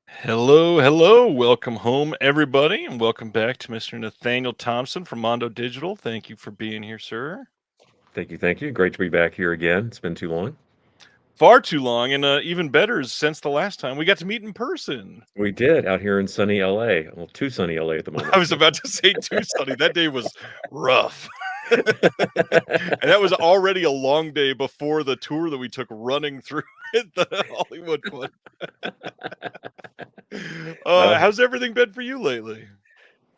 Hello, hello. Welcome home, everybody, and welcome back to Mr. Nathaniel Thompson from Mondo Digital. Thank you for being here, sir. Thank you, thank you. Great to be back here again. It's been too long. Far too long, and even better is since the last time we got to meet in person. We did out here in sunny LA. Well, too sunny LA at the I moment. was about to say too sunny. That day was rough. And that was already a long day before the tour that we took running through the Hollywood one. Well, How's everything been for you lately?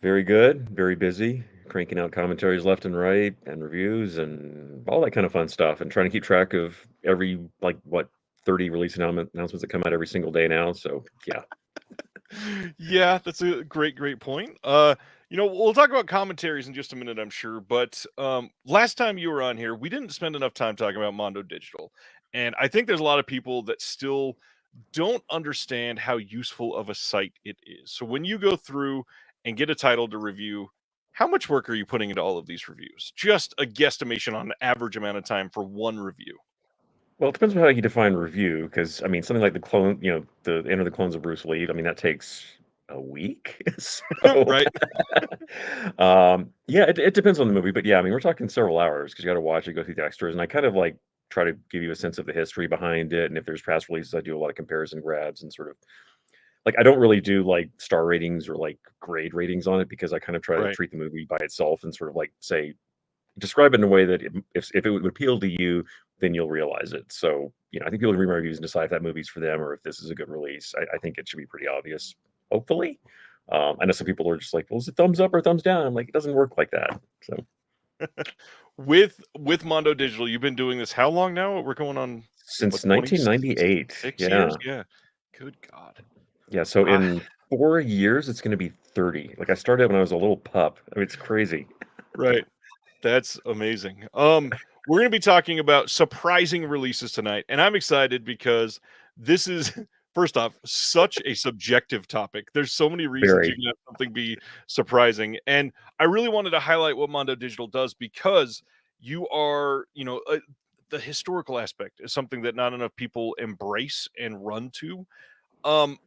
very good, very busy, cranking out commentaries left and right and reviews and all that kind of fun stuff and trying to keep track of every, like, what, 30 release announcements that come out every single day now. So, yeah. Yeah, that's a great point. We'll talk about commentaries in just a minute, I'm sure. But last time you were on here, we didn't spend enough time talking about Mondo Digital, and I think there's a lot of people that still don't understand how useful of a site it is. So when you go through and get a title to review, how much work are you putting into all of these reviews? Just a guesstimation on the average amount of time for one review. Well, it depends on how you define review, because I mean, something like the clone, the Enter the Clones of Bruce Lee. I mean, that takes a week. So, Right. yeah, it depends on the movie, but yeah, I mean, we're talking several hours because you got to watch it, go through the extras, and I kind of like try to give you a sense of the history behind it, and if there's past releases, I do a lot of comparison grabs and sort of like I don't really do like star ratings or like grade ratings on it because I kind of try to Right. treat the movie by itself and sort of like say describe it in a way that if it would appeal to you, then you'll realize it. So, I think people can read my reviews and decide if that movie's for them or if this is a good release. I think it should be pretty obvious, hopefully. I know some people are just like, well, is it thumbs up or thumbs down? I'm like, it doesn't work like that. So With Mondo Digital, you've been doing this how long now? We're going on what, since 1998, 26 years? yeah, Yeah. Good God. yeah. So Ah, in 4 years, it's going to be 30. Like I started when I was a little pup. I mean, it's crazy. right. That's amazing. We're going to be talking about surprising releases tonight, and I'm excited because this is first off such a subjective topic. There's so many reasons you Very. can have something be surprising, and I really wanted to highlight what Mondo Digital does because you are, the historical aspect is something that not enough people embrace and run to. Um,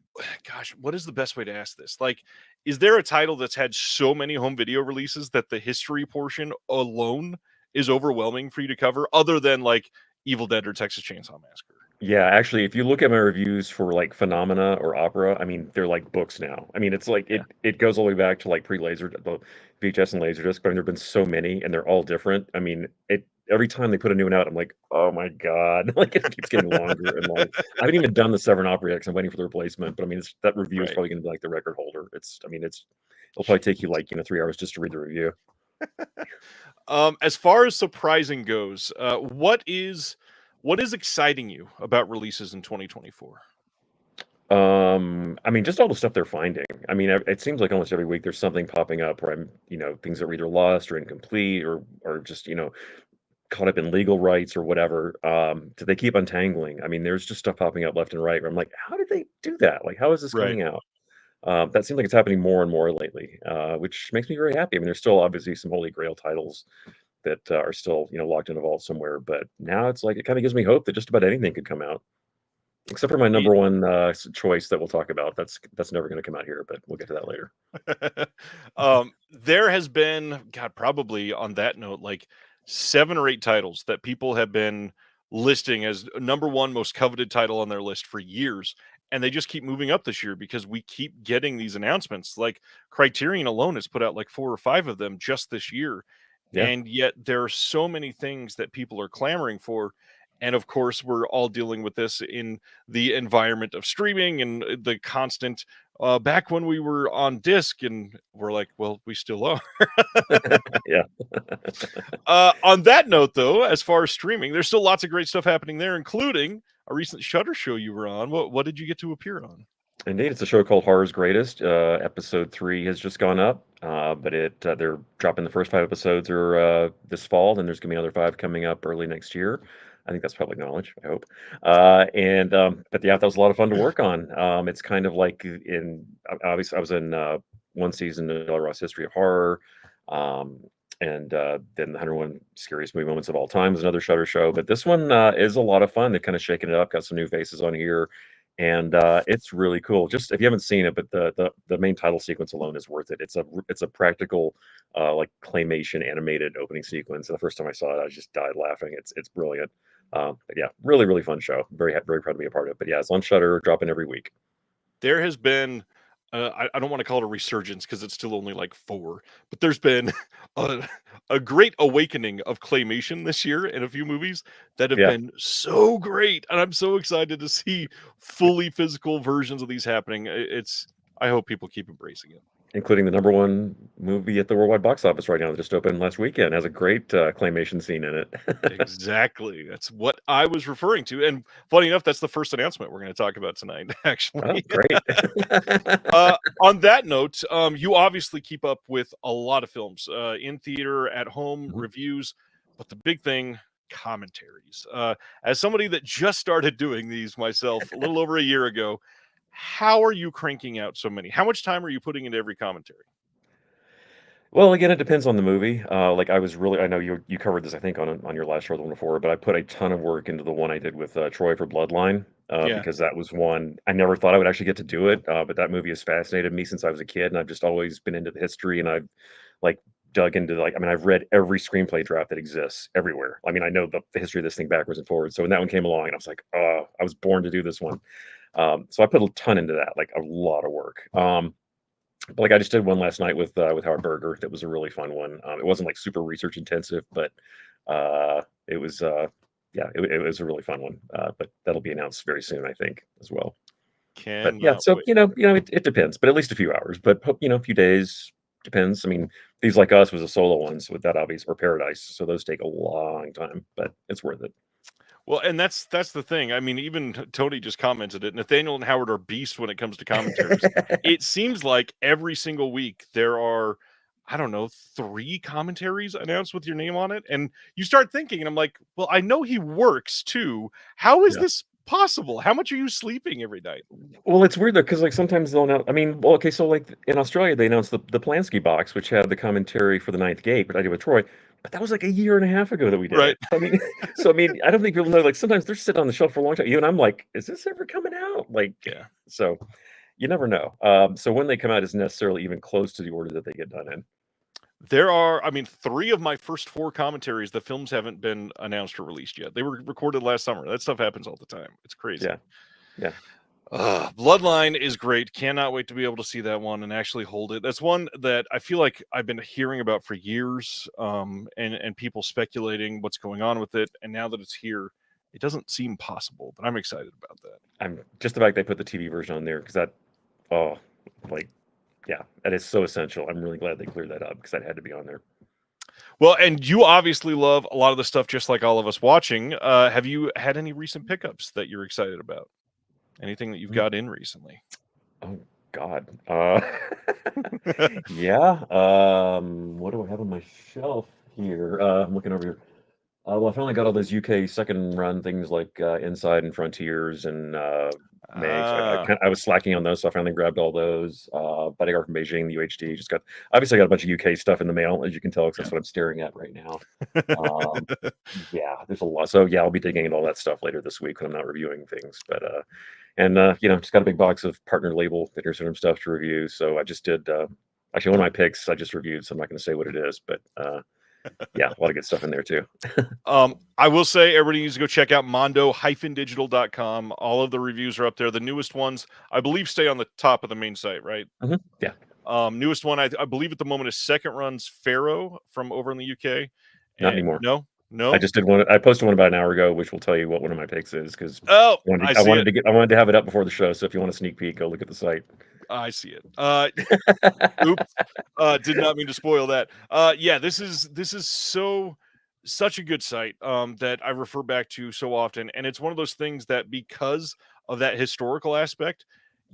gosh, what is the best way to ask this? Like, is there a title that's had so many home video releases that the history portion alone is overwhelming for you to cover, other than like Evil Dead or Texas Chainsaw Massacre? Yeah, actually, if you look at my reviews for like Phenomena or Opera, I mean, they're like books now. I mean, it's like Yeah, it goes all the way back to like pre-laser, the VHS and Laserdisc, but there've been so many and they're all different. I mean, it every time they put a new one out, I'm like, oh my God, like it keeps getting longer and longer. I haven't even done the Severn Opera yet because I'm waiting for the replacement, but I mean, that review is right. probably going to be like the record holder. I mean, it'll probably take you like 3 hours just to read the review. As far as surprising goes, what is exciting you about releases in 2024? I mean, just all the stuff they're finding. I mean, it seems like almost every week there's something popping up where things that are either lost or incomplete or just, caught up in legal rights or whatever. So they keep untangling. I mean, there's just stuff popping up left and right where I'm like, how did they do that? Like, how is this Right. coming out? That seems like it's happening more and more lately, which makes me very happy. I mean, there's still obviously some holy grail titles that are still, locked in a vault somewhere, but now it's like it kind of gives me hope that just about anything could come out. Except for my number one, choice that we'll talk about. That's never gonna come out here, but we'll get to that later. There has been, God, probably on that note, like 7 or 8 titles that people have been listing as number 1 most coveted title on their list for years, and they just keep moving up this year because we keep getting these announcements. Like, Criterion alone has put out, like, 4 or 5 of them just this year, Yeah. and yet there are so many things that people are clamoring for, and, of course, we're all dealing with this in the environment of streaming and, the constant back when we were on disc, and we're like, well, we still are. Yeah. On that note, though, as far as streaming, there's still lots of great stuff happening there, including a recent Shutter show you were on. What did you get to appear on? Indeed, it's a show called Horror's Greatest. Episode 3 has just gone up, but they're dropping the first 5 episodes are, this fall, and there's gonna be another 5 coming up early next year. I think that's public knowledge, I hope. But yeah, that was a lot of fun to work on. It's kind of like obviously, I was in, 1 season of LeRose History of Horror, um, and, then the 101 Scariest Movie Moments of All Time was another Shutter show, but this one, is a lot of fun. They've kinda shaken it up, got some new faces on here, and it's really cool. Just if you haven't seen it, but the main title sequence alone is worth it. It's a practical like claymation animated opening sequence. And the first time I saw it, I just died laughing. It's brilliant. But yeah, really fun show. Very proud to be a part of it. But yeah, it's on Shudder, dropping every week. There has been, I don't want to call it a resurgence because it's still only like 4, but there's been a, a great awakening of claymation this year in a few movies that have Yeah, been so great, and I'm so excited to see fully physical versions of these happening. I hope people keep embracing it. including the #1 movie at the worldwide box office right now that just opened last weekend. Has a great claymation scene in it. Exactly. That's what I was referring to. And funny enough, that's the first announcement we're going to talk about tonight, Oh, actually. great. On that note, you obviously keep up with a lot of films in theater, at home, Mhm. reviews, but the big thing, commentaries. As somebody that just started doing these myself a little over a year ago, how are you cranking out so many? How much time are you putting into every commentary? Well, again, it depends on the movie. Like I know you covered this, I think, on your last show the one before, but I put a ton of work into the one I did with Troy for Bloodline Yeah. because that was one I never thought I would actually get to do it. But that movie has fascinated me since I was a kid, and I've just always been into the history, and I've like dug into like I mean, I've read every screenplay draft that exists everywhere. I mean, I know the history of this thing backwards and forwards. So when that one came along, and I was like, oh, I was born to do this one. So I put a ton into that, like a lot of work. But like I just did one last night with Howard Berger. That was a really fun one. It wasn't like super research intensive, but it was yeah, it was a really fun one. But that'll be announced very soon, I think, as well. But yeah, Cannot so wait. it depends, but at least a few hours. But a few days depends. I mean, Thieves Like Us was a solo one, so with that obvious or Paradise, so those take a long time, but it's worth it. Well, and that's the thing. I mean, even Tony just commented it. Nathaniel and Howard are beasts when it comes to commentaries. It seems like every single week there are, I don't know, 3 commentaries announced with your name on it. And you start thinking, and I'm like, well, I know he works too. How is Yeah. this possible? How much are you sleeping every night? Well, it's weird though, because like sometimes they'll announce. I mean, well, okay, so like in Australia, they announced the Polanski box, which had the commentary for the Ninth Gate, but I did with Troy. But that was like a year and a half ago that we did Right. it. I mean, I don't think people know. Like sometimes they're sitting on the shelf for a long time. Even I'm like, is this ever coming out? Like, Yeah. so you never know. So when they come out isn't necessarily even close to the order that they get done in. There are, I mean, 3 of my first 4 commentaries, the films haven't been announced or released yet. They were recorded last summer. That stuff happens all the time. It's crazy. Yeah, yeah. Bloodline is great. Cannot wait to be able to see that one and actually hold it. That's one that I feel like I've been hearing about for years, and people speculating what's going on with it. And now that it's here, it doesn't seem possible, but I'm excited about that. I'm just the fact they put the TV version on there because that, oh, like, yeah, that is so essential. I'm really glad they cleared that up because that had to be on there. Well, and you obviously love a lot of the stuff just like all of us watching. Have you had any recent pickups that you're excited about? Anything that you've Mm. got in recently? Oh God. Yeah. What do I have on my shelf here? I'm looking over here. Well, I finally got all those UK second run things like Inside and Frontiers and Meg. So Ah, I was slacking on those, so I finally grabbed all those. Bodyguard from Beijing, the UHD. Just got obviously I got a bunch of UK stuff in the mail, as you can tell, because yeah. that's what I'm staring at right now. Um, yeah, there's a lot. So yeah, I'll be digging into all that stuff later this week when I'm not reviewing things. But just got a big box of partner label Bitter Syndrome stuff to review. So I just did actually one of my picks I just reviewed, so I'm not going to say what it is, but yeah, a lot of good stuff in there too. I will say everybody needs to go check out mondo-digital.com. All of the reviews are up there. The newest ones, I believe, stay on the top of the main site, right? Yeah, Newest one, I believe at the moment is Second Run's Pharaoh from over in the UK. not And anymore. no, I no. just did one. I posted one about an hour ago, which will tell you what one of my picks is because Oh, I see it. I wanted to have it up before the show. So if you want a sneak peek, go look at the site. I see it. Oops. Did not mean to spoil that. Yeah, this is such a good site that I refer back to so often, and it's one of those things that because of that historical aspect,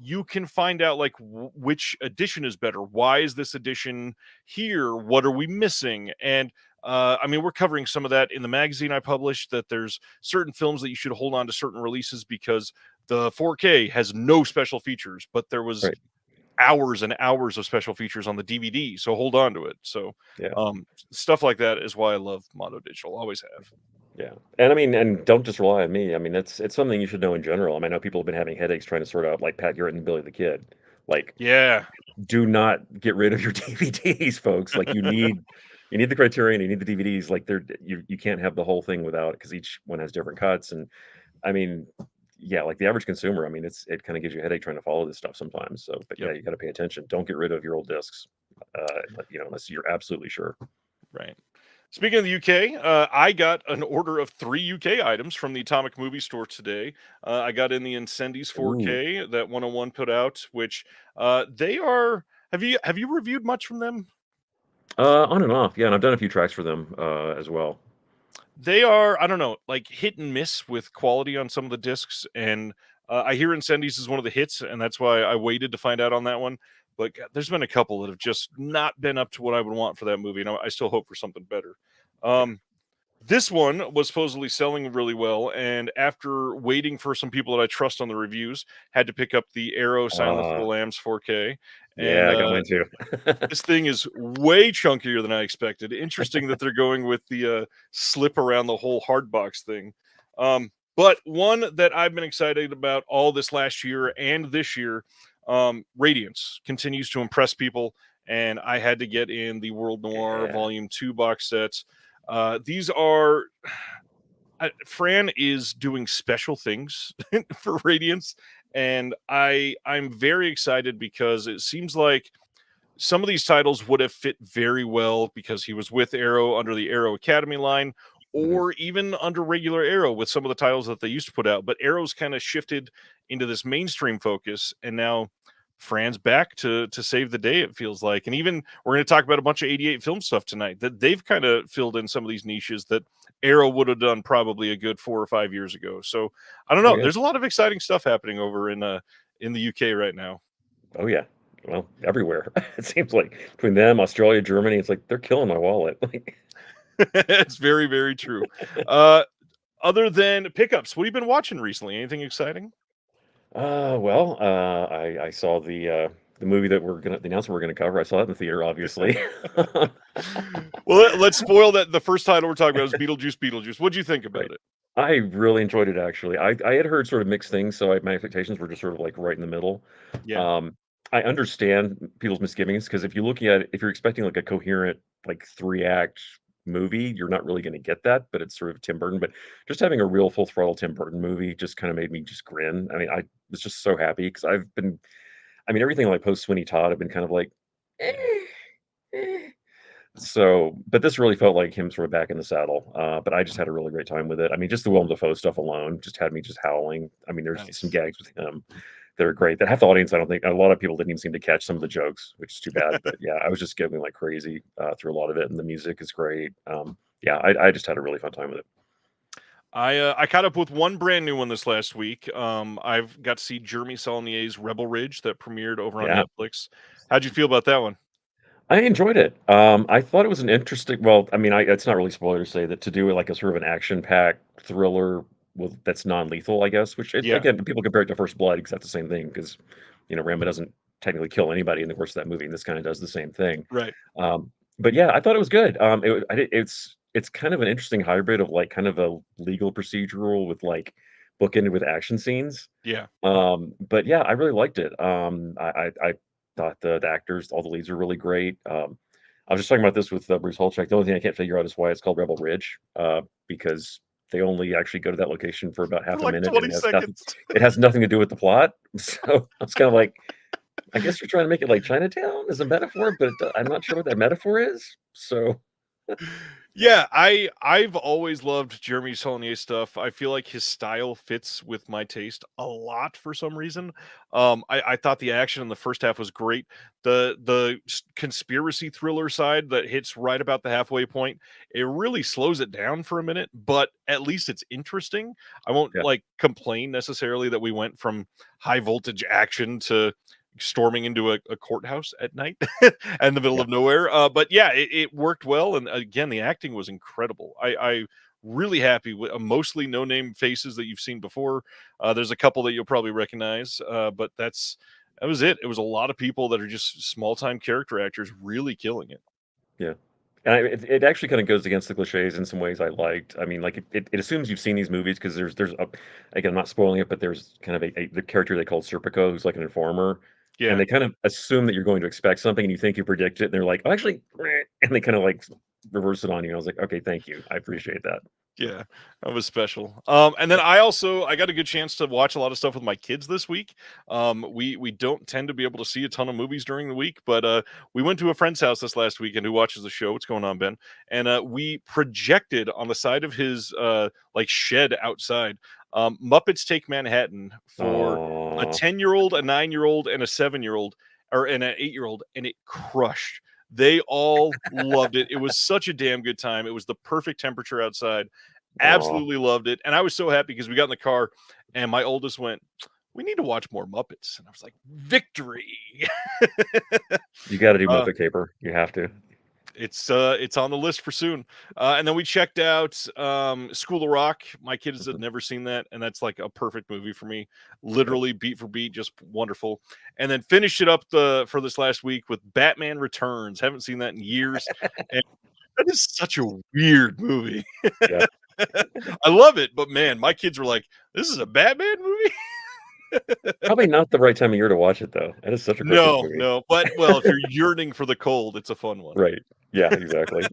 you can find out like which edition is better. Why is this edition here? What are we missing? And I mean, we're covering some of that in the magazine I published. That there's certain films that you should hold on to certain releases because the 4K has no special features, but there was Right. hours and hours of special features on the DVD. So hold on to it. So Yeah. stuff like that is why I love Mondo Digital. Always have. Yeah, and I mean, and don't just rely on me. I mean, it's something you should know in general. I mean, I know people have been having headaches trying to sort out like Pat Garrett and Billy the Kid. Like, Yeah. do not get rid of your DVDs, folks. Like, you need the Criterion, you need the DVDs. Like, you can't have the whole thing without it because each one has different cuts. And I mean, yeah, like the average consumer, I mean, it kind of gives you a headache trying to follow this stuff sometimes. So, but yeah, Yep. you got to pay attention. Don't get rid of your old discs, unless you're absolutely sure. Right. Speaking of the UK, I got an order of 3 UK items from the Atomic Movie Store today. I got in the Incendies Ooh. 4K that 101 put out, which they are. Have you reviewed much from them? On and off, yeah, and I've done a few tracks for them as well. They are, I don't know, like hit and miss with quality on some of the discs, and I hear Incendies is one of the hits, and that's why I waited to find out on that one. But God, there's been a couple that have just not been up to what I would want for that movie, and I still hope for something better. Um, This one was supposedly selling really well, and after waiting for some people that I trust on the reviews, had to pick up the Arrow Silence of the Uh, Lambs 4K, and yeah, I got mine too. this thing is way chunkier than I expected. Interesting that they're going with the slip around the whole hard box thing. But one that I've been excited about all this last year and this year, Radiance continues to impress people, and I had to get in the World Noir Yeah. Volume 2 box sets. These are Fran is doing special things for Radiance, and I'm very excited because it seems like some of these titles would have fit very well because he was with Arrow under the Arrow Academy line, Mhm. or even under regular Arrow with some of the titles that they used to put out. But Arrow's kind of shifted into this mainstream focus, and now Fran's back to save the day. It feels like, and even we're going to talk about a bunch of '88 film stuff tonight that they've kind of filled in some of these niches that Arrow would have done probably a good 4 or 5 years ago. So I don't Oh know. yeah. There's a lot of exciting stuff happening over in the UK right now. Oh yeah. Well, everywhere. It seems like between them, Australia, Germany, it's like they're killing my wallet. Like, It's very, very true. Uh, Other than pickups, what have you been watching recently? Anything exciting? I saw the movie that the announcement we're gonna cover. I saw that in the theater, obviously. Well, let's spoil that. The first title we're talking about is Beetlejuice. Beetlejuice. What'd you think Right. about it? I really enjoyed it actually. I had heard sort of mixed things, so my expectations were just sort of like right in the middle. Yeah, Um, I understand people's misgivings because if you're expecting like a coherent like 3 act movie, you're not really going to get that. But it's sort of Tim Burton. But just having a real full throttle Tim Burton movie just kind of made me just grin. I mean, I was just so happy because I mean, everything like post Sweeney Todd, I've been kind of like. Eh, eh. So, but this really felt like him sort of back in the saddle. But I just had a really great time with it. I mean, just the Willem Dafoe stuff alone just had me just howling. I mean, there's some nice. gags with him that are great. That half the audience, I don't think a lot of people didn't even seem to catch some of the jokes, which is too bad. But yeah, I was just giggling like crazy through a lot of it, and the music is great. Yeah, I just had a really fun time with it. I caught up with one brand new one this last week. I've got to see Jeremy Saulnier's Rebel Ridge that premiered over on Yeah, Netflix. How'd you feel about that one? I enjoyed it. I thought it was an interesting. Well, I mean, it's not really spoiler to say that to do it like a sort of an action-packed thriller with that's non-lethal, I guess. Yeah, Again, people compare it to First Blood because that's the same thing. Because Rambo doesn't technically kill anybody in the course of that movie, and this kind of does the same thing. right. Um, but yeah, I thought it was good. It's kind of an interesting hybrid of like kind of a legal procedural with like bookended with action scenes. Yeah, But yeah, I really liked it. I thought the actors, all the leads were really great. I was just talking about this with Bruce Holchek. The only thing I can't figure out is why it's called Rebel Ridge, because they only actually go to that location for about for half a like minute, and 20 seconds. it has nothing to do with the plot. So I was kind of like, I guess you're trying to make it like Chinatown as a metaphor, but I'm not sure what that metaphor is. So Yeah, I've always loved Jeremy Saulnier stuff. I feel like his style fits with my taste a lot for some reason. I thought the action in the first half was great. The conspiracy thriller side that hits right about the halfway point, it really slows it down for a minute, but at least it's interesting. I won't yeah, like complain necessarily that we went from high voltage action to storming into a courthouse at night in the middle yeah, of nowhere. But yeah, it worked well, and again, the acting was incredible. I really happy with mostly no name faces that you've seen before. There's a couple that you'll probably recognize, but that was it. It was a lot of people that are just small time character actors really killing it. yeah. And it actually kind of goes against the cliches in some ways I liked. I mean, like it assumes you've seen these movies because there's a, again, I'm not spoiling it, but there's kind of the character they call Serpico, who's like an informer, and Yeah. they kind of assume that you're going to expect something, and you think you predict it, and they're like, oh, actually, and they kind of like reverse it on you. And I was like, okay, thank you, I appreciate that. Yeah, that was special. And then I got a good chance to watch a lot of stuff with my kids this week. We don't tend to be able to see a ton of movies during the week, but we went to a friend's house this last weekend who watches the show. What's going on, Ben? And we projected on the side of his like shed outside Muppets Take Manhattan for a Oh, 10-year-old, a 9-year-old, and a 7-year-old, or and an 8-year-old, and it crushed. They all loved it. It was such a damn good time. It was the perfect temperature outside. oh, Absolutely loved it. And I was so happy because we got in the car and my oldest went, "We need to watch more Muppets." And I was like, "Victory." you got to do uh, Muppet Caper. You have to. it's on the list for soon. And then we checked out School of Rock. My kids had Mhm. never seen that, and that's like a perfect movie for me. Literally beat for beat, just wonderful. And then finished it up for this last week with Batman Returns. Haven't seen that in years. And that is such a weird movie. Yeah, I love it, but man, my kids were like, "This is a Batman movie?" probably not the right time of year to watch it though. That is such a Christmas No, movie. no, but well, if you're yearning for the cold, it's a fun one. Right. Yeah, exactly.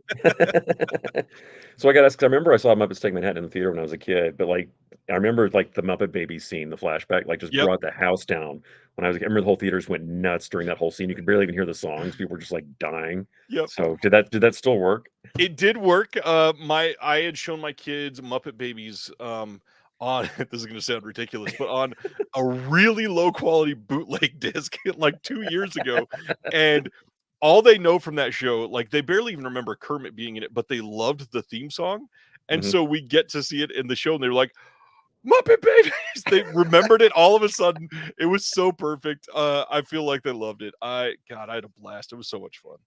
So I got asked 'cause I remember I saw Muppets Take Manhattan in the theater when I was a kid, but, like, I remember, like, the Muppet Babies scene, the flashback, like, just Yep, brought the house down when I was a kid. I remember the whole theaters went nuts during that whole scene. You could barely even hear the songs. People were just, like, dying. yep. So did that still work? It did work. I had shown my kids Muppet Babies on this is gonna sound ridiculous, but on a really low quality bootleg disc like 2 years ago. And all they know from that show, like they barely even remember Kermit being in it, but they loved the theme song. And Mhm. so we get to see it in the show, and they're like, Muppet Babies! They remembered it all of a sudden. It was so perfect. I feel like they loved it. God, I had a blast. It was so much fun.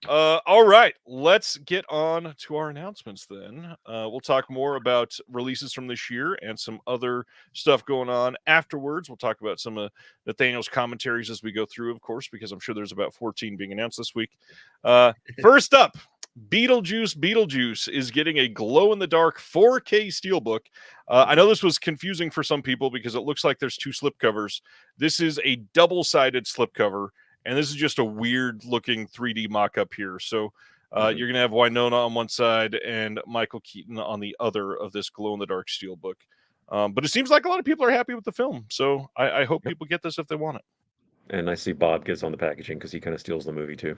All right, let's get on to our announcements then. We'll talk more about releases from this year and some other stuff going on afterwards. We'll talk about some of Nathaniel's commentaries as we go through, of course, because I'm sure there's about 14 being announced this week. First up, Beetlejuice is getting a glow in the dark 4K steelbook. I know this was confusing for some people because it looks like there's two slipcovers. This is a double-sided slipcover, and this is just a weird looking 3D mock-up here. So Mhm. you're gonna have Winona on one side and Michael Keaton on the other of this glow-in-the-dark steelbook. But it seems like a lot of people are happy with the film, so I hope Yep. people get this if they want it. And I see Bob gets on the packaging because he kinda steals the movie too.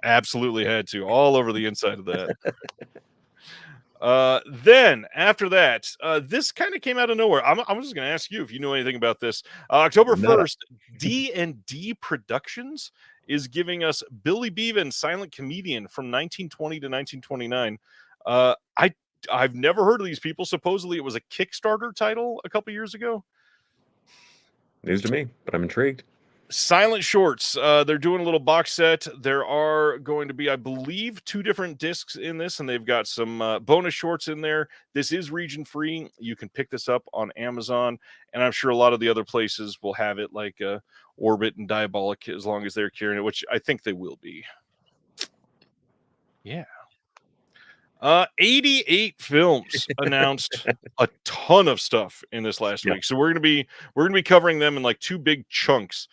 Absolutely had to, all over the inside of that. Then after that, this kind of came out of nowhere. I'm just going to ask you if you know anything about this. October Nada. 1st, D&D Productions is giving us Billy Beaven, Silent Comedian from 1920 to 1929. I've never heard of these people. Supposedly it was a Kickstarter title a couple years ago. News to me, but I'm intrigued. Silent Shorts. They're doing a little box set. There are going to be, I believe, 2 different discs in this, and they've got some bonus shorts in there. This is region free. You can pick this up on Amazon, and I'm sure a lot of the other places will have it, like Orbit and Diabolic, as long as they're carrying it, which I think they will be. Yeah. 88 films announced a ton of stuff in this last Yeah. week. So we're gonna be covering them in like 2 big chunks.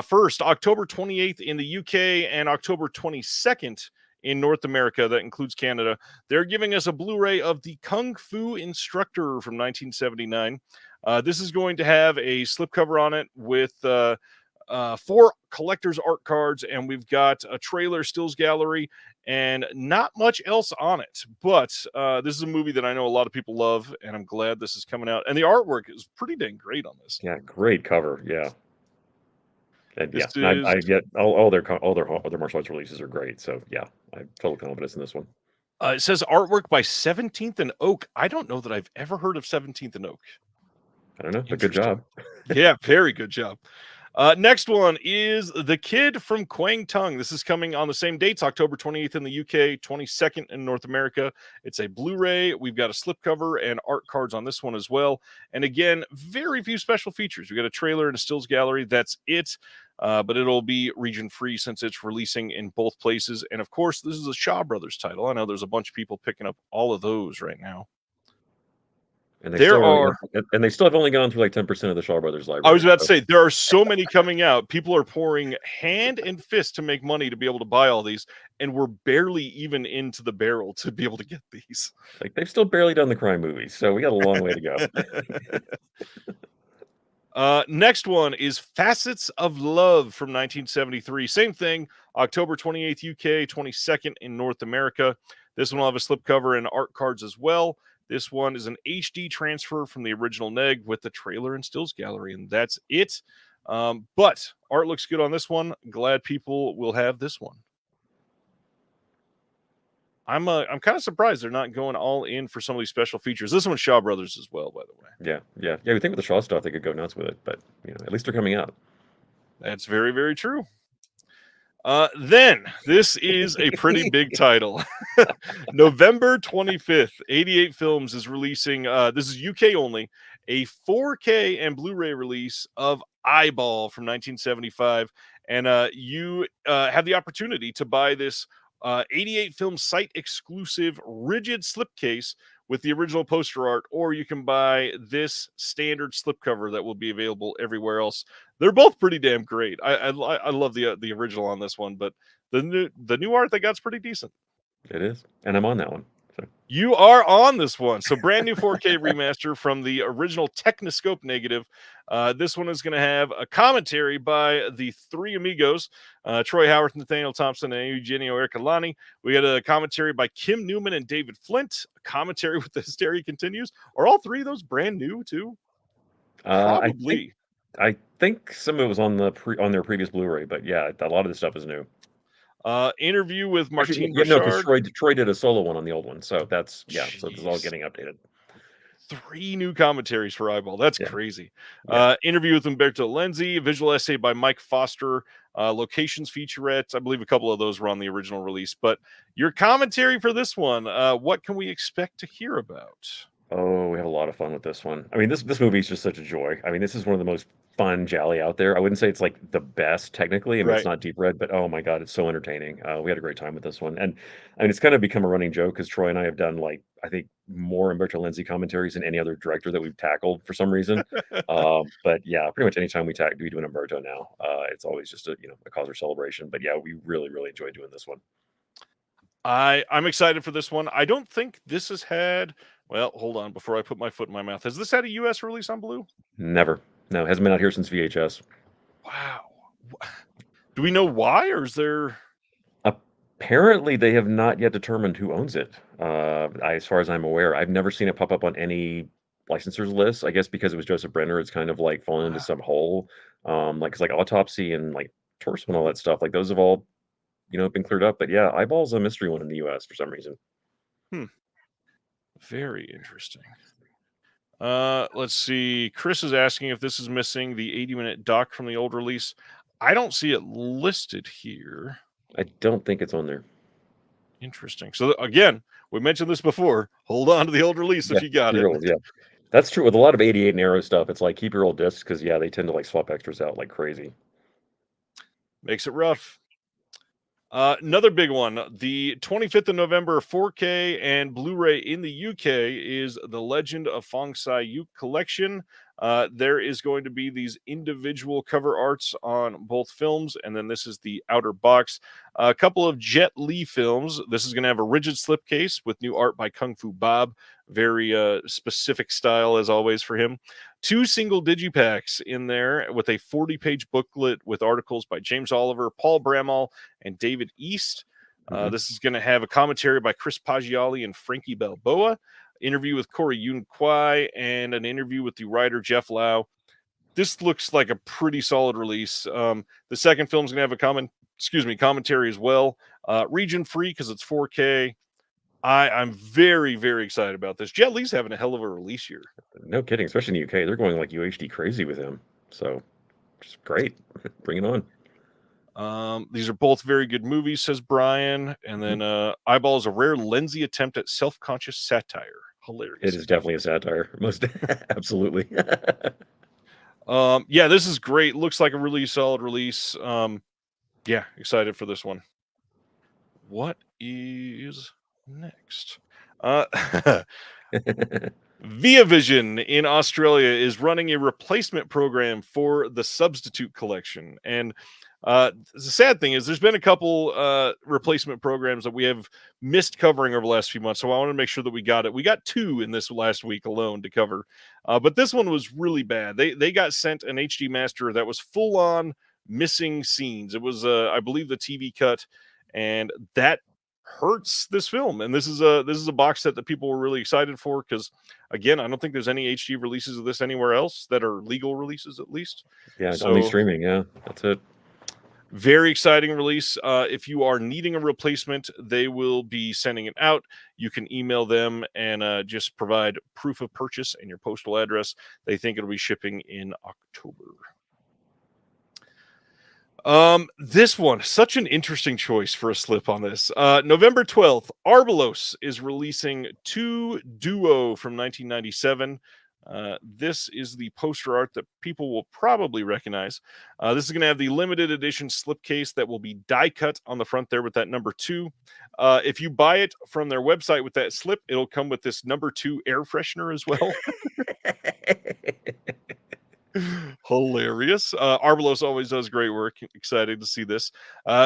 First, October 28th in the UK and October 22nd in North America. That includes Canada. They're giving us a Blu-ray of the Kung Fu Instructor from 1979. This is going to have a slipcover on it with 4 collector's art cards, and we've got a trailer, stills gallery, and not much else on it. But this is a movie that I know a lot of people love, and I'm glad this is coming out. And the artwork is pretty dang great on this. Yeah, great cover, yeah. And This yeah, is I get all their martial arts releases are great, so yeah, I have total confidence in this one. it says artwork by 17th and Oak. I don't know that I've ever heard of 17th and Oak. I don't know, but good Interesting. job. Yeah, very good job. Next one is The Kid from Kwang Tung. This is coming on the same dates, October 28th in the UK, 22nd in North America. It's a Blu-ray. We've got a slipcover and art cards on this one as well. And again, very few special features. We got a trailer and a stills gallery. That's it. But it'll be region free since it's releasing in both places. And of course, this is a Shaw Brothers title. I know there's a bunch of people picking up all of those right now. And they There still only, are and they still have only gone through like 10% of the Shaw Brothers I library. was about to say, there are so many coming out. People are pouring hand and fist to make money to be able to buy all these, and we're barely even into the barrel to be able to get these. Like they've still barely done the crime movies, so we got a long way to go. Next one is Facets of Love from 1973. Same thing, October 28th UK, 22nd in North America. This one will have a slipcover and art cards as well. This one is an HD transfer from the original neg with the trailer and stills gallery, and that's it. But art looks good on this one. Glad people will have this one. I'm kind of surprised they're not going all in for some of these special features. This one's Shaw Brothers as well, by the way. Yeah. We think with the Shaw stuff they could go nuts with it, but at least they're coming out. That's very, very true. Then this is a pretty big title. November 25th, 88 Films is releasing, this is UK only, a 4K and Blu-ray release of Eyeball from 1975. And you have the opportunity to buy this 88 Film site exclusive rigid slipcase with the original poster art, or you can buy this standard slipcover that will be available everywhere else. They're both pretty damn great. I love the original on this one, but the new art they got's pretty decent. It is, and I'm on that one. So. You are on this one. So brand new 4K remaster from the original Technoscope negative. This one is going to have a commentary by the three amigos, Troy Howard, Nathaniel Thompson, and Eugenio Ercolani. We got a commentary by Kim Newman and David Flint. A commentary with The Hysteria Continues. Are all three of those brand new too? Probably. I think some of it was on on their previous Blu-ray, but yeah, a lot of the stuff is new. Interview with Martine Actually, no, because Bouchard. Troy did a solo one on the old one, so that's so this is all Jeez. getting updated. 3 new commentaries for Eyeball. That's crazy. Yeah. Interview with Umberto Lenzi, visual essay by Mike Foster, locations featurettes. I believe a couple of those were on the original release. But your commentary for this one, what can we expect to hear about? Oh, we have a lot of fun with this one. I mean, this movie is just such a joy. I mean, this is one of the most fun Jolly out there. I wouldn't say it's like the best technically. I mean, it's not deep red, but oh my God, it's so entertaining. We had a great time with this one. And I mean, it's kind of become a running joke because Troy and I have done like, I think more Umberto Lenzi commentaries than any other director that we've tackled for some reason. But yeah, pretty much anytime we do an Umberto now, it's always just a cause for celebration. But yeah, we really, really enjoy doing this one. I'm excited for this one. I don't think this has had, well, hold on before I put my foot in my mouth. Has this had a US release on Blue? Never. No, it hasn't been out here since VHS. Wow. Do we know why, or is there? Apparently, they have not yet determined who owns it. As far as I'm aware, I've never seen it pop up on any licensors list. I guess because it was Joseph Brenner, it's kind of like fallen into some hole. Like it's like Autopsy and like Torso and all that stuff. Like those have all, been cleared up. But yeah, Eyeball's a mystery one in the U.S. for some reason. Very interesting. Let's see. Chris is asking if this is missing the 80-minute doc from the old release. I don't see it listed here. I don't think it's on there. Interesting. So again, we mentioned this before. Hold on to the old release if you got it. Yeah, that's true with a lot of 88 and Arrow stuff. It's like keep your old discs because they tend to like swap extras out like crazy. Makes it rough. Another big one, the 25th of November 4K and Blu-ray in the UK is The Legend of Fong Sai-yuk collection. There is going to be these individual cover arts on both films, and then this is the outer box. A couple of Jet Li films. This is going to have a rigid slipcase with new art by Kung Fu Bob. Very specific style, as always, for him. 2 single digipacks in there with a 40-page booklet with articles by James Oliver, Paul Bramall, and David East. This is going to have a commentary by Chris Paggiali and Frankie Balboa, interview with Corey Yun Kwai, and an interview with the writer Jeff Lau. This looks like a pretty solid release. The second film is going to have a commentary as well. Region free because it's 4K. I'm very, very excited about this. Jet Li's having a hell of a release year. No kidding, especially in the UK. They're going like UHD crazy with him. So Just great. Bring it on. These are both very good movies, says Brian. And then Eyeball is a rare lensy attempt at self-conscious satire. Hilarious. It is definitely a satire. Most absolutely. Yeah, this is great. Looks like a really solid release. Yeah, excited for this one. What is next? Via Vision in Australia is running a replacement program for the Substitute Collection. And the sad thing is there's been a couple replacement programs that we have missed covering over the last few months. So I want to make sure that we got it. We got 2 in this last week alone to cover. But this one was really bad. They got sent an HD master that was full on missing scenes. It was, I believe, the TV cut. And that hurts this film. And this is a box set that people were really excited for because, again, I don't think there's any HD releases of this anywhere else that are legal releases, at least. Yeah, So, only streaming. Yeah, that's it. Very exciting release. If you are needing a replacement, they will be sending it out. You can email them and just provide proof of purchase and your postal address. They think it'll be shipping in October. This one, such an interesting choice for a slip on this. November 12th, Arbalos is releasing 2 Duo from 1997. This is the poster art that people will probably recognize. This is going to have the limited edition slipcase that will be die cut on the front there with that number 2. If you buy it from their website with that slip, it'll come with this number 2 air freshener as well. Hilarious. Arbalos always does great work. Excited to see this.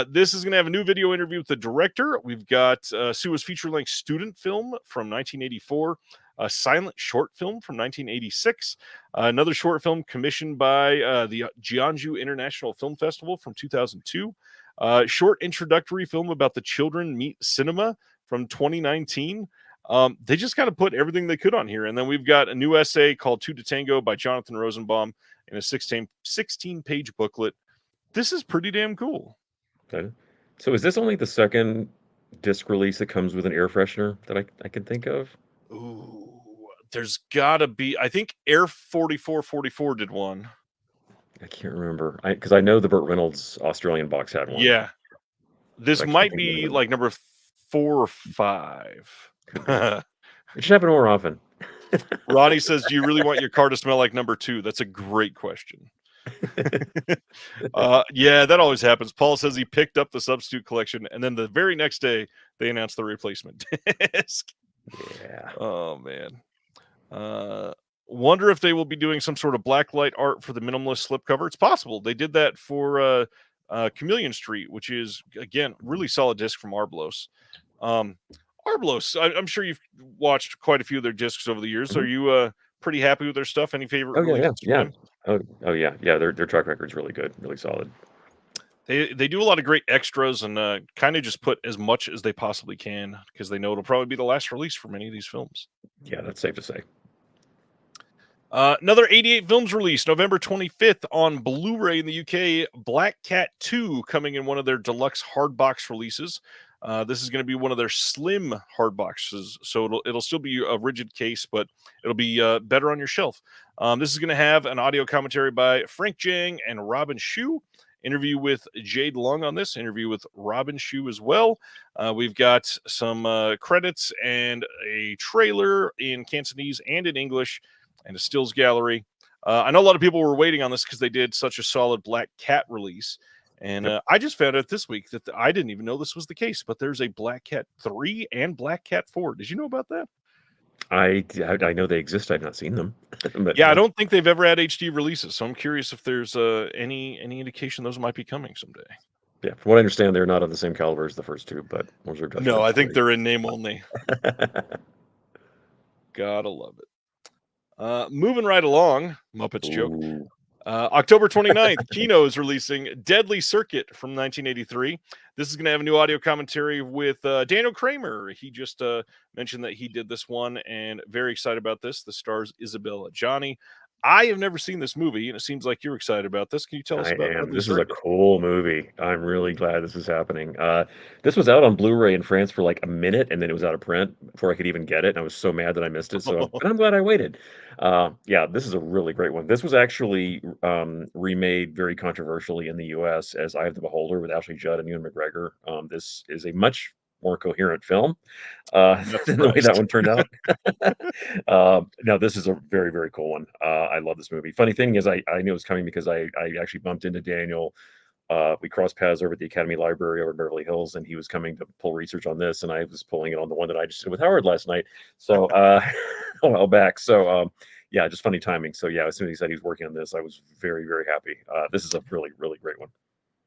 This is going to have a new video interview with the director. We've got Sua's feature-length student film from 1984, a silent short film from 1986, another short film commissioned by the Jeonju International Film Festival from 2002, short introductory film about the children meet cinema from 2019. They just kind of put everything they could on here. And then we've got a new essay called Two to Tango by Jonathan Rosenbaum in a 16-page booklet. This is pretty damn cool. Okay. So is this only the second disc release that comes with an air freshener that I can think of? Ooh, there's gotta be. I think Air 4444 did one. I can't remember. Because I know the Burt Reynolds Australian box had one. Yeah. This But I can't might think of be the other like number 4 or 5. Could be. It should happen more often. Ronnie says, do you really want your car to smell like number 2? That's a great question. Yeah, that always happens. Paul says he picked up the Substitute Collection, and then the very next day they announced the replacement disc. Yeah. Oh man. Wonder if they will be doing some sort of blacklight art for the minimalist slipcover. It's possible. They did that for Chameleon Street, which is, again, really solid disc from Arbalos. Arbalos, I'm sure you've watched quite a few of their discs over the years. Mm-hmm. Are you pretty happy with their stuff? Any favorite releases from them? Oh yeah. Their track record's really good, really solid. They do a lot of great extras and kind of just put as much as they possibly can because they know it'll probably be the last release for many of these films. Yeah, that's safe to say. Another 88 Films release, November 25th on Blu-ray in the UK. Black Cat 2 coming in one of their deluxe hardbox releases. This is going to be one of their slim hard boxes, so it'll still be a rigid case, but it'll be better on your shelf. This is going to have an audio commentary by Frank Jang and Robin Shu. Interview with Jade Lung on this. Interview with Robin Shu as well. We've got some credits and a trailer in Cantonese and in English, and a stills gallery. I know a lot of people were waiting on this because they did such a solid Black Cat release. And I just found out this week that I didn't even know this was the case, but there's a Black Cat 3 and Black Cat 4. Did you know about that? I know they exist. I've not seen them. But, yeah, I don't think they've ever had HD releases, so I'm curious if there's any indication those might be coming someday. Yeah, from what I understand, they're not of the same caliber as the first two, but no, I think they're in name only. Gotta love it. Moving right along, Muppets joke. October 29th, Kino is releasing Deadly Circuit from 1983. This is going to have a new audio commentary with Daniel Kramer. He just mentioned that he did this one and very excited about this. The stars Isabella Johnny. I have never seen this movie, and it seems like you're excited about this. Can you tell us I about am. who's This is a directing? cool movie. I'm really glad this is happening. This was out on Blu-ray in France for like a minute, and then it was out of print before I could even get it. And I was so mad that I missed it. But I'm glad I waited. Yeah, this is a really great one. This was actually remade very controversially in the U.S. as Eye of the Beholder with Ashley Judd and Ewan McGregor. This is a much more coherent film I'm not than the way that surprised. one turned out. No, this is a very, very cool one. I love this movie. Funny thing is, I knew it was coming because I actually bumped into Daniel. We crossed paths over at the Academy Library over in Beverly Hills, and he was coming to pull research on this, and I was pulling it on the one that I just did with Howard last night. So a while back. Yeah, just funny timing. So yeah, as soon as he said he was working on this, I was very, very happy. This is a really, really great one.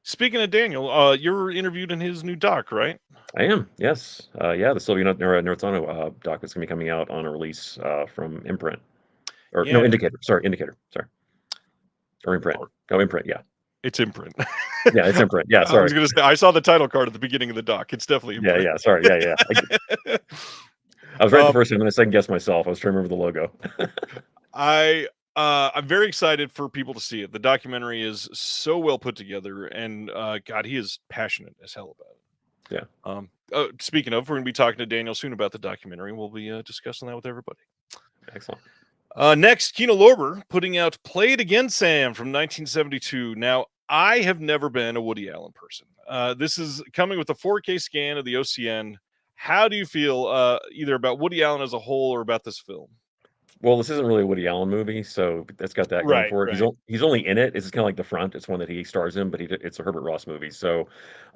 Speaking of Daniel, you're interviewed in his new doc, right? I am, yes. Yeah, the Sylvia Narzano doc is going to be coming out on a release from Imprint. Or no, Yeah, Indicator. Sorry, Indicator. Sorry. Or Imprint. No, Imprint. Yeah. it's Imprint. Yeah, it's Imprint. Yeah, I was sorry. going to say, I saw the title card at the beginning of the doc. It's definitely Yeah, Imprint. yeah, sorry. Yeah, yeah. I was right the Um, first time, and then I second guessed myself. I was trying to remember the logo. I'm very excited for people to see it. The documentary is so well put together, and God, he is passionate as hell about it. Yeah, Speaking of, we're going to be talking to Daniel soon about the documentary. We'll be discussing that with everybody. excellent. Next, Kino Lorber putting out "Play It Again, Sam" from 1972. Now, I have never been a Woody Allen person. This is coming with a 4K scan of the OCN. How do you feel either about Woody Allen as a whole or about this film? Well, this isn't really a Woody Allen movie, so that's got that going Right, for it. right. He's only in it. It's kind of like The Front. It's one that he stars in, but it's a Herbert Ross movie.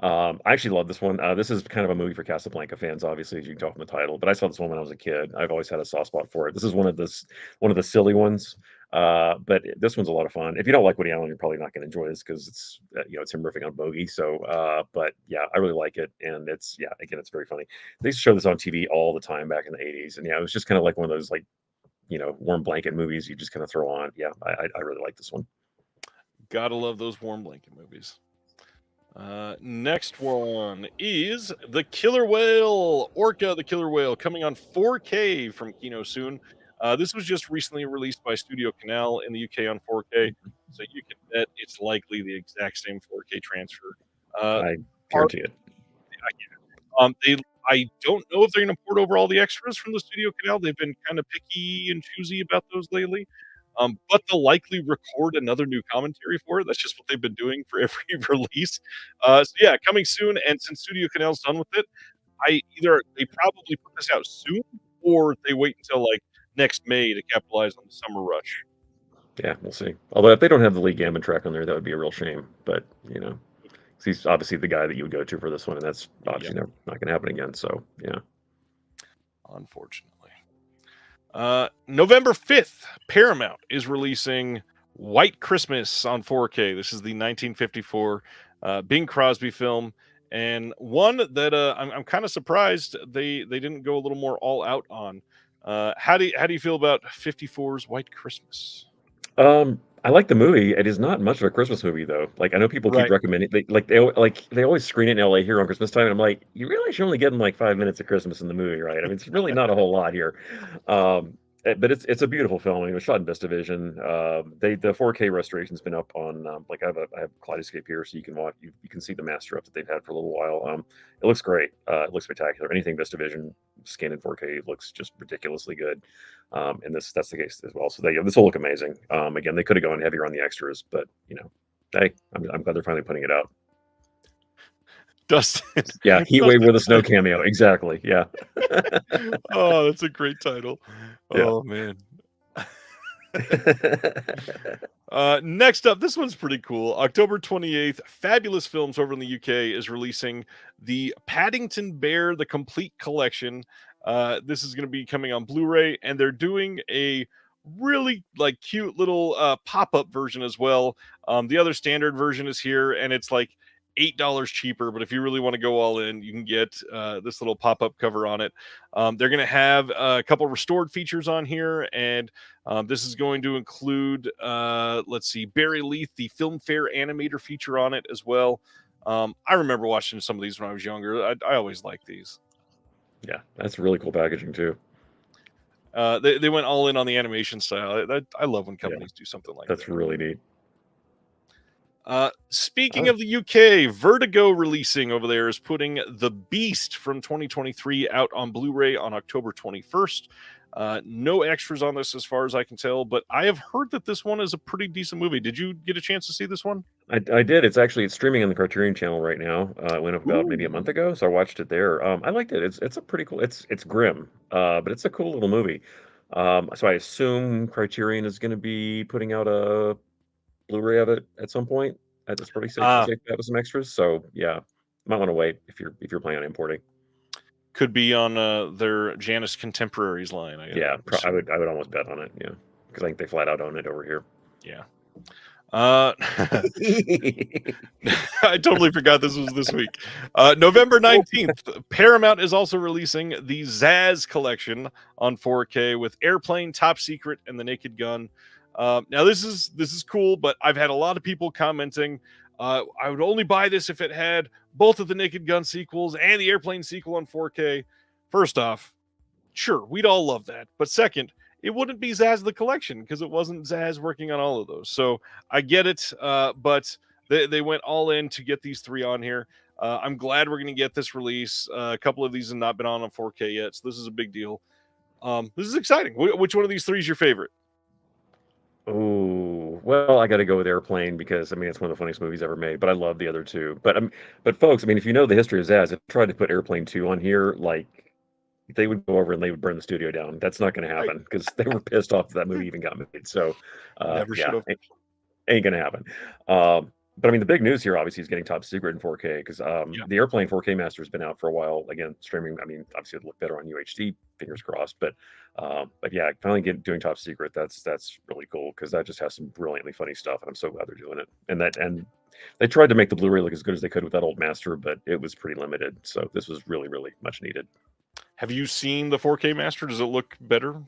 I actually love this one. This is kind of a movie for Casablanca fans, obviously, as you can tell from the title. But I saw this one when I was a kid. I've always had a soft spot for it. This is one of the silly ones. But this one's a lot of fun. If you don't like Woody Allen, you're probably not going to enjoy this because it's him riffing on Bogey. But yeah, I really like it, and again, it's very funny. They used to show this on TV all the time back in the '80s, and yeah, it was just kind of like one of those like warm blanket movies you just kind of throw on. Yeah, I really like this one. Gotta love those warm blanket movies. Next one is The Killer Whale, Orca the Killer Whale, coming on 4K from Kino soon. This was just recently released by Studio Canal in the UK on 4K, so you can bet it's likely the exact same 4K transfer. I Part, guarantee it. they, I don't know if they're going to port over all the extras from the Studio Canal. They've been kind of picky and choosy about those lately. But they'll likely record another new commentary for it. That's just what they've been doing for every release. Yeah, coming soon. And since Studio Canal's done with it, they probably put this out soon, or they wait until like next May to capitalize on the summer rush. Yeah, we'll see. Although if they don't have the Lee Gambit track on there, that would be a real shame. But 'cause he's obviously the guy that you would go to for this one, and that's Yep, obviously not going to happen again. So yeah, unfortunately. November 5th, Paramount is releasing White Christmas on 4K. This is the 1954 Bing Crosby film, and one that I'm kind of surprised they didn't go a little more all out on. How do you feel about 54's White Christmas? I like the movie. It is not much of a Christmas movie though. Like I know people keep Right. recommending they always screen it in LA here on Christmas time, and I'm like, you really should only get them like 5 minutes of Christmas in the movie, right? I mean, it's really not a whole lot here. But it's a beautiful film. It was shot in VistaVision. The 4K restoration's been up on like I have Kaleidoscape here, so you can watch you can see the master up that they've had for a little while. It looks great. It looks spectacular. Anything VistaVision scanned in 4K looks just ridiculously good. And that's the case as well. So this will look amazing. Again, they could have gone heavier on the extras, but hey, I'm glad they're finally putting it out. Dustin. Yeah, Heatwave Dustin. with a snow cameo. Exactly. Yeah. Oh, that's a great title. Yeah. Oh man. Next up, this one's pretty cool. October 28th, Fabulous Films over in the UK is releasing the Paddington Bear, the complete collection. This is going to be coming on Blu-ray, and they're doing a really like cute little pop-up version as well. The other standard version is here, and it's like $8 cheaper, but if you really want to go all in, you can get this little pop-up cover on it. They're going to have a couple restored features on here, and this is going to include, let's see, Barry Leith, the Filmfare animator feature on it as well. I remember watching some of these when I was younger. I always liked these. Yeah, that's really cool packaging too. They went all in on the animation style. I love when companies do something like that. That's really neat. Speaking of the UK, Vertigo releasing over there is putting The Beast from 2023 out on Blu-ray on October 21st. No extras on this as far as I can tell, but I have heard that this one is a pretty decent movie. Did you get a chance to see this one? I did. It's streaming on the Criterion channel right now. It went up about maybe a month ago, so I watched it there. I liked it. It's a pretty cool. It's grim, but it's a cool little movie. So I assume Criterion is going to be putting out a Blu-ray of it at some point. That's pretty safe to say that with some extras. So yeah, might want to wait if you're planning on importing. Could be on their Janus Contemporaries line. Yeah, I would almost bet on it. Yeah, because I think they flat out own it over here. Yeah. I totally forgot this was this week. November 19th, Paramount is also releasing the Zaz collection on 4K with Airplane, Top Secret, and The Naked Gun. Now this is cool, but I've had a lot of people commenting. I would only buy this if it had both of the Naked Gun sequels and the Airplane sequel on 4K. First off, sure, we'd all love that. But second, it wouldn't be Zaz the collection because it wasn't Zaz working on all of those. So I get it, but they went all in to get these three on here. I'm glad we're going to get this release. A couple of these have not been on 4K yet, so this is a big deal. This is exciting. Which one of these three is your favorite? Oh, well, I got to go with Airplane because I mean it's one of the funniest movies ever made. But I love the other two. But folks, I mean, if you know the history of Zaz, if they tried to put Airplane 2 on here, like they would go over and they would burn the studio down. That's not going to happen because they were pissed off that movie even got made. So, Never should have. Ain't going to happen. But I mean, the big news here obviously is getting Top Secret in 4K because the Airplane 4K Master has been out for a while. Again, streaming. I mean, obviously it'll look better on UHD. Fingers crossed. But yeah, finally doing Top Secret. That's really cool because that just has some brilliantly funny stuff, and I'm so glad they're doing it. And they tried to make the Blu-ray look as good as they could with that old master, but it was pretty limited. So this was really, really much needed. Have you seen the 4K Master? Does it look better?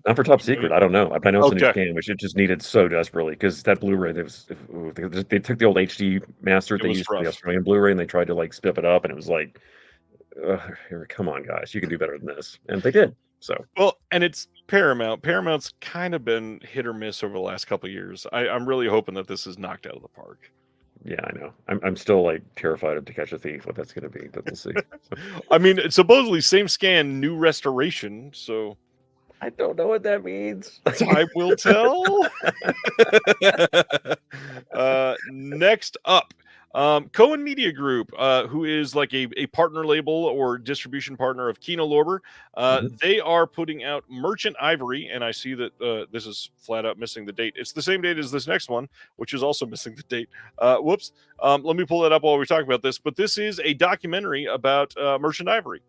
Not for Top Secret. I don't know. I know it's a new scan, which it just needed so desperately because that Blu-ray, they took the old HD master they used for the Australian Blu-ray and they tried to like spiff it up, and it was like, come on, guys, you can do better than this, and they did. So well, and it's Paramount. Paramount's kind of been hit or miss over the last couple of years. I'm really hoping that this is knocked out of the park. Yeah, I know. I'm still like terrified of To Catch a Thief, what that's going to be, but we'll see. So. I mean, it's supposedly same scan, new restoration. So I don't know what that means. Time will tell. Next up, Cohen Media Group, who is like a partner label or distribution partner of Kino Lorber. They are putting out Merchant Ivory, and I see that this is flat out missing the date. It's the same date as this next one, which is also missing the date. Whoops. Let me pull that up while we talk about this. But this is a documentary about Merchant Ivory.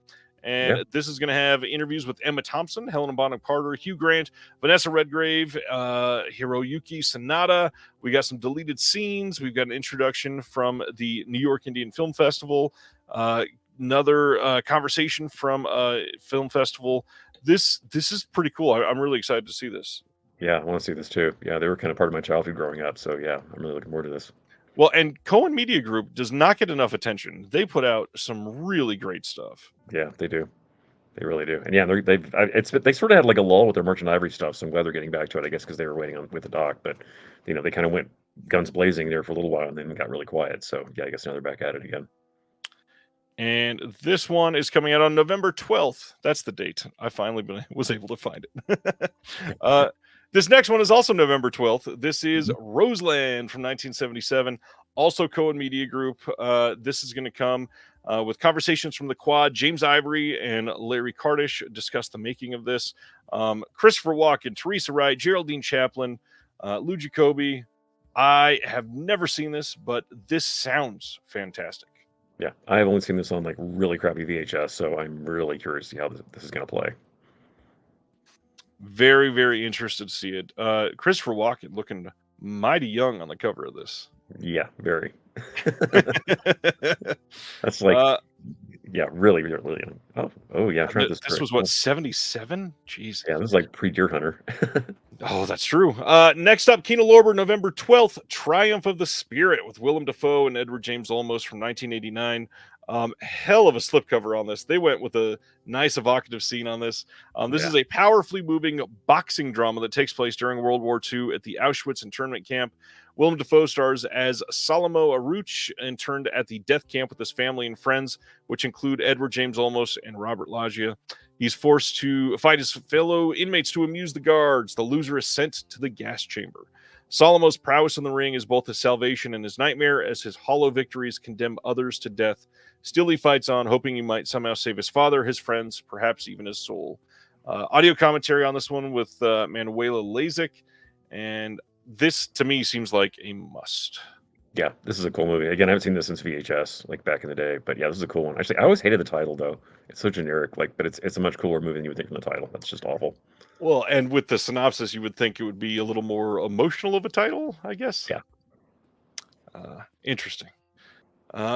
And this is going to have interviews with Emma Thompson, Helena Bonham Carter, Hugh Grant, Vanessa Redgrave, Hiroyuki Sanada. We got some deleted scenes. We've got an introduction from the New York Indian Film Festival. Another conversation from film festival. This is pretty cool. I'm really excited to see this. Yeah, I want to see this too. Yeah, they were kind of part of my childhood growing up. So yeah, I'm really looking forward to this. Well, and Cohen Media Group does not get enough attention. They put out some really great stuff. Yeah, they do. They really do. And yeah, they sort of had like a lull with their Merchant Ivory stuff. So I'm glad they're getting back to it, I guess, because they were waiting on with the doc. But you know, they kind of went guns blazing there for a little while and then got really quiet. So yeah, I guess now they're back at it again. And this one is coming out on November 12th. That's the date. I finally was able to find it. This next one is also November 12th. This is Roseland from 1977, also Cohen Media Group. This is going to come with conversations from the Quad. James Ivory and Larry Kardish discuss the making of this. Christopher Walken, Teresa Wright, Geraldine Chaplin, Lou Jacoby. I have never seen this, but this sounds fantastic. Yeah, I have only seen this on like really crappy VHS, so I'm really curious to see how this is going to play. Very, very interested to see it. Christopher Walken looking mighty young on the cover of this. Yeah, very. That's like, yeah, really, really young. Oh yeah. This was what, 77? Jeez. Yeah, this is like pre-Deer Hunter. Oh, that's true. Next up, Kino Lorber, November 12th, Triumph of the Spirit with Willem Dafoe and Edward James Olmos from 1989. Hell of a slipcover on this. They went with a nice evocative scene on this. This Yeah. is a powerfully moving boxing drama that takes place during World War II at the Auschwitz internment camp. Willem Dafoe stars as Salomo Aruch, interned at the death camp with his family and friends, which include Edward James Olmos and Robert Loggia. He's forced to fight his fellow inmates to amuse the guards. The loser is sent to the gas chamber. Salomo's prowess in the ring is both his salvation and his nightmare, as his hollow victories condemn others to death. Still, he fights on, hoping he might somehow save his father, his friends, perhaps even his soul. Audio commentary on this one with Manuela Lazic, and this, to me, seems like a must. Yeah, this is a cool movie. Again, I haven't seen this since VHS, like back in the day. But yeah, this is a cool one. Actually, I always hated the title though. It's so generic. Like, but it's a much cooler movie than you would think from the title. That's just awful. Well, and with the synopsis, you would think it would be a little more emotional of a title, I guess. Yeah. Interesting.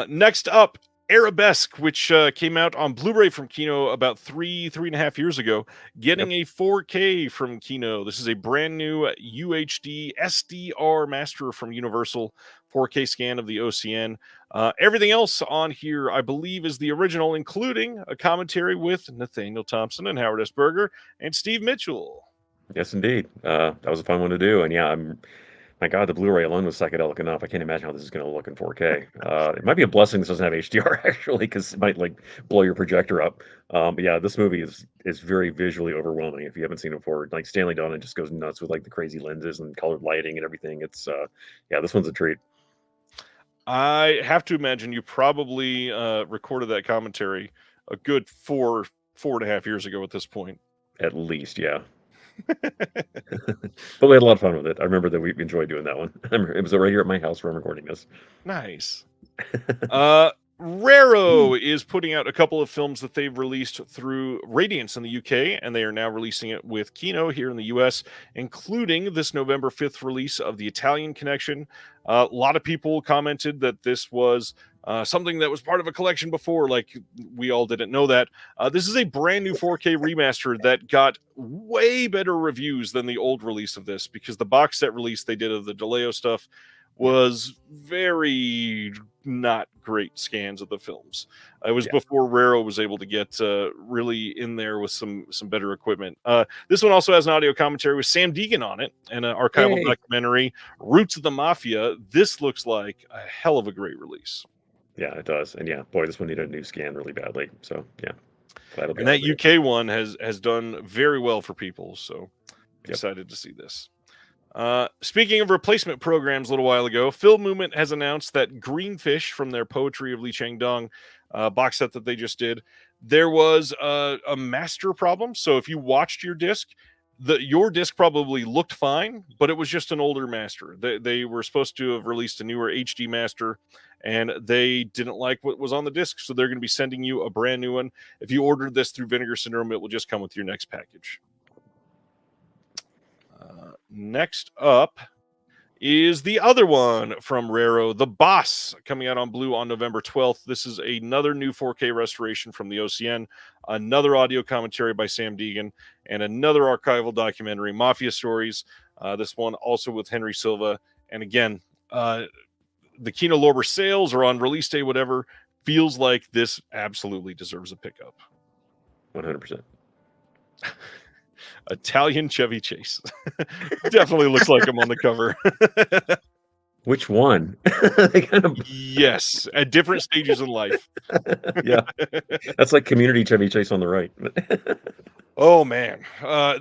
Next up, Arabesque, which came out on Blu-ray from Kino about three and a half years ago, getting a 4K from Kino. This is a brand new UHD SDR master from Universal, 4K scan of the OCN. Everything else on here, I believe, is the original, including a commentary with Nathaniel Thompson and Howard S. Berger and Steve Mitchell. Yes, indeed. That was a fun one to do. And yeah, my God, the Blu-ray alone was psychedelic enough. I can't imagine how this is going to look in 4K. It might be a blessing this doesn't have HDR actually, because it might like blow your projector up. But yeah, this movie is very visually overwhelming. If you haven't seen it before, like Stanley Donen just goes nuts with like the crazy lenses and colored lighting and everything. It's yeah, this one's a treat. I have to imagine you probably recorded that commentary a good 4.5 years ago at this point. At least, yeah. But we had a lot of fun with it. I remember that we enjoyed doing that one. It was right here at my house where I'm recording this. Nice. Raro is putting out a couple of films that they've released through Radiance in the UK, and they are now releasing it with Kino here in the US, including this November 5th release of The Italian Connection. A lot of people commented that this was something that was part of a collection before, like we all didn't know that. This is a brand new 4K remaster that got way better reviews than the old release of this, because the box set release they did of the DeLeo stuff was very not great scans of the films. It was before Raro was able to get really in there with some better equipment. This one also has an audio commentary with Sam Deegan on it and an archival documentary, Roots of the Mafia. This looks like a hell of a great release. Yeah, it does. And yeah, boy, this one needed a new scan really badly. So yeah. And that UK one has done very well for people. So excited to see this. Speaking of replacement programs a little while ago, Film Movement has announced that Greenfish from their Poetry of Li Changdong box set that they just did, there was a master problem. So if you watched your disc, your disc probably looked fine, but it was just an older master. They were supposed to have released a newer HD master, and they didn't like what was on the disc, so they're going to be sending you a brand new one. If you ordered this through Vinegar Syndrome, it will just come with your next package. Next up is the other one from Raro, The Boss, coming out on Blue on November 12th. This is another new 4K restoration from the OCN, another audio commentary by Sam Deegan, and another archival documentary, Mafia Stories. This one also with Henry Silva. And again, the Kino Lorber sales or on release day, whatever, feels like this absolutely deserves a pickup. 100%. Italian Chevy Chase. Definitely looks like him on the cover. Which one? Yes, at different stages in life. Yeah, that's like Community Chevy Chase on the right. Oh, man.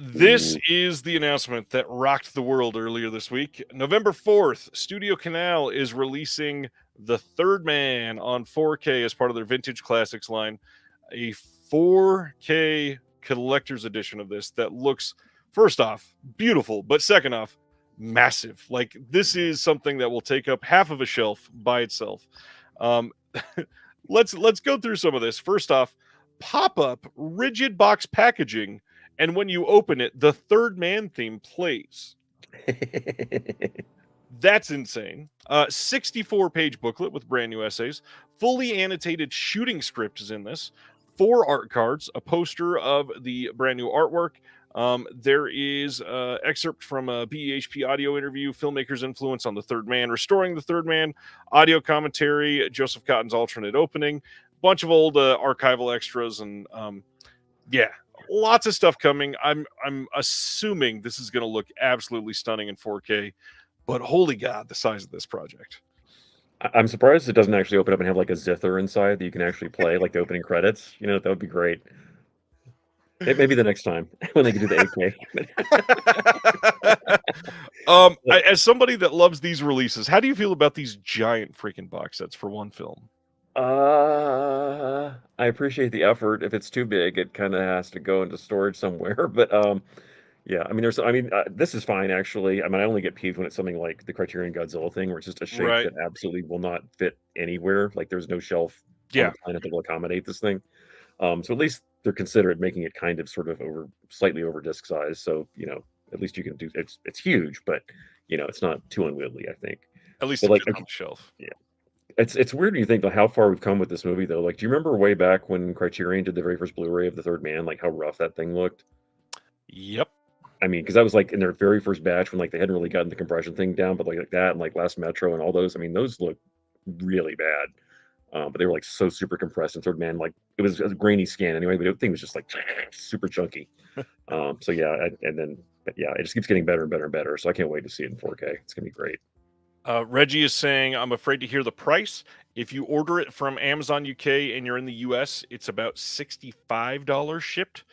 This is the announcement that rocked the world earlier this week. November 4th, Studio Canal is releasing The Third Man on 4K as part of their Vintage Classics line. A 4K collector's edition of this that looks, first off, beautiful, but second off, massive. Like, this is something that will take up half of a shelf by itself. Let's go through some of this. First off, pop-up rigid box packaging, and when you open it, the Third Man theme plays. That's insane. 64-page booklet with brand new essays. Fully annotated shooting script is in this. 4 art cards, a poster of the brand new artwork. There is an excerpt from a BEHP audio interview, filmmaker's influence on The Third Man, restoring The Third Man, audio commentary, Joseph Cotton's alternate opening. bunch of old archival extras, and yeah, lots of stuff coming. I'm assuming this is going to look absolutely stunning in 4K, but holy God, the size of this project. I'm surprised it doesn't actually open up and have like a zither inside that you can actually play, like the opening credits. You know, that would be great. Maybe the next time when they can do the 8K. As somebody that loves these releases, how do you feel about these giant freaking box sets for one film? I appreciate the effort. If it's too big, it kind of has to go into storage somewhere. But yeah, I mean, this is fine actually. I mean, I only get peeved when it's something like the Criterion Godzilla thing, where it's just a shape Right. that absolutely will not fit anywhere. Like there's no shelf on Yeah. the planet that will accommodate this thing. So at least they're considerate making it kind of sort of slightly over disc size. So at least you can do it's huge, but it's not too unwieldy, I think. At least But it like, fits on the shelf. yeah, it's weird when you think how far we've come with this movie, though. Like, do you remember way back when Criterion did the very first Blu-ray of The Third Man, like how rough that thing looked? Yep. I mean, because that was like in their very first batch when like they hadn't really gotten the compression thing down, but like that and like Last Metro and all those, I mean, those look really bad. But they were like so super compressed. And Third Man, like it was a grainy scan anyway, but the thing was just like super chunky. So yeah, but yeah, it just keeps getting better and better and better. So I can't wait to see it in 4K. It's gonna be great. Reggie is saying, I'm afraid to hear the price. If you order it from Amazon UK and you're in the US, it's about $65 shipped.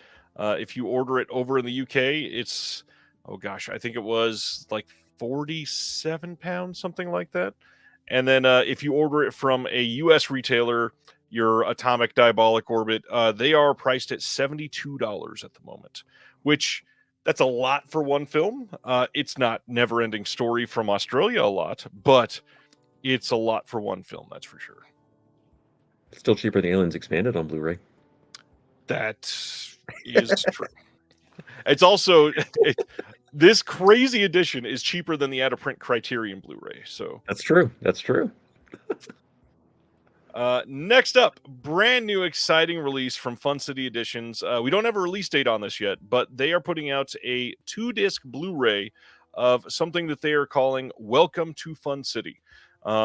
If you order it over in the UK, it's, oh gosh, I think it was like 47 pounds, something like that. And then if you order it from a US retailer, your Atomic Diabolic Orbit, they are priced at $72 at the moment, which that's a lot for one film. It's not Never Ending Story from Australia a lot, but it's a lot for one film, that's for sure. Still cheaper than Aliens Expanded on Blu-ray. That is true. It's also this crazy edition is cheaper than the out-of-print Criterion Blu-ray. So that's true. That's true. Next up, brand new exciting release from Fun City Editions. We don't have a release date on this yet, but they are putting out a 2-disc Blu-ray of something that they are calling Welcome to Fun City.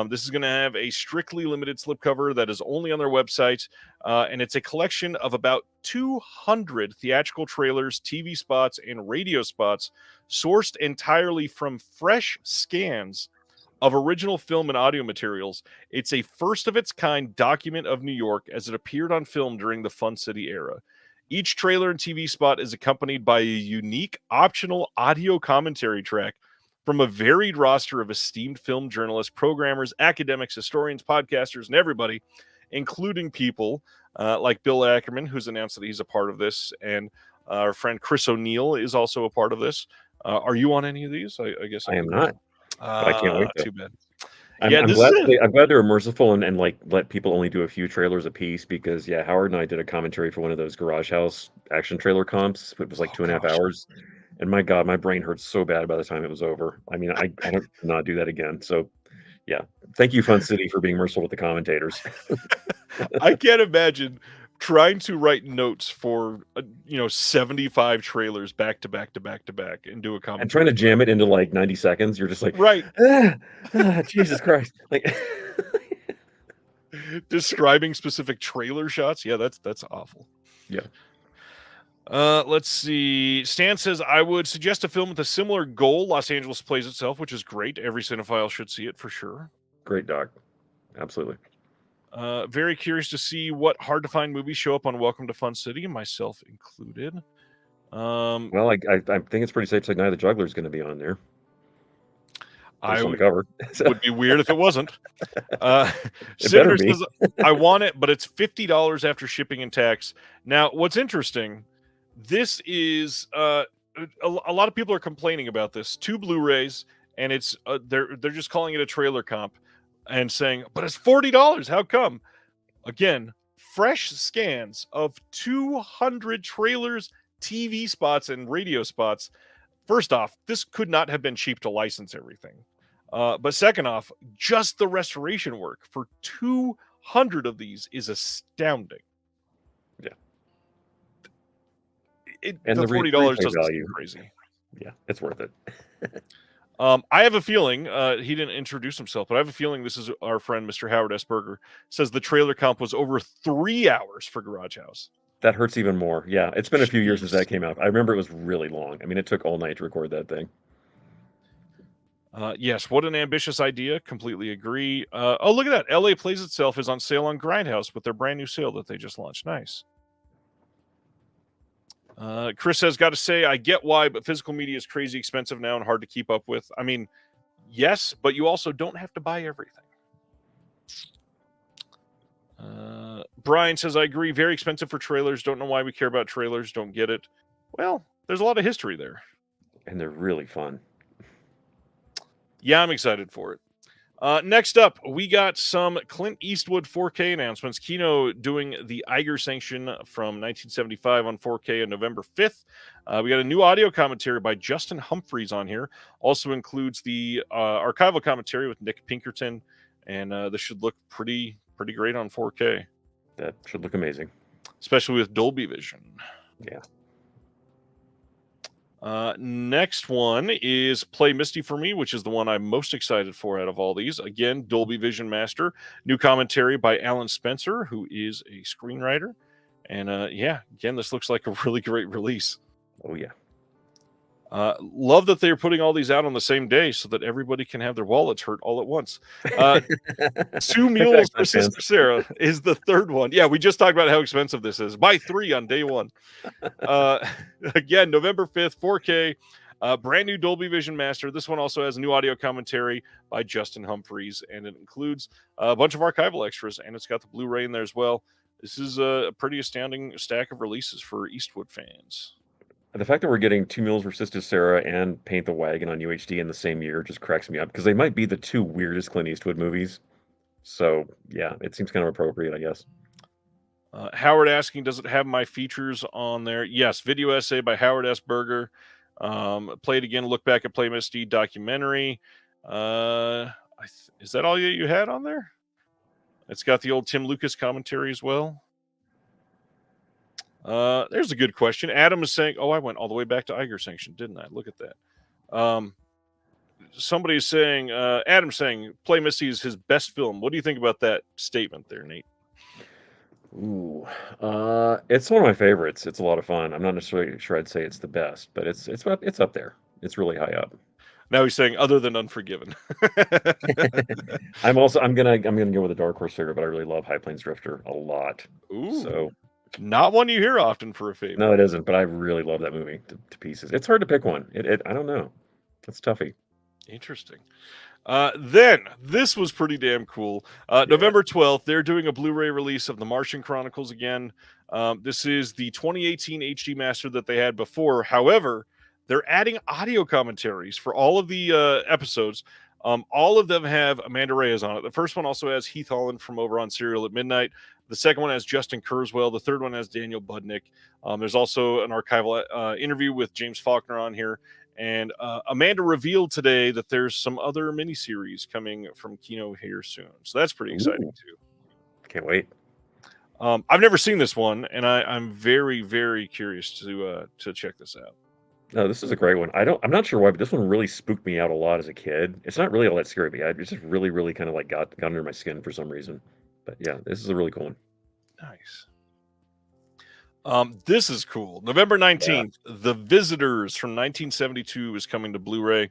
This is going to have a strictly limited slipcover that is only on their website, and it's a collection of about 200 theatrical trailers, TV spots, and radio spots sourced entirely from fresh scans of original film and audio materials. It's a first of its kind document of New York as it appeared on film during the Fun City era. Each trailer and TV spot is accompanied by a unique optional audio commentary track from a varied roster of esteemed film journalists, programmers, academics, historians, podcasters, and everybody, including people like Bill Ackerman, who's announced that he's a part of this, and our friend Chris O'Neill is also a part of this. Are you on any of these? I guess I am not. But I can't wait to. Too bad. I'm glad they were merciful and like let people only do a few trailers a piece, because yeah, Howard and I did a commentary for one of those Garage House action trailer comps. It was like 2.5 hours, and my God, my brain hurt so bad by the time it was over. I mean, I don't not do that again. So yeah, thank you, Fun City, for being merciful with the commentators. I can't imagine trying to write notes for 75 trailers back to back to back to back and do a commentary. And trying to jam it into like 90 seconds, you're just like, right. Jesus Christ. Like describing specific trailer shots. Yeah, that's awful. Yeah. Let's see. Stan says, I would suggest a film with a similar goal. Los Angeles plays itself, which is great. Every cinephile should see it for sure. Great doc. Absolutely. Very curious to see what hard to find movies show up on Welcome to Fun City, myself included. Well, I think it's pretty safe to say Night of the Juggler is going to be on there. I on the cover. Would be weird if it wasn't. Senator says, I want it, but it's $50 after shipping and tax. Now, what's interesting, this is a lot of people are complaining about this. 2 Blu-rays, and it's they're just calling it a trailer comp and saying, but it's $40. How come? Again, fresh scans of 200 trailers, TV spots, and radio spots. First off, this could not have been cheap to license everything. But second off, just the restoration work for 200 of these is astounding. Yeah. And the $40 doesn't value. seem crazy. Yeah, it's worth it. I have a feeling he didn't introduce himself, but I have a feeling this is our friend Mr. Howard S. Berger. Says the trailer comp was over 3 hours for Garage House. That hurts even more. Yeah, it's been a few years since Jeez. that came out. I remember it was really long. I mean, it took all night to record that thing. Yes, what an ambitious idea. Completely agree. Oh, look at that. LA Plays Itself is on sale on Grindhouse with their brand new sale that they just launched. Nice. Chris says, got to say, I get why, but physical media is crazy expensive now and hard to keep up with. I mean, yes, but you also don't have to buy everything. Brian says, I agree. Very expensive for trailers. Don't know why we care about trailers. Don't get it. Well, there's a lot of history there. And they're really fun. Yeah, I'm excited for it. Next up, we got some Clint Eastwood 4K announcements. Kino doing the Iger sanction from 1975 on 4K on November 5th. We got a new audio commentary by Justin Humphreys on here. Also includes the archival commentary with Nick Pinkerton, and this should look pretty great on 4K. That should look amazing, especially with Dolby Vision. Yeah. Next one is Play Misty for Me, which is the one I'm most excited for out of all these. Again, Dolby Vision Master. New commentary by Alan Spencer, who is a screenwriter. And yeah, again, this looks like a really great release. Oh, yeah. Love that they're putting all these out on the same day so that everybody can have their wallets hurt all at once. Two Mules for Sister Sarah is the third one. Yeah, we just talked about how expensive this is. Buy 3 on day 1. Again, November 5th, 4K, brand new Dolby Vision Master. This one also has new audio commentary by Justin Humphreys, and it includes a bunch of archival extras, and it's got the Blu-ray in there as well. This is a pretty astounding stack of releases for Eastwood fans. The fact that we're getting 2 Mules for Sister Sarah and Paint the Wagon on UHD in the same year just cracks me up, because they might be the 2 weirdest Clint Eastwood movies. So, yeah, it seems kind of appropriate, I guess. Howard asking, does it have my features on there? Yes, video essay by Howard S. Berger. Play it again, look back at Play Misty documentary. Is that all you had on there? It's got the old Tim Lucas commentary as well. There's a good question. Adam is saying, oh, I went all the way back to Iger sanction, didn't I? Look at that. Somebody's saying, Adam's saying, Play Misty is his best film. What do you think about that statement there, Nate? Ooh, it's one of my favorites. It's a lot of fun. I'm not necessarily sure I'd say it's the best, but it's up there. It's really high up. Now he's saying other than Unforgiven. I'm gonna go with a dark horse figure, but I really love High Plains Drifter a lot. Ooh, so not one you hear often for a favorite. No, it isn't, but I really love that movie to pieces. It's hard to pick one. I don't know. It's toughy. Interesting. Then this was pretty damn cool. November 12th, they're doing a Blu-ray release of The Martian Chronicles again. This is the 2018 HD master that they had before. However, they're adding audio commentaries for all of the episodes. All of them have Amanda Reyes on it. The first one also has Heath Holland from over on Serial at Midnight. The second one has Justin Kurzweil. The third one has Daniel Budnick. There's also an archival interview with James Faulkner on here. And Amanda revealed today that there's some other miniseries coming from Kino here soon. So that's pretty exciting, too. Can't wait. I've never seen this one, and I'm very, very curious to check this out. No, this is a great one. I'm not sure why, but this one really spooked me out a lot as a kid. It's not really all that scary, but it just really, really kind of like got under my skin for some reason. But yeah, this is a really cool one. Nice. This is cool. November 19th, The Visitors from 1972 is coming to Blu-ray.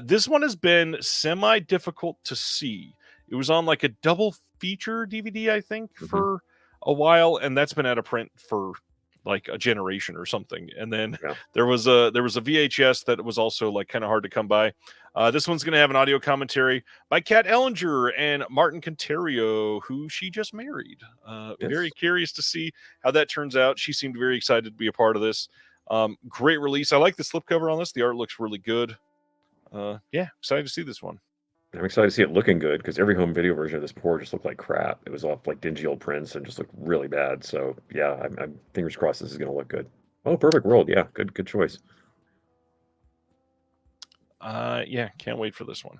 This one has been semi-difficult to see. It was on like a double feature DVD, I think, for a while, and that's been out of print for like a generation or something. And then there was a VHS that was also like kind of hard to come by. This one's going to have an audio commentary by Kat Ellinger and Martin Contario, who she just married. Very curious to see how that turns out. She seemed very excited to be a part of this. Great release. I like the slipcover on this. The art looks really good. Yeah, excited to see this one. I'm excited to see it looking good, because every home video version of this port just looked like crap. It was off like dingy old prints and just looked really bad. So yeah, I'm fingers crossed this is going to look good. Oh, Perfect World. Yeah, good choice. Yeah, can't wait for this one.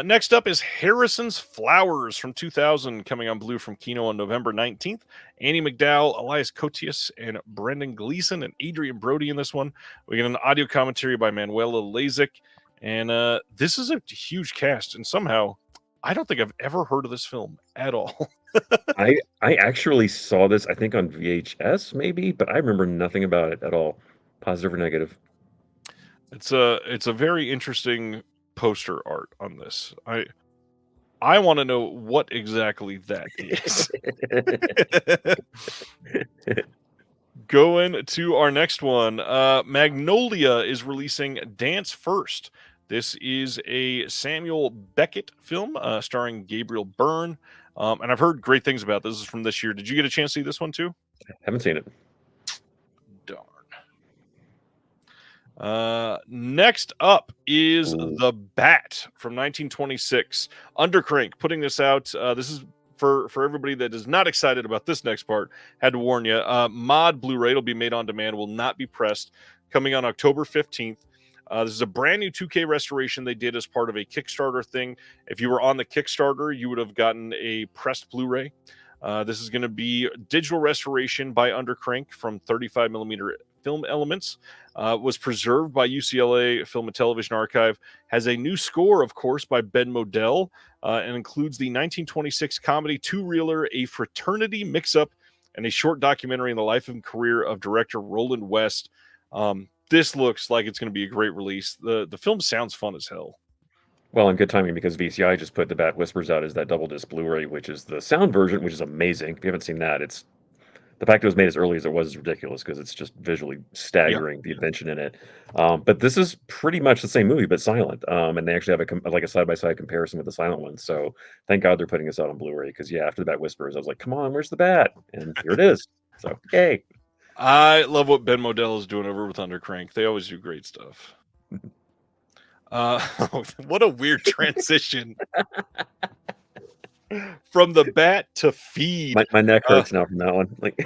Next up is Harrison's Flowers from 2000, coming on Blue from Kino on November 19th. Annie McDowell, Elias Koteas, and Brendan Gleeson and Adrian Brody in this one. We get an audio commentary by Manuela Lazik. And this is a huge cast, and somehow I don't think I've ever heard of this film at all. I actually saw this, I think on VHS maybe, but I remember nothing about it at all, positive or negative. It's a very interesting poster art on this. I want to know what exactly that is. Going to our next one, Magnolia is releasing Dance First. This is a Samuel Beckett film starring Gabriel Byrne, and I've heard great things about this. This is from this year. Did you get a chance to see this one too? Haven't seen it. Darn. Next up is Ooh. The Bat from 1926. Undercrank putting this out. This is for everybody that is not excited about this next part. Had to warn you. Mod Blu-ray will be made on demand. Will not be pressed. Coming on October 15th. This is a brand new 2K restoration they did as part of a Kickstarter thing. If you were on the Kickstarter, you would have gotten a pressed Blu-ray. This is going to be digital restoration by Undercrank from 35 millimeter film elements. Was preserved by UCLA Film and Television Archive. Has a new score, of course, by Ben Modell, and includes the 1926 comedy two-reeler, A Fraternity Mix-Up, and a short documentary in the life and career of director Roland West. This looks like it's going to be a great release. The film sounds fun as hell. Well, and good timing because VCI just put The Bat Whispers out as that double disc Blu-ray, which is the sound version, which is amazing. If you haven't seen that, it's the fact it was made as early as it was is ridiculous because it's just visually staggering, the invention in it. But this is pretty much the same movie but silent, and they actually have like a side-by-side comparison with the silent one. So thank God they're putting this out on Blu-ray because yeah, after The Bat Whispers, I was like, come on, where's the bat? And here it is. So yay! I love what Ben Modell is doing over with Undercrank. They always do great stuff. What a weird transition from The Bat to Feed. My neck hurts now from that one. Like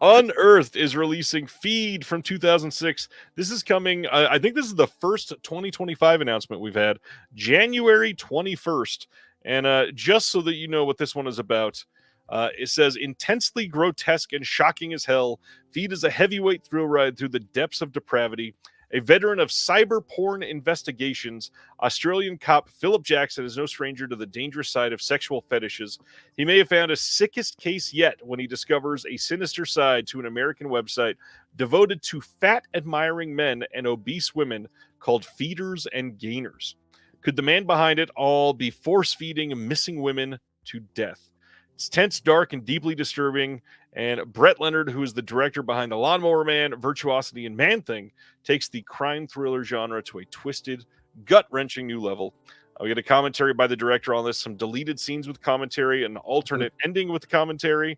Unearthed is releasing Feed from 2006. This is coming. I think this is the first 2025 announcement we've had, January 21st. And just so that you know what this one is about, it says intensely grotesque and shocking as hell. Feed is a heavyweight thrill ride through the depths of depravity. A veteran of cyber porn investigations, Australian cop Philip Jackson is no stranger to the dangerous side of sexual fetishes. He may have found a sickest case yet when he discovers a sinister side to an American website devoted to fat, admiring men and obese women called Feeders and Gainers. Could the man behind it all be force-feeding missing women to death? It's tense, dark, and deeply disturbing. And Brett Leonard, who is the director behind The Lawnmower Man, Virtuosity, and Man Thing, takes the crime thriller genre to a twisted, gut-wrenching new level. We get a commentary by the director on this, some deleted scenes with commentary, an alternate ending with commentary,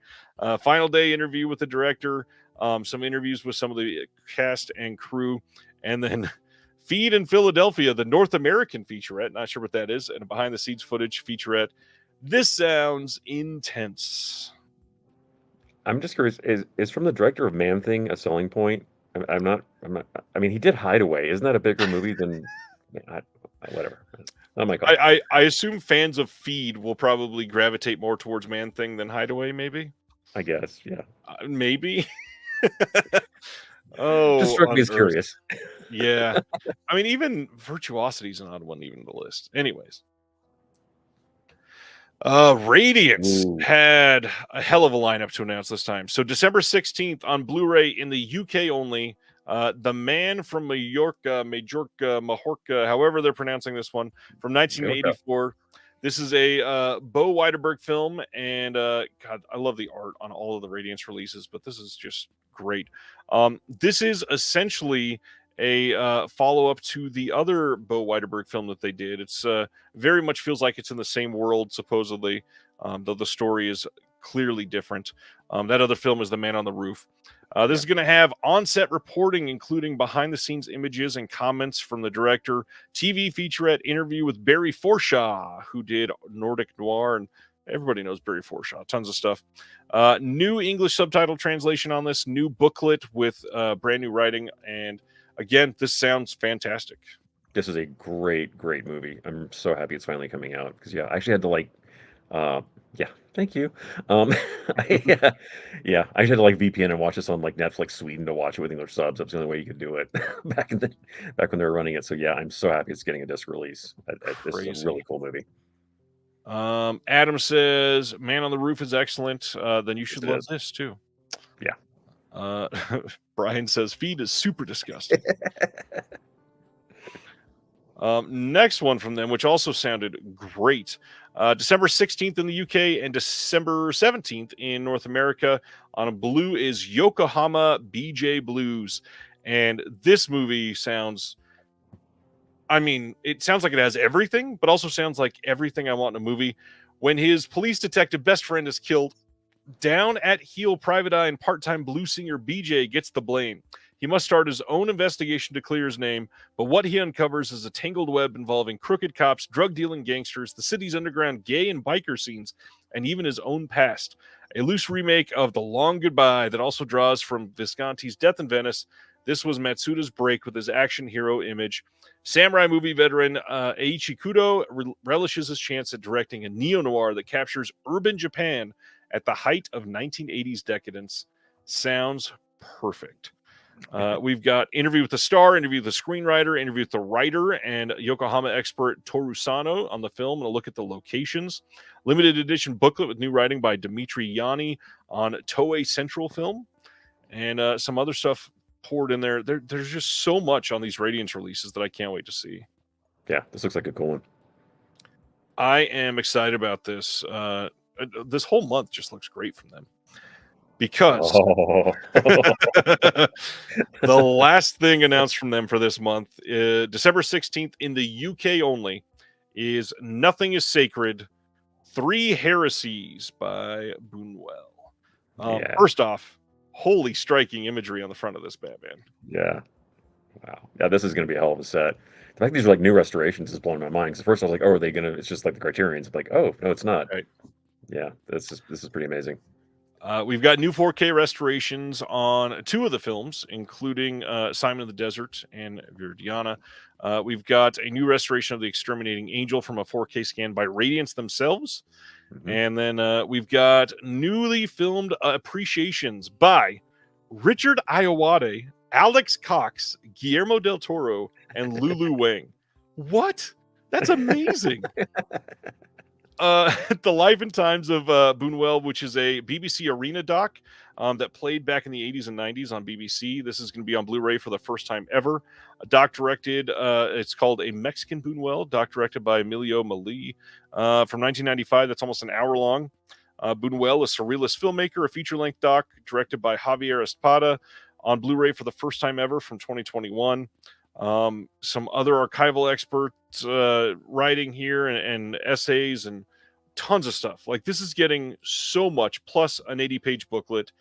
final day interview with the director, some interviews with some of the cast and crew, and then Feed in Philadelphia, the North American featurette. Not sure what that is, and a behind-the-scenes footage featurette. This sounds intense. I'm just curious, is from the director of Man Thing a selling point? I'm not. I mean, he did Hideaway. Isn't that a bigger movie than whatever? Oh my God. I assume fans of Feed will probably gravitate more towards Man Thing than Hideaway, maybe. I guess, yeah. Maybe. Just struck me as curious. Yeah. I mean, even Virtuosity is an odd one, even on the list. Anyways. Radiance had a hell of a lineup to announce this time. So December 16th on Blu-ray in the UK only. The Man from Majorca, however they're pronouncing this one, from 1984. This is a Bo Widerberg film, and God, I love the art on all of the Radiance releases, but this is just great. This is essentially a follow-up to the other Bo Widerberg film that they did. It's very much feels like it's in the same world, supposedly, though the story is clearly different. That other film is The Man on the Roof. This is going to have on-set reporting, including behind-the-scenes images and comments from the director, TV featurette interview with Barry Forshaw, who did Nordic Noir, and everybody knows Barry Forshaw, tons of stuff. New English subtitle translation on this, new booklet with brand new writing, and again, this sounds fantastic. This is a great movie. I'm so happy it's finally coming out because yeah, I actually had to Yeah, thank you. Um, I, yeah, I had to like VPN and watch this on like Netflix Sweden to watch it with English subs. That's the only way you could do it back when they were running it. So yeah, I'm so happy it's getting a disc release. This is a really Crazy. cool movie. Adam says, "Man on the Roof" is excellent. Then you Yes, should it love is. this too. Yeah. Uh, Brian says, "Feed is super disgusting." Next one from them, which also sounded great. December 16th in the UK and December 17th in North America. On Blue is Yokohama BJ Blues. And this movie sounds, I mean, it sounds like it has everything, but also sounds like everything I want in a movie. When his police detective best friend is killed, down at heel private eye and part-time blues singer BJ gets the blame. He must start his own investigation to clear his name, but what he uncovers is a tangled web involving crooked cops, drug-dealing gangsters, the city's underground gay and biker scenes, and even his own past. A loose remake of The Long Goodbye that also draws from Visconti's Death in Venice. This was Matsuda's break with his action hero image. Samurai movie veteran Eiichi Kudo relishes his chance at directing a neo-noir that captures urban Japan at the height of 1980s decadence. Sounds perfect. We've got Interview with the Star, Interview with the Screenwriter, Interview with the Writer, and Yokohama expert Toru Sano on the film and a look at the locations. Limited edition booklet with new writing by Dimitri Yanni on Toei Central Film, and some other stuff poured in there. There's just so much on these Radiance releases that I can't wait to see. Yeah, this looks like a cool one. I am excited about this. This whole month just looks great from them. Because Oh. the last thing announced from them for this month, December 16th in the UK only, is Nothing is Sacred, 3 Heresies by Boonwell. Yeah. First off, holy striking imagery on the front of this Batman. Yeah. Wow. Yeah, this is going to be a hell of a set. The fact these are like new restorations is blowing my mind. Because at first I was like, oh, are they going to? It's just like the Criterions. I'm like, oh, no, it's not. Right. Yeah, this is pretty amazing. We've got new 4K restorations on 2 of the films, including Simon of the Desert and Viridiana. We've got a new restoration of The Exterminating Angel from a 4K scan by Radiance themselves. Mm-hmm. And then we've got newly filmed appreciations by Richard Ayoade, Alex Cox, Guillermo del Toro, and Lulu Wang. What? That's amazing. The Life and Times of Boonwell, which is a BBC Arena doc that played back in the 80s and 90s on BBC. This is going to be on Blu-ray for the first time ever. A doc directed, it's called A Mexican Boonwell, doc directed by Emilio Mali from 1995. That's almost an hour long. Boonwell, a surrealist filmmaker, a feature-length doc directed by Javier Espada on Blu-ray for the first time ever from 2021. Some other archival experts writing here and essays and tons of stuff. Like, this is getting so much, plus an 80-page booklet,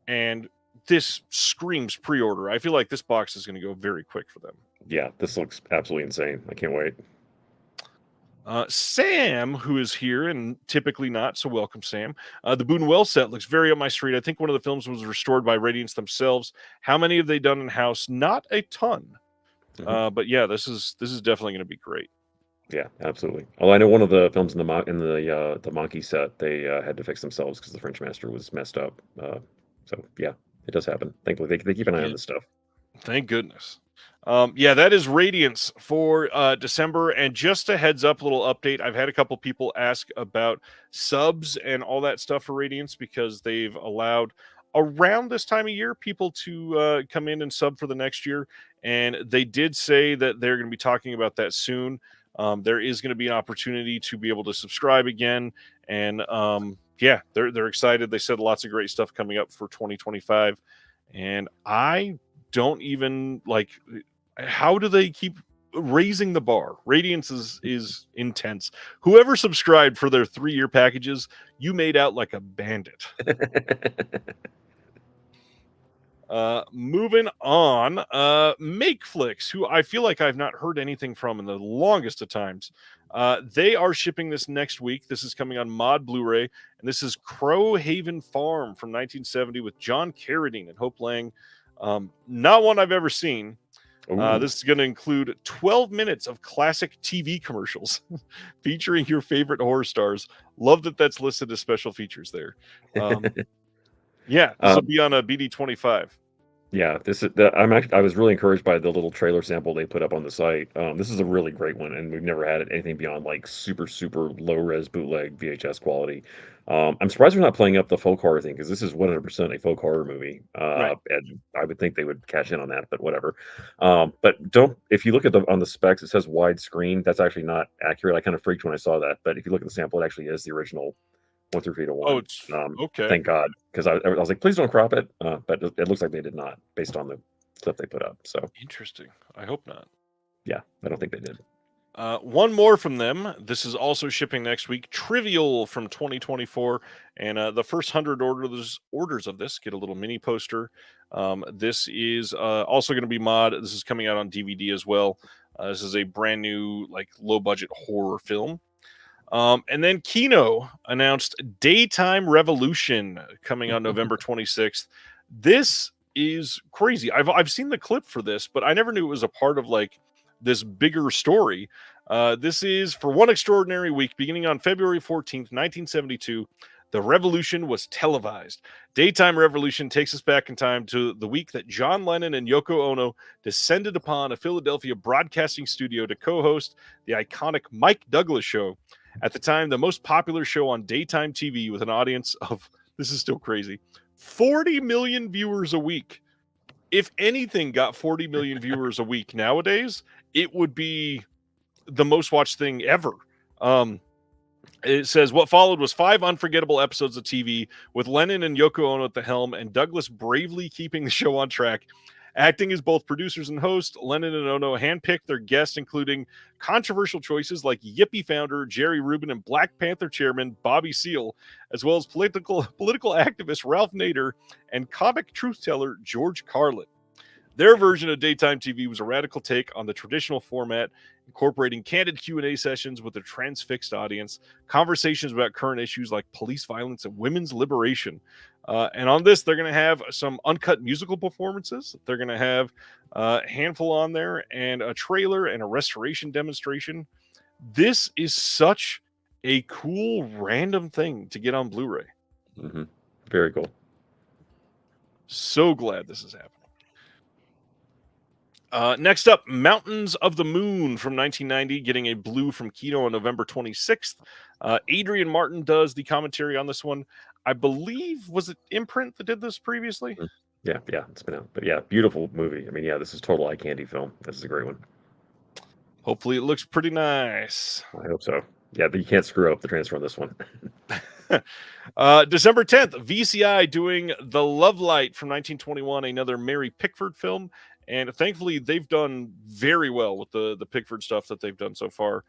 and this screams pre-order. I feel like this box is going to go very quick for them. Yeah, this looks absolutely insane. I can't wait. Sam, who is here and typically not, so welcome, Sam. The Boonwell set looks very up my street. I think one of the films was restored by Radiance themselves. How many have they done in house? Not a ton. But yeah, this is definitely going to be great. Yeah, absolutely. Although I know one of the films in the Monkey set, they had to fix themselves because the French master was messed up. So yeah, it does happen. Thankfully, they keep an eye on this stuff. Thank goodness. Yeah, that is Radiance for December. And just a heads up, little update. I've had a couple people ask about subs and all that stuff for Radiance because they've allowed around this time of year people to come in and sub for the next year. And they did say that they're going to be talking about that soon. There is going to be an opportunity to be able to subscribe again. And yeah, they're excited. They said lots of great stuff coming up for 2025. And I don't even like, how do they keep raising the bar? Radiance is intense. Whoever subscribed for their 3-year packages, you made out like a bandit. Moving on, Makeflix, who I feel like I've not heard anything from in the longest of times. They are shipping this next week. This is coming on Mod Blu-ray, and this is Crow Haven Farm from 1970 with John Carradine and Hope Lang. Not one I've ever seen, Ooh. This is going to include 12 minutes of classic TV commercials featuring your favorite horror stars. Love that that's listed as special features there. Yeah, this will be on a BD25. Yeah, this is I was really encouraged by the little trailer sample they put up on the site. This is a really great one, and we've never had anything beyond like super super low res bootleg VHS quality. I'm surprised they're not playing up the folk horror thing because this is 100% a folk horror movie, Right. and I would think they would cash in on that, but whatever. But don't if you look at on the specs, it says widescreen. That's actually not accurate. I kind of freaked when I saw that, but if you look at the sample, it actually is the original 1 through Oh, 3:1. it's okay. Thank God, because I was like, please don't crop it. But it looks like they did not, based on the clip they put up. So Interesting. I hope not. yeah, I don't think they did. One more from them. This is also shipping next week. Trivial from 2024, and the first 100 orders of this get a little mini poster. This is also going to be mod. This is coming out on DVD as well. This is a brand new, like, low budget horror film. And then Kino announced Daytime Revolution coming on November 26th. This is crazy. I've seen the clip for this, but I never knew it was a part of like this bigger story. This is for one extraordinary week beginning on February 14th, 1972. The revolution was televised. Daytime Revolution takes us back in time to the week that John Lennon and Yoko Ono descended upon a Philadelphia broadcasting studio to co-host the iconic Mike Douglas Show. At the time, the most popular show on daytime TV with an audience of, this is still crazy, 40 million viewers a week. If anything got 40 million viewers a week nowadays, it would be the most watched thing ever. It says what followed was 5 unforgettable episodes of TV with Lennon and Yoko Ono at the helm and Douglas bravely keeping the show on track. Acting as both producers and hosts, Lennon and Ono handpicked their guests, including controversial choices like Yippie founder Jerry Rubin and Black Panther chairman Bobby Seale, as well as political activist Ralph Nader and comic truth teller George Carlin. Their version of daytime TV was a radical take on the traditional format, incorporating candid Q&A sessions with a transfixed audience, conversations about current issues like police violence and women's liberation. And on this, they're going to have some uncut musical performances. They're going to have a handful on there and a trailer and a restoration demonstration. This is such a cool, random thing to get on Blu-ray. Mm-hmm. Very cool. So glad this is happening. Next up, Mountains of the Moon from 1990, getting a blue from Kino on November 26th. Adrian Martin does the commentary on this one. I believe, was it Imprint that did this previously? Yeah, it's been out. But yeah, beautiful movie. I mean, yeah, this is total eye candy film. This is a great one. Hopefully it looks pretty nice. I hope so. Yeah, but you can't screw up the transfer on this one. December 10th, VCI doing The Love Light from 1921, another Mary Pickford film. And thankfully, they've done very well with the Pickford stuff that they've done so far.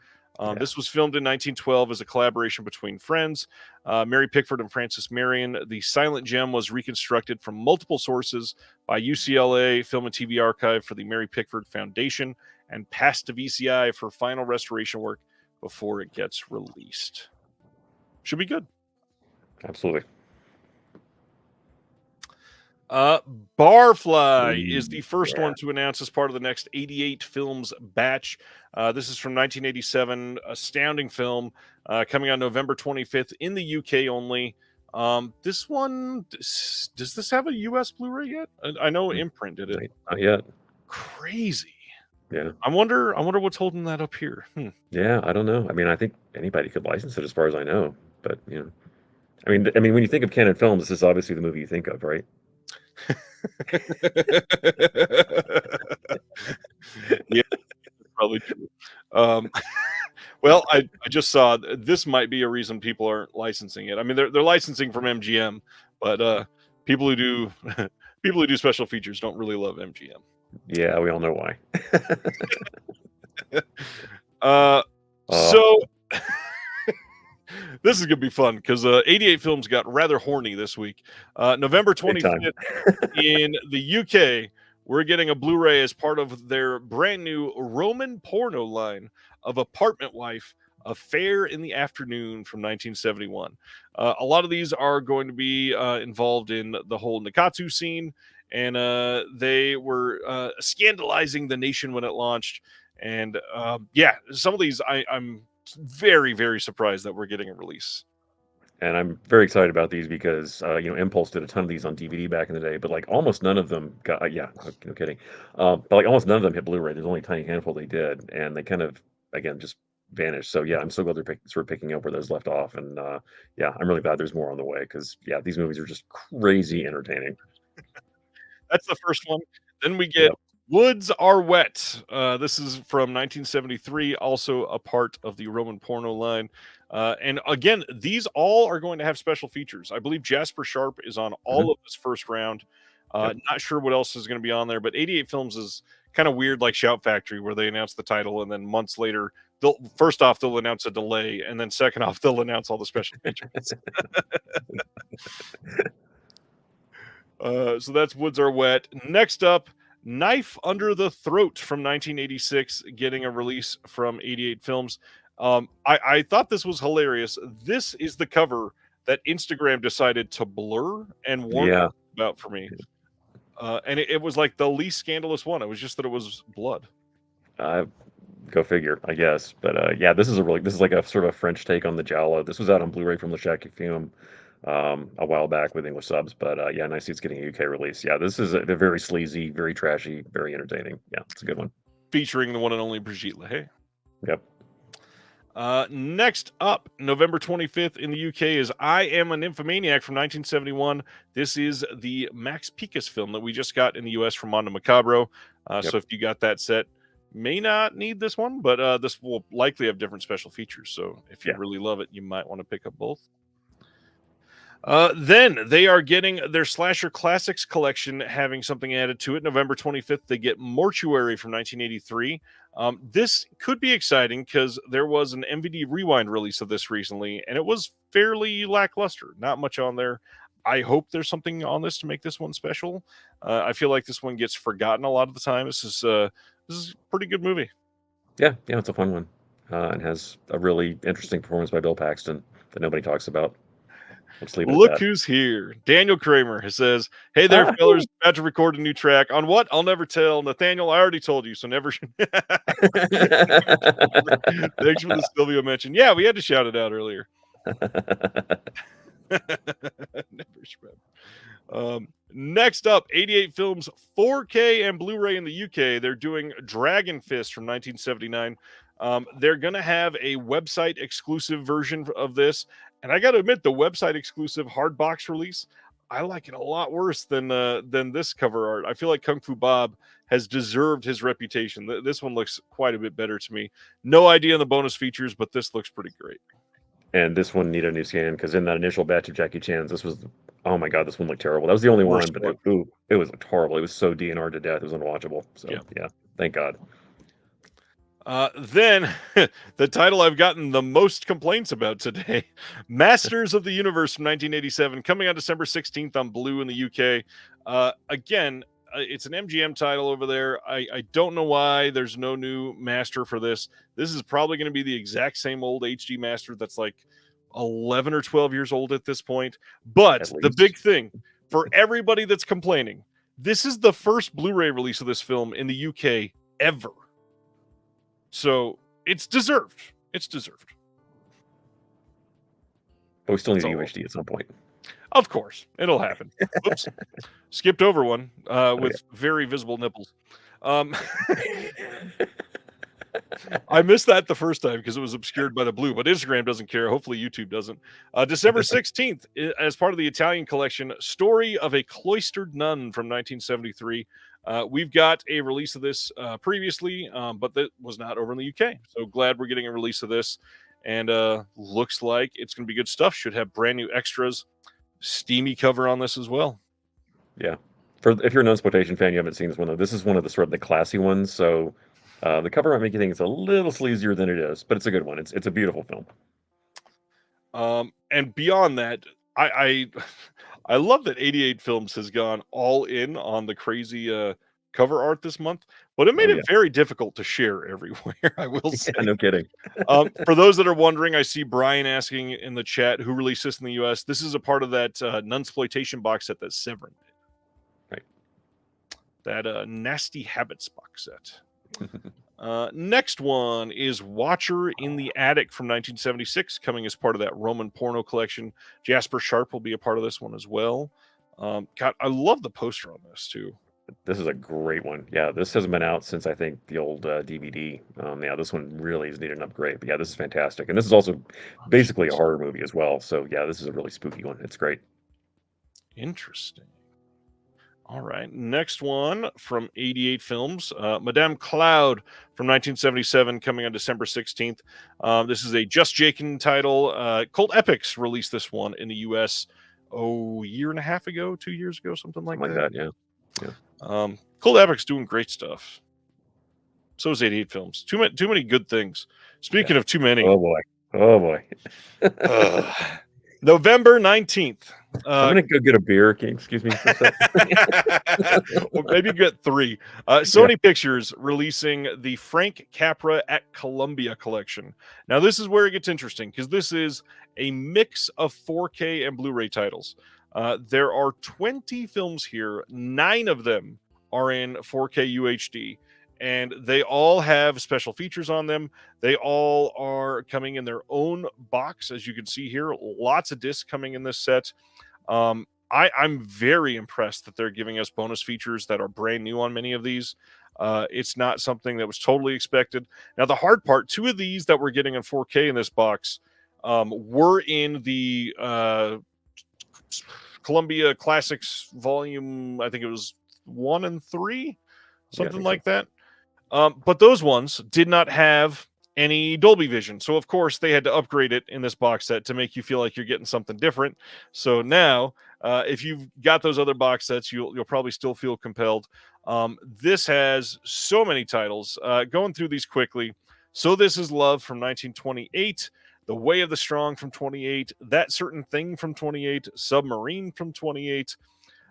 This was filmed in 1912 as a collaboration between friends, Mary Pickford and Francis Marion. The silent gem was reconstructed from multiple sources by UCLA Film and TV Archive for the Mary Pickford Foundation and passed to VCI for final restoration work before it gets released. Should be good. Absolutely. Barfly is the first one to announce as part of the next 88 films batch. This is from 1987, astounding film, coming on November 25th in the UK only. This one, does this have a US Blu-ray yet? I know Imprint did it. Not yet. Crazy. Yeah. I wonder what's holding that up here. Yeah, I don't know. I mean, I think anybody could license it as far as I know, but you know, I mean, when you think of Canon Films, this is obviously the movie you think of, right? Yeah, probably true. Well, I just saw this might be a reason people aren't licensing it. I mean, they're licensing from MGM, but people who do special features don't really love MGM. Yeah, we all know why. So this is gonna be fun because 88 Films got rather horny this week. November 25th in the UK, we're getting a Blu-ray as part of their brand new Roman porno line of Apartment Wife, Affair in the Afternoon from 1971. A lot of these are going to be involved in the whole Nikatsu scene, and they were scandalizing the nation when it launched. And yeah, some of these I'm very, very surprised that we're getting a release. And I'm very excited about these because Impulse did a ton of these on DVD back in the day, but like almost none of them got yeah, no kidding. But like almost none of them hit Blu-ray. There's only a tiny handful they did, and they kind of again just vanished. So yeah, I'm so glad they're sort of picking up where those left off, and yeah, I'm really glad there's more on the way because yeah, these movies are just crazy entertaining. That's the first one. Then we get Yep. Woods Are Wet. This is from 1973, also a part of the Roman porno line. And again, these all are going to have special features. I believe Jasper Sharp is on all Mhm. of this first round. Yep. Not sure what else is going to be on there, but 88 Films is kind of weird, like Shout Factory, where they announce the title and then months later, first off they'll announce a delay, and then second off they'll announce all the special features. So that's Woods Are Wet. Next up, Knife Under the Throat from 1986, getting a release from 88 Films. I thought this was hilarious. This is the cover that Instagram decided to blur and warn Yeah. about for me. And it was like the least scandalous one. It was just that it was blood. Go figure, I guess. But yeah, this is like a sort of a French take on the Giallo. This was out on Blu-ray from Le Film a while back with English subs. But yeah, and I see it's getting a UK release. Yeah, this is a very sleazy, very trashy, very entertaining. Yeah, it's a good one. Featuring the one and only Brigitte Lahaye. Yep. Next up, November 25th in the UK is I Am an Infomaniac from 1971. This is the Max Picus film that we just got in the US from Mondo Macabro. Yep. So if you got that set, may not need this one, but this will likely have different special features. So if you really love it, you might want to pick up both. Then they are getting their Slasher Classics collection, having something added to it. November 25th, they get Mortuary from 1983. This could be exciting because there was an MVD Rewind release of this recently, and it was fairly lackluster. Not much on there. I hope there's something on this to make this one special. I feel like this one gets forgotten a lot of the time. This is a pretty good movie. Yeah, it's a fun one, and has a really interesting performance by Bill Paxton that nobody talks about. Let's leave it Look at that. who's here. Daniel Kramer says, "Hey there, fellers. About to record a new track. On what? I'll never tell. Nathaniel, I already told you, so never." Thanks for the Sylvia mention. Yeah, we had to shout it out earlier. Never spread. Next up, 88 Films 4K and Blu-ray in the UK. They're doing Dragon Fist from 1979. They're going to have a website exclusive version of this. And I got to admit, the website exclusive hard box release, I like it a lot worse than this cover art. I feel like Kung Fu Bob has deserved his reputation. This one looks quite a bit better to me. No idea on the bonus features, but this looks pretty great. And this one needed a new scan because in that initial batch of Jackie Chan's, this was, oh my God, this one looked terrible. That was the only one, but it was horrible. It was so DNR'd to death. It was unwatchable. So yeah, thank God. Then the title I've gotten the most complaints about today, Masters of the Universe from 1987, coming on December 16th on Blue in the UK. Again, it's an MGM title over there. I don't know why there's no new master for this. This is probably going to be the exact same old HD master that's like 11 or 12 years old at this point. But the big thing for everybody that's complaining, this is the first Blu-ray release of this film in the UK ever. So it's deserved. It's deserved. But we still need a UHD at some point. Of course. It'll happen. Oops. Skipped over one with very visible nipples. I missed that the first time because it was obscured by the blue, but Instagram doesn't care. Hopefully YouTube doesn't. December 16th, as part of the Italian collection, Story of a Cloistered Nun from 1973. We've got a release of this previously, but that was not over in the UK. So glad we're getting a release of this. And looks like it's going to be good stuff. Should have brand new extras. Steamy cover on this as well. Yeah. If you're a non-exploitation fan, you haven't seen this one, though. This is one of the sort of the classy ones. So the cover might make you think it's a little sleazier than it is, but it's a good one. It's a beautiful film. And beyond that, I love that 88 Films has gone all in on the crazy cover art this month, but it made it very difficult to share everywhere, I will say. Yeah, no kidding. For those that are wondering, I see Brian asking in the chat who released this in the US. This is a part of that Nunsploitation box set that Severin did. Right. that Nasty Habits box set. Next one is Watcher in the Attic from 1976, coming as part of that Roman porno collection. Jasper Sharp will be a part of this one as well. God, I love the poster on this too. This is a great one. Yeah, this hasn't been out since I think the old DVD. Yeah, this one really is needed an upgrade. But yeah, this is fantastic, and this is also basically a horror movie as well. So yeah, this is a really spooky one. It's great. Interesting. All right, next one from 88 Films, Madame Cloud from 1977, coming on December 16th. This is a Just Jakin title. Cult Epics released this one in the U.S. a year and a half ago, 2 years ago, something like that. Yeah. Cult Epics doing great stuff. So is 88 Films. Too many good things. Speaking of too many. Oh boy. November 19th. I'm gonna go get a beer. Can you excuse me for a second? Well, maybe get 3. Sony Pictures releasing the Frank Capra at Columbia collection. Now, this is where it gets interesting because this is a mix of 4K and Blu-ray titles. There are 20 films here. 9 of them are in 4K UHD. And they all have special features on them. They all are coming in their own box, as you can see here. Lots of discs coming in this set. I'm very impressed that they're giving us bonus features that are brand new on many of these. It's not something that was totally expected. Now, the hard part, 2 of these that we're getting in 4K in this box were in the Columbia Classics volume, I think it was 1 and 3, something like that. But those ones did not have any Dolby Vision. So, of course, they had to upgrade it in this box set to make you feel like you're getting something different. So now, if you've got those other box sets, you'll probably still feel compelled. This has so many titles. Going through these quickly. So This Is Love from 1928. The Way of the Strong from 28. That Certain Thing from 28. Submarine from 28.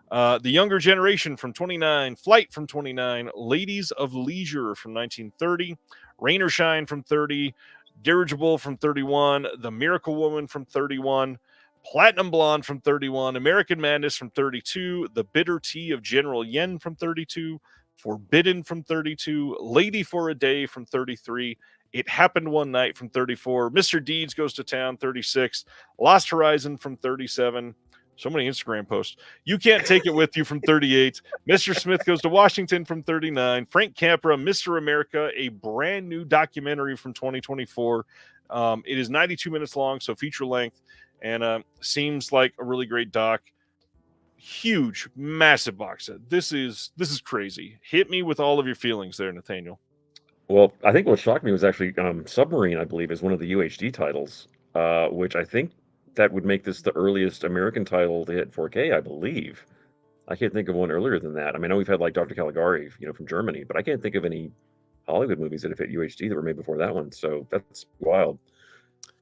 The Younger Generation from 29, Flight from 29, Ladies of Leisure from 1930, Rain or Shine from 30, Dirigible from 31, The Miracle Woman from 31, Platinum Blonde from 31, American Madness from 32, The Bitter Tea of General Yen from 32, Forbidden from 32, Lady for a Day from 33, It Happened One Night from 34, Mr. Deeds Goes to Town 36, Lost Horizon from 37, so many Instagram posts. You Can't Take It With You from 38. Mr. Smith Goes to Washington from 39. Frank Capra, Mr. America, a brand new documentary from 2024. It is 92 minutes long, so feature length, and seems like a really great doc. Huge, massive box set. This is crazy. Hit me with all of your feelings there, Nathaniel. Well, I think what shocked me was actually Submarine, I believe, is one of the UHD titles, which I think that would make this the earliest American title to hit 4K, I believe. I can't think of one earlier than that. I mean, I know we've had like Dr. Caligari, from Germany, but I can't think of any Hollywood movies that have hit UHD that were made before that one. So that's wild.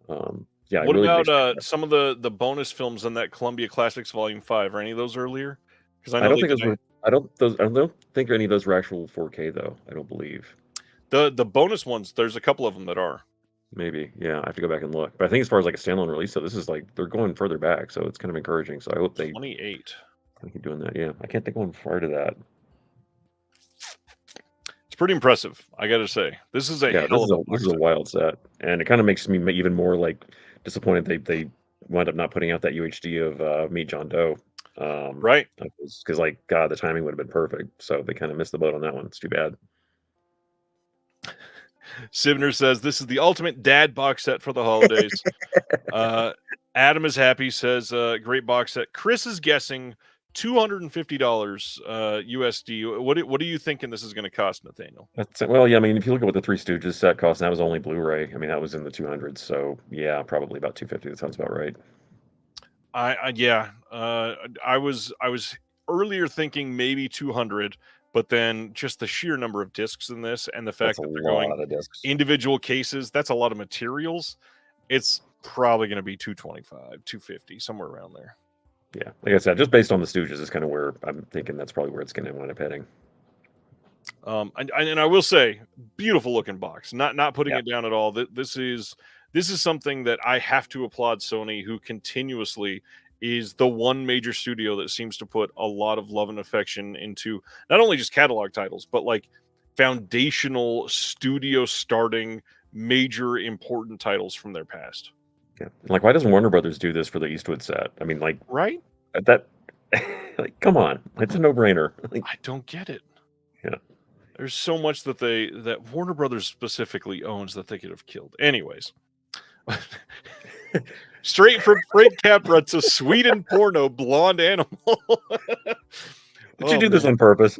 Yeah. What about some of the bonus films in that Columbia Classics Volume 5? Are any of those earlier? Because I don't think any of those were actual 4K though. I don't believe. The bonus ones, there's a couple of them that are. Maybe, yeah. I have to go back and look. But I think as far as like a standalone release, so this is like they're going further back, so it's kind of encouraging. So I hope they 28. keep doing that. Yeah, I can't think of one prior to that. It's pretty impressive, I got to say. This is a this is a wild set, and it kind of makes me even more like disappointed they wound up not putting out that UHD of Meet John Doe. Right. Because like God, the timing would have been perfect. So they kind of missed the boat on that one. It's too bad. Sivner says this is the ultimate dad box set for the holidays. Adam is happy, says great box set. Chris is guessing $250 USD. What are you thinking this is going to cost, Nathaniel? Well, yeah, I mean, if you look at what the Three Stooges set cost, and that was only Blu-ray. I mean, that was in the 200s. So yeah, probably about 250. That sounds about right. I was earlier thinking maybe 200. But then just the sheer number of discs in this and the fact that they're going individual cases, that's a lot of materials. It's probably going to be 225, 250, somewhere around there. Yeah. Like I said, just based on the Stooges is kind of where I'm thinking that's probably where it's going to wind up heading. And I will say, beautiful looking box. Not putting it down at all. This is something that I have to applaud Sony, who continuously is the one major studio that seems to put a lot of love and affection into not only just catalog titles, but like foundational studio starting major important titles from their past. Yeah. Like, why doesn't Warner Brothers do this for the Eastwood set? I mean, like, Right? that, like, come on. It's a no-brainer. Like, I don't get it. yeah. There's so much that Warner Brothers specifically owns that they could have killed. Anyways. Straight from Frank Capra to Sweden porno blonde animal. Did you do this on purpose?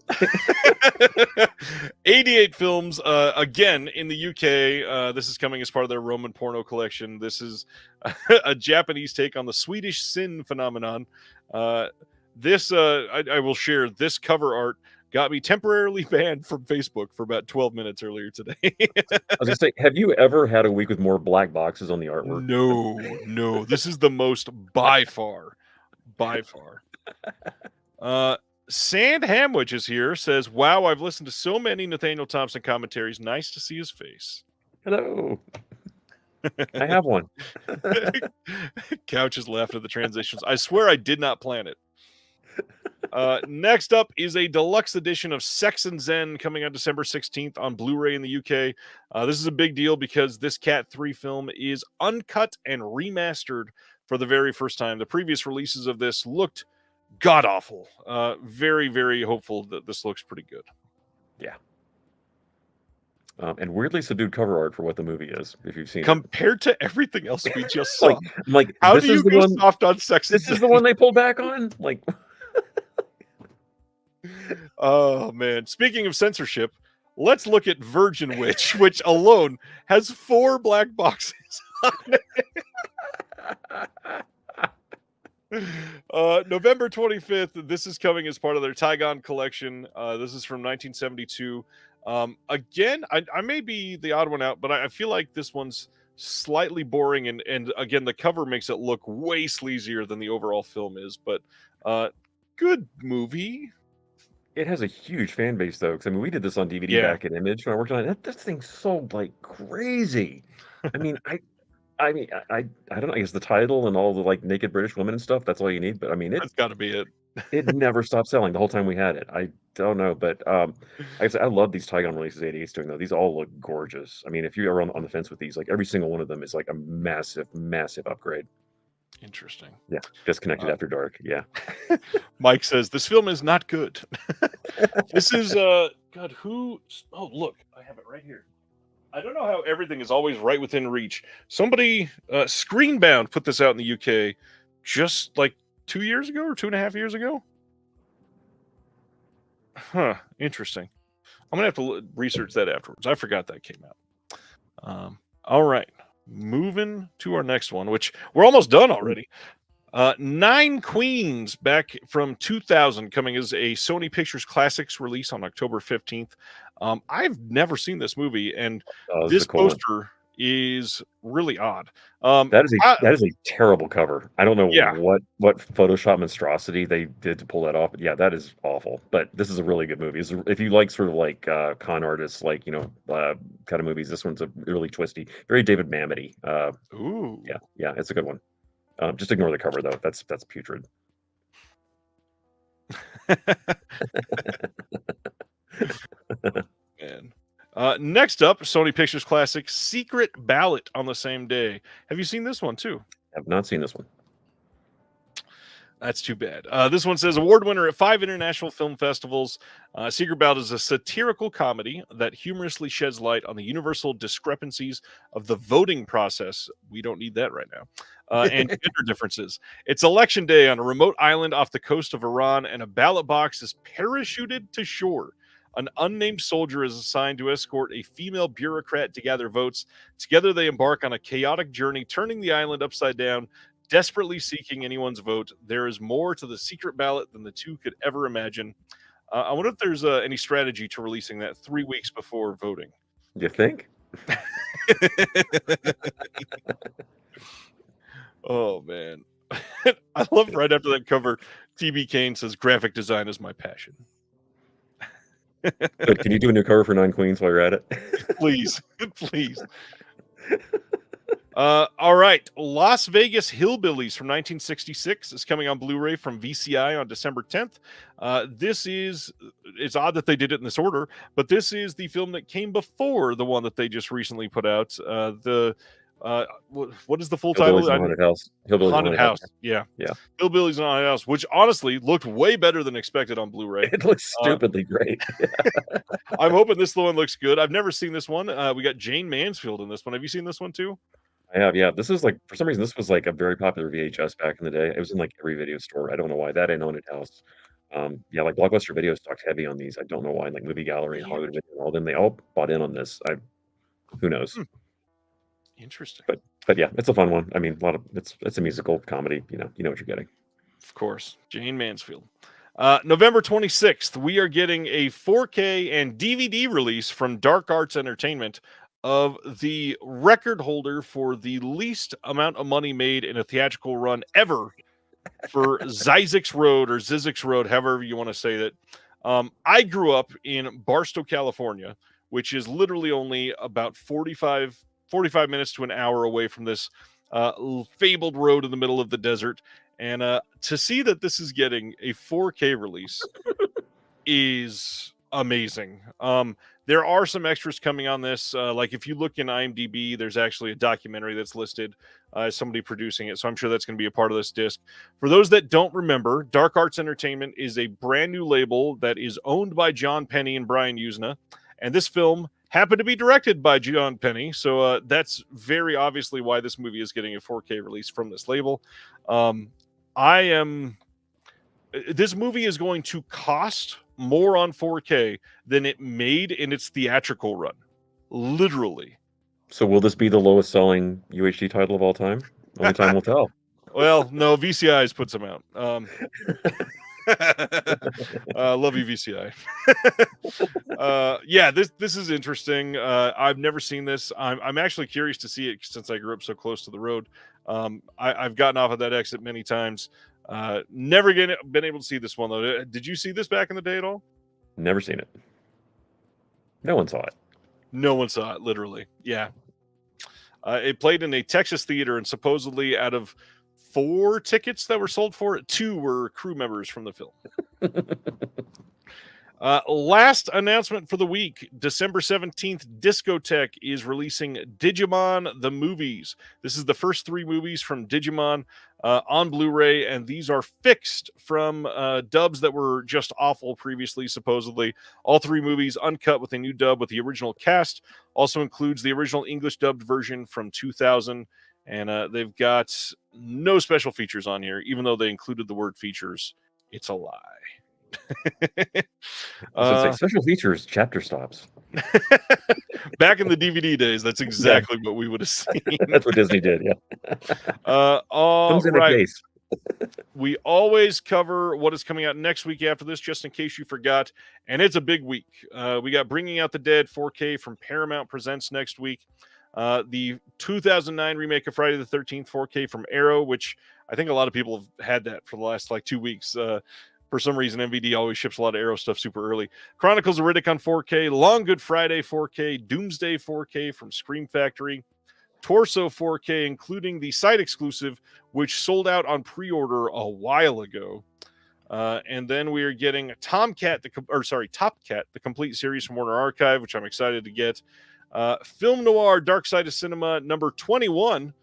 88 films. Again, in the UK, this is coming as part of their Roman porno collection. This is a Japanese take on the Swedish sin phenomenon. I will share this cover art got me temporarily banned from Facebook for about 12 minutes earlier today. I was gonna say, have you ever had a week with more black boxes on the artwork? No. This is the most by far. Sand Hamwich is here, says, wow, I've listened to so many Nathaniel Thompson commentaries. Nice to see his face. Hello. I have one. Couch has laughed at the transitions. I swear I did not plan it. Next up is a deluxe edition of Sex and Zen coming on December 16th on Blu-ray in the UK. This is a big deal because this Cat 3 film is uncut and remastered for the very first time. The previous releases of this looked god-awful. Very, very hopeful that this looks pretty good. Yeah. And weirdly subdued cover art for what the movie is, if you've seen Compared to everything else we just saw. like, how this do you is the go one, soft on Sex and this Zen? is the one they pulled back on? Like, oh, man. Speaking of censorship, let's look at Virgin Witch, which alone has 4 black boxes on it. November 25th, this is coming as part of their Tygon collection. This is from 1972. Again, I may be the odd one out, but I feel like this one's slightly boring, and again, the cover makes it look way sleazier than the overall film is, but good movie. it has a huge fan base, though, because, I mean, we did this on DVD back in Image when I worked on it. This thing sold like crazy. I mean, I don't know. I guess the title and all the like naked British women and stuff, that's all you need. But I mean, That's got to be it. it never stopped selling the whole time we had it. I don't know, but like I said, I love these Tygon releases 88's doing though. These all look gorgeous. I mean, if you're on the fence with these, like every single one of them is like a massive, massive upgrade. Interesting. Yeah, disconnected after dark. Yeah. Mike says this film is not good. This is God, who? Oh, look, I have it right here. I don't know how everything is always right within reach. Somebody, Screenbound, put this out in the UK just like 2 years ago or 2.5 years ago. Huh. Interesting. I'm gonna have to research that afterwards. I forgot that came out. All right. Moving to our next one, which we're almost done already. 9 Queens, back from 2000, coming as a Sony Pictures Classics release on October 15th. I've never seen this movie, and this poster is really odd. That is a terrible cover. I don't know what Photoshop monstrosity they did to pull that off, but yeah, that is awful. But this is a really good movie. If you like sort of like con artists, like kind of movies, this one's a really twisty, very David Mamet-y. Ooh, yeah, it's a good one. Just ignore the cover though. That's putrid. Man. Next up, Sony Pictures Classic Secret Ballot on the same day. Have you seen this one too? I've not seen this one. That's too bad. This one says award winner at 5 international film festivals. Secret Ballot is a satirical comedy that humorously sheds light on the universal discrepancies of the voting process. We don't need that right now. And gender differences. It's election day on a remote island off the coast of Iran, and a ballot box is parachuted to shore. An unnamed soldier is assigned to escort a female bureaucrat to gather votes. Together, they embark on a chaotic journey, turning the island upside down, desperately seeking anyone's vote. There is more to the secret ballot than the two could ever imagine. I wonder if there's any strategy to releasing that 3 weeks before voting. You think? Oh, man. I love right after that cover, TB Kane says, graphic design is my passion. But can you do a new cover for 9 Queens while you're at it? Please. Please. All right. Las Vegas Hillbillies from 1966 is coming on Blu-ray from VCI on December 10th. It's odd that they did it in this order, but this is the film that came before the one that they just recently put out. What is the full title? Hillbillies in a Haunted House. Hillbillies in a Haunted Haunted House. Yeah. Yeah. Hillbillies in a Haunted House, which honestly looked way better than expected on Blu-ray. It looks stupidly great. I'm hoping this one looks good. I've never seen this one. We got Jane Mansfield in this one. Have you seen this one too? I have, yeah. This is like, for some reason, this was like a very popular VHS back in the day. It was in like every video store. I don't know why. That and Haunted House. Yeah, like Blockbuster Video stocked heavy on these. I don't know why. Like Movie Gallery, Hollywood Video, and all them, they all bought in on this. Who knows? Interesting. But yeah, it's a fun one. I mean, it's a musical comedy. You know what you're getting. Of course, Jane Mansfield. November 26th, we are getting a 4K and DVD release from Dark Arts Entertainment of the record holder for the least amount of money made in a theatrical run ever for Zzyzx Road or Zzyzx Road, however you want to say that. I grew up in Barstow, California, which is literally only about 45 minutes to an hour away from this fabled road in the middle of the desert. And to see that this is getting a 4K release is amazing. There are some extras coming on this. Like if you look in IMDb, there's actually a documentary that's listed as somebody producing it. So I'm sure that's going to be a part of this disc. For those that don't remember, Dark Arts Entertainment is a brand new label that is owned by John Penny and Brian Usna. And this film happened to be directed by John Penny. So that's very obviously why this movie is getting a 4K release from this label. This movie is going to cost more on 4K than it made in its theatrical run. Literally. So will this be the lowest selling UHD title of all time? Only time will tell. Well, no, VCI's puts them out. Love you, VCI. Yeah, this is interesting. I've never seen this. I'm actually curious to see it since I grew up so close to the road. I've gotten off of that exit many times. Never been able to see this one though. Did you see this back in the day at all? Never seen it. No one saw it. No one saw it, literally. Yeah. It played in a Texas theater, and supposedly out of 4 tickets that were sold for it, 2 were crew members from the film. Last announcement for the week, December 17th, Discotech is releasing Digimon the Movies. This is the first 3 movies from Digimon on Blu-ray, and these are fixed from dubs that were just awful previously, supposedly. All 3 movies uncut with a new dub with the original cast. Also includes the original English dubbed version from 2000, and they've got no special features on here, even though they included the word features. It's a lie. Say special features, chapter stops. Back in the DVD days, that's exactly what we would have seen. That's what Disney did, yeah. Comes in a case. We always cover what is coming out next week after this, just in case you forgot. And it's a big week. We got Bringing Out the Dead 4K from Paramount Presents next week. The 2009 remake of Friday the 13th 4K from Arrow, which I think a lot of people have had that for the last 2 weeks. For some reason, MVD always ships a lot of Arrow stuff super early. Chronicles of Riddick on 4K, Long Good Friday 4K, Doomsday 4K from Scream Factory, Torso 4K, including the site exclusive, which sold out on pre-order a while ago. And then we are getting Topcat, the complete series from Warner Archive, which I'm excited to get. Film Noir, Dark Side of Cinema, number 21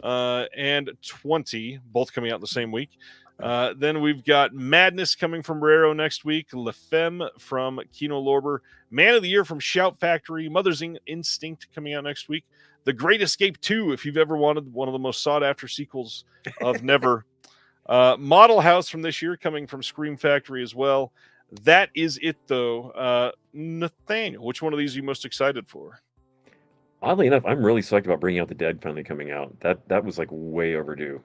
and 20, both coming out the same week. Then we've got Madness coming from Raro next week, La Femme from Kino Lorber, Man of the Year from Shout Factory, Mother's Instinct coming out next week, The Great Escape 2, if you've ever wanted one of the most sought-after sequels of Never. Model House from this year coming from Scream Factory as well. That is it, though. Nathaniel, which one of these are you most excited for? Oddly enough, I'm really psyched about Bringing Out the Dead finally coming out. That was like way overdue.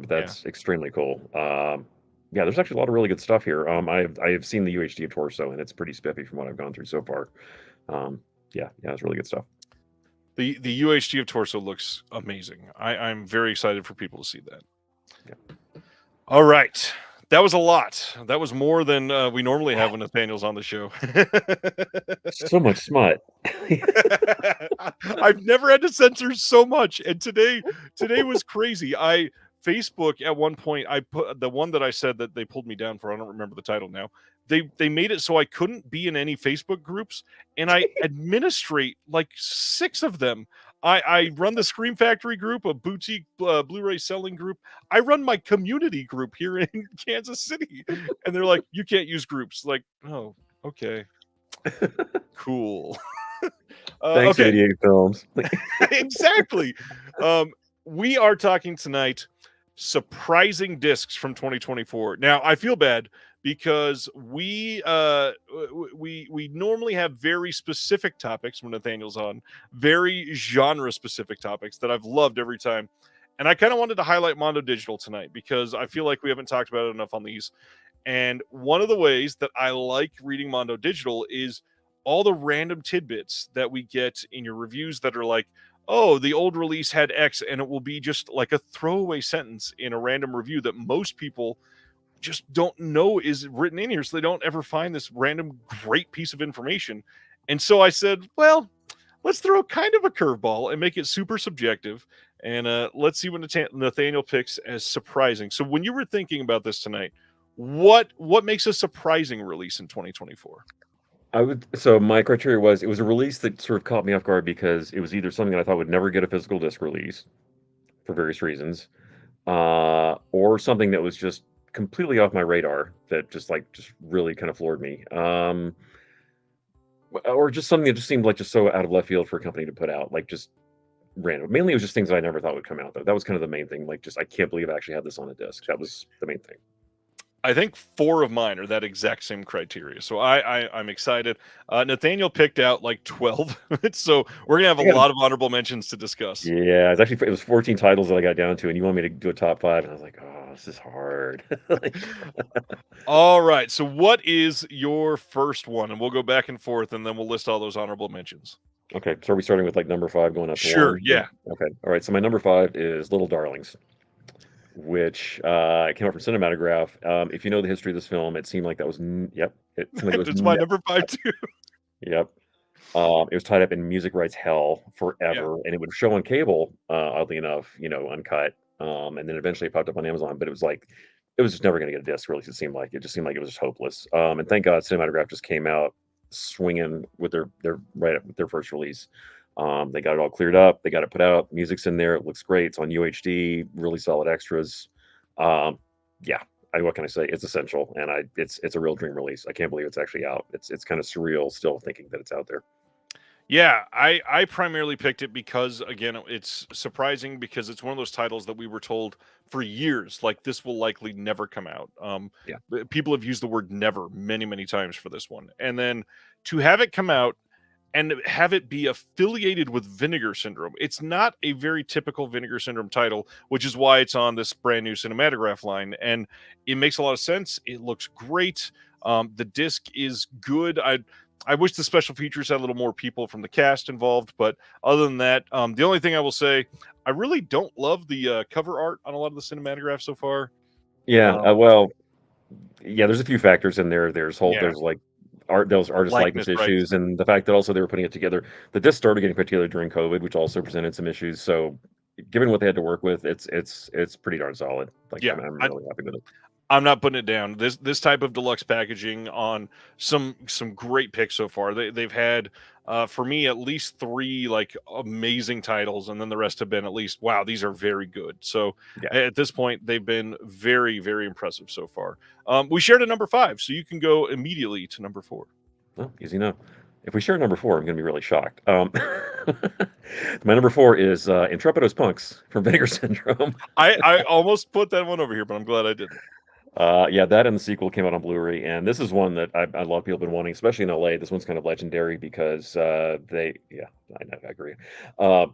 That's extremely cool. Yeah, there's actually a lot of really good stuff here. I have seen the UHD of Torso, and it's pretty spiffy from what I've gone through so far. Yeah, it's really good stuff. The UHD of Torso looks amazing. I'm very excited for people to see that. Yeah. All right. That was a lot. That was more than we normally have when Nathaniel's on the show. So much smut. I've never had to censor so much, and today was crazy. I Facebook at one point I put the one that I said that they pulled me down for. I don't remember the title now. They made it so I couldn't be in any Facebook groups, and I administrate like 6 of them. I run the Scream Factory group, a boutique Blu-ray selling group. I run my community group here in Kansas City, and they're like, "You can't use groups." Like, oh, okay, cool. Thanks, Okay, 88 Films. exactly. We are talking tonight surprising discs from 2024. Now, I feel bad because we normally have very specific topics when Nathaniel's on, very genre specific topics that I've loved every time. And I kind of wanted to highlight Mondo Digital tonight because I feel like we haven't talked about it enough on these. And one of the ways that I like reading Mondo Digital is all the random tidbits that we get in your reviews that are like, oh, the old release had X, and it will be just like a throwaway sentence in a random review that most people just don't know is written in here. So they don't ever find this random great piece of information. And so I said, well, let's throw kind of a curveball and make it super subjective. And let's see what Nathaniel picks as surprising. So when you were thinking about this tonight, what makes a surprising release in 2024? So my criteria was it was a release that sort of caught me off guard because it was either something that I thought would never get a physical disc release for various reasons, or something that was just completely off my radar that just really kind of floored me. Or just something that just seemed like just so out of left field for a company to put out, like just random. Mainly it was just things that I never thought would come out though. That was kind of the main thing. Like just I can't believe I actually had this on a disc. That was the main thing. I think 4 of mine are that exact same criteria. So I'm excited. Nathaniel picked out like 12. So we're gonna have a I got lot of honorable mentions to discuss. Yeah, it was 14 titles that I got down to, and you want me to do a top 5, and I was like, "Oh, this is hard." Like, All right. So what is your first one? And we'll go back and forth and then we'll list all those honorable mentions. okay, so are we starting with like number 5 going up to Sure, 1? yeah. Okay, all right. So my number 5 is Little Darlings, which came out from Cinematograph. If you know the history of this film, it seemed like that was yep, it seemed like it was It's my number 5 too. yep. It was tied up in music rights hell Yeah. forever, and it would show on cable, oddly enough, uncut. And then eventually it popped up on Amazon, but it was like it was just never going to get a disc. Really, it seemed like it was just hopeless. And thank God, Cinematograph just came out swinging with their right with their first release. They got it all cleared up. They got it put out. Music's in there. It looks great. It's on UHD. Really solid extras. Um, yeah. What can I say? It's essential, and it's a real dream release. I can't believe it's actually out. It's kind of surreal still thinking that it's out there. Yeah, I primarily picked it because again, it's surprising because it's one of those titles that we were told for years like this will likely never come out. Yeah. People have used the word never many times for this one. And then to have it come out and have it be affiliated with Vinegar Syndrome. It's not a very typical Vinegar Syndrome title, which is why it's on this brand new Cinematograph line. And it makes a lot of sense. It looks great. The disc is good. I wish the special features had a little more people from the cast involved, but other than that, the only thing I will say, I really don't love the cover art on a lot of the Cinematograph so far. Yeah. Um, Well, yeah. There's a few factors in there. yeah, There's like those artist likeness likeness rights. issues, and the fact that also they were putting it together. The disc started getting put together during COVID, which also presented some issues. So, given what they had to work with, it's pretty darn solid. Like Yeah, I'm really happy with it. I'm not putting it down. This type of deluxe packaging on some great picks so far. They've had for me at least 3 like amazing titles, and then the rest have been at least wow, these are very good. So Yeah. at this point, they've been very impressive so far. We shared a number 5, so you can go immediately to number 4. Well, easy enough. If we share number 4, I'm going to be really shocked. My number 4 is Intrepidos Punks from Vinegar Syndrome. I almost put that one over here, but I'm glad I didn't. Yeah, that and the sequel came out on Blu-ray, and this is one that a lot of people have been wanting, especially in LA. This one's kind of legendary because yeah, I agree. Uh,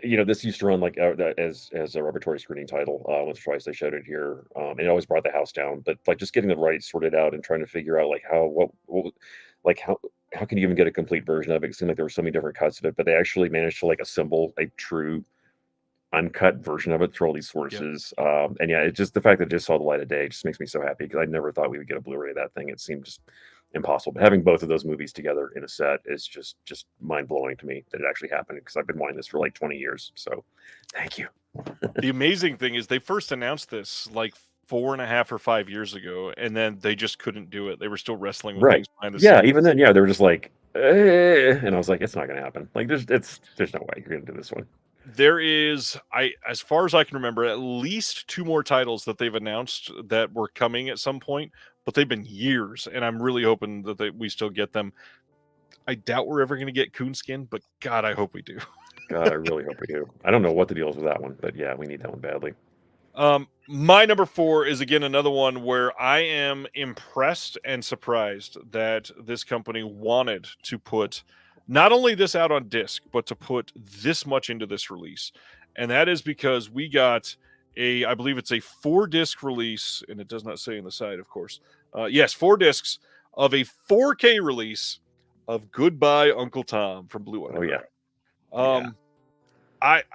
this used to run like as a repertory screening title. Once or twice they showed it here, and it always brought the house down. But like just getting the rights sorted out and trying to figure out like like how can you even get a complete version of it? It seemed like there were so many different cuts of it, but they actually managed to like assemble a true uncut version of it through all these Yep. sources. And yeah, it just the fact that it just saw the light of day just makes me so happy because I never thought we would get a Blu-ray of that thing. It seemed just impossible. But having both of those movies together in a set is just mind blowing to me that it actually happened because I've been wanting this for like 20 years. So thank you. The amazing thing is they first announced this like 4.5 or 5 years ago, and then they just couldn't do it. They were still wrestling with Right. things behind the Yeah, scenes. even then, yeah, they were just like, and I was like, it's not gonna happen. Like there's no way you're gonna do this one. There is, as far as I can remember, at least 2 more titles that they've announced that were coming at some point, but they've been years, and I'm really hoping that we still get them. I doubt we're ever gonna get Coonskin, but God, I hope we do. God, I really hope we do. I don't know what the deal is with that one, but yeah, we need that one badly. My number 4 is again another one where I am impressed and surprised that this company wanted to put not only this out on disc, but to put this much into this release. And that is because we got I believe it's a 4-disc release, and it does not say on the side, of course. Yes, 4 discs of a 4K release of Goodbye Uncle Tom from Blue Oh yeah, Underground. yeah.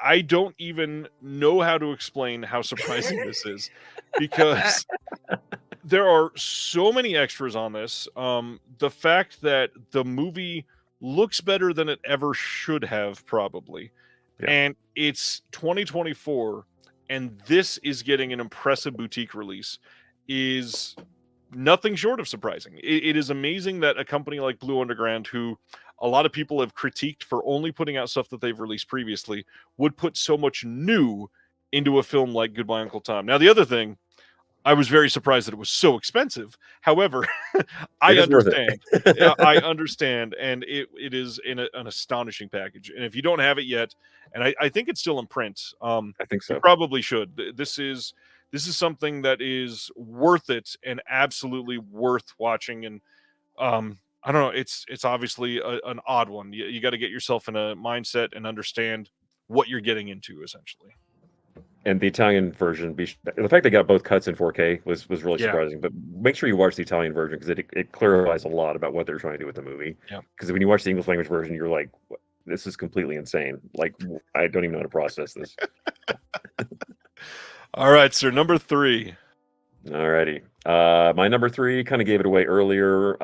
I don't even know how to explain how surprising this is because there are so many extras on this. The fact that the movie looks better than it ever should have, probably, Yeah. and it's 2024, and this is getting an impressive boutique release, is nothing short of surprising. It is amazing that a company like Blue Underground, who a lot of people have critiqued for only putting out stuff that they've released previously, would put so much new into a film like Goodbye Uncle Tom. Now, the other thing, I was very surprised that it was so expensive. However, It I is worth understand. Yeah, it. I understand, and it is an astonishing package. And if you don't have it yet, and I think it's still in print, I think you so. probably should. This is something that is worth it and absolutely worth watching. And I don't know, it's obviously an odd one. You got to get yourself in a mindset and understand what you're getting into, essentially. And the Italian version, the fact they got both cuts in 4K was really Yeah, surprising. But make sure you watch the Italian version because it clarifies a lot about what they're trying to do with the movie. yeah. Because when you watch the English language version, you're like, this is completely insane. Like, I don't even know how to process this. All right, sir. Number 3. Alrighty. My number 3 kind of gave it away earlier.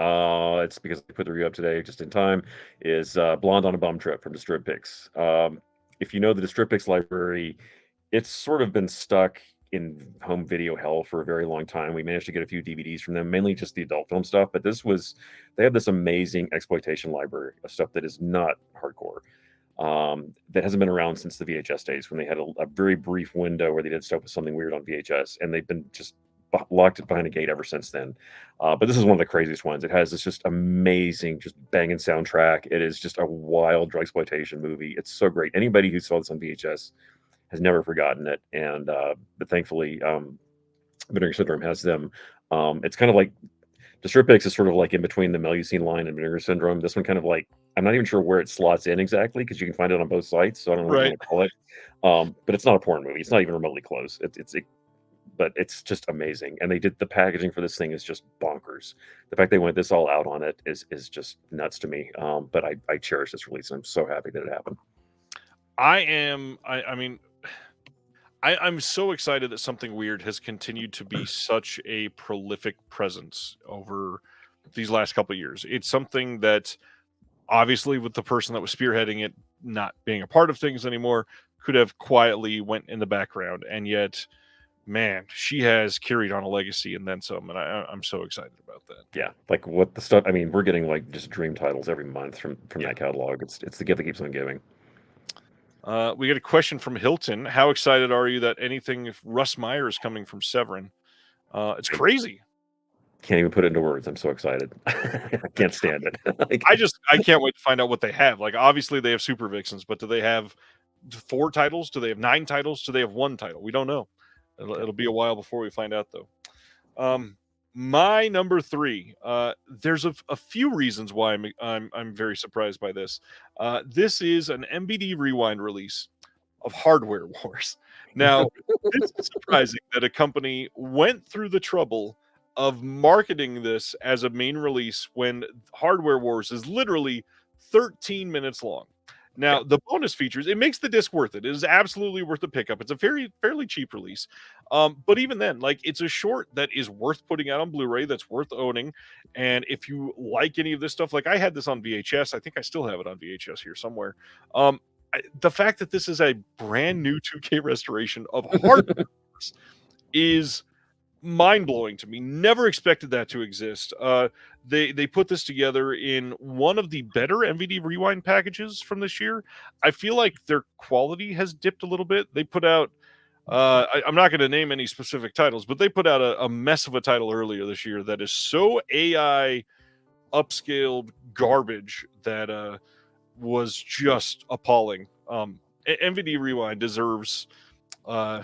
It's because I put the review up today just in time. Is Blonde on a Bum Trip from Distribpix. If you know the Distribpix library, it's sort of been stuck in home video hell for a very long time. We managed to get a few DVDs from them, mainly just the adult film stuff. But they have this amazing exploitation library of stuff that is not hardcore. That hasn't been around since the VHS days when they had a very brief window where they did stuff with something weird on VHS, and they've been just locked it behind a gate ever since then. But this is one of the craziest ones. It has this just amazing, just banging soundtrack. It is just a wild drug exploitation movie. It's so great. Anybody who saw this on VHS has never forgotten it. And but thankfully, Vinegar Syndrome has them. It's kind of like Distribpix is sort of like in between the Melusine line and Vinegar Syndrome. This one kind of like I'm not even sure where it slots in exactly because you can find it on both sites. So I don't know what you Right. want to call it. But it's not a porn movie. It's not even remotely close. But it's just amazing. And they did the packaging for this thing is just bonkers. The fact they went this all out on it is just nuts to me. But I cherish this release. And I'm so happy that it happened. I mean, I'm so excited that Something Weird has continued to be such a prolific presence over these last couple of years. It's something that obviously, with the person that was spearheading it not being a part of things anymore, could have quietly went in the background, and yet, man, she has carried on a legacy and then some, and I'm so excited about that. Yeah, like what the stuff. I mean, we're getting like just dream titles every month from Yeah. that catalog. It's the gift that keeps on giving. We get a question from Hilton. How excited are you that anything if Russ Meyer is coming from Severin? It's I crazy. can't even put it into words. I'm so excited. I can't stand it. Like, I can't wait to find out what they have. Like, obviously they have Super Vixens, but do they have 4 titles? Do they have 9 titles? Do they have 1 title? We don't know. It'll be a while before we find out, though. My number 3. There's a few reasons why I'm very surprised by this. This is an MBD Rewind release of Hardware Wars. Now, this is surprising that a company went through the trouble of marketing this as a main release when Hardware Wars is literally 13 minutes long. Now, Yeah. the bonus features, it makes the disc worth it. It is absolutely worth the pickup. It's a fairly cheap release. But even then, like, it's a short that is worth putting out on Blu-ray, that's worth owning. And if you like any of this stuff, like I had this on VHS, I think I still have it on VHS here somewhere. The fact that this is a brand new 2K restoration of Hard Wars is mind-blowing to me. Never expected that to exist. They put this together in one of the better MVD Rewind packages from this year. I feel like their quality has dipped a little bit. They put out I'm not going to name any specific titles, but they put out a mess of a title earlier this year that is so AI upscaled garbage that was just appalling. MVD Rewind deserves uh,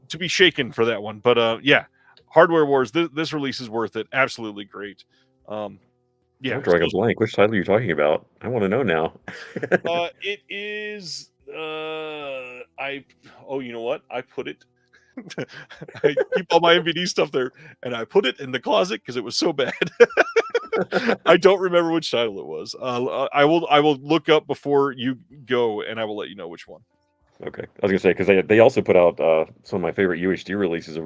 to be shaken for that one. But yeah, Hardware Wars. This release is worth it. Absolutely great. Yeah, I'm drawing a blank. Which title are you talking about? I want to know now. it is. You know what? I put it. I keep all my MVD stuff there, and I put it in the closet because it was so bad. I don't remember which title it was. I will look up before you go, and I will let you know which one. Okay, I was gonna say because they also put out some of my favorite UHD releases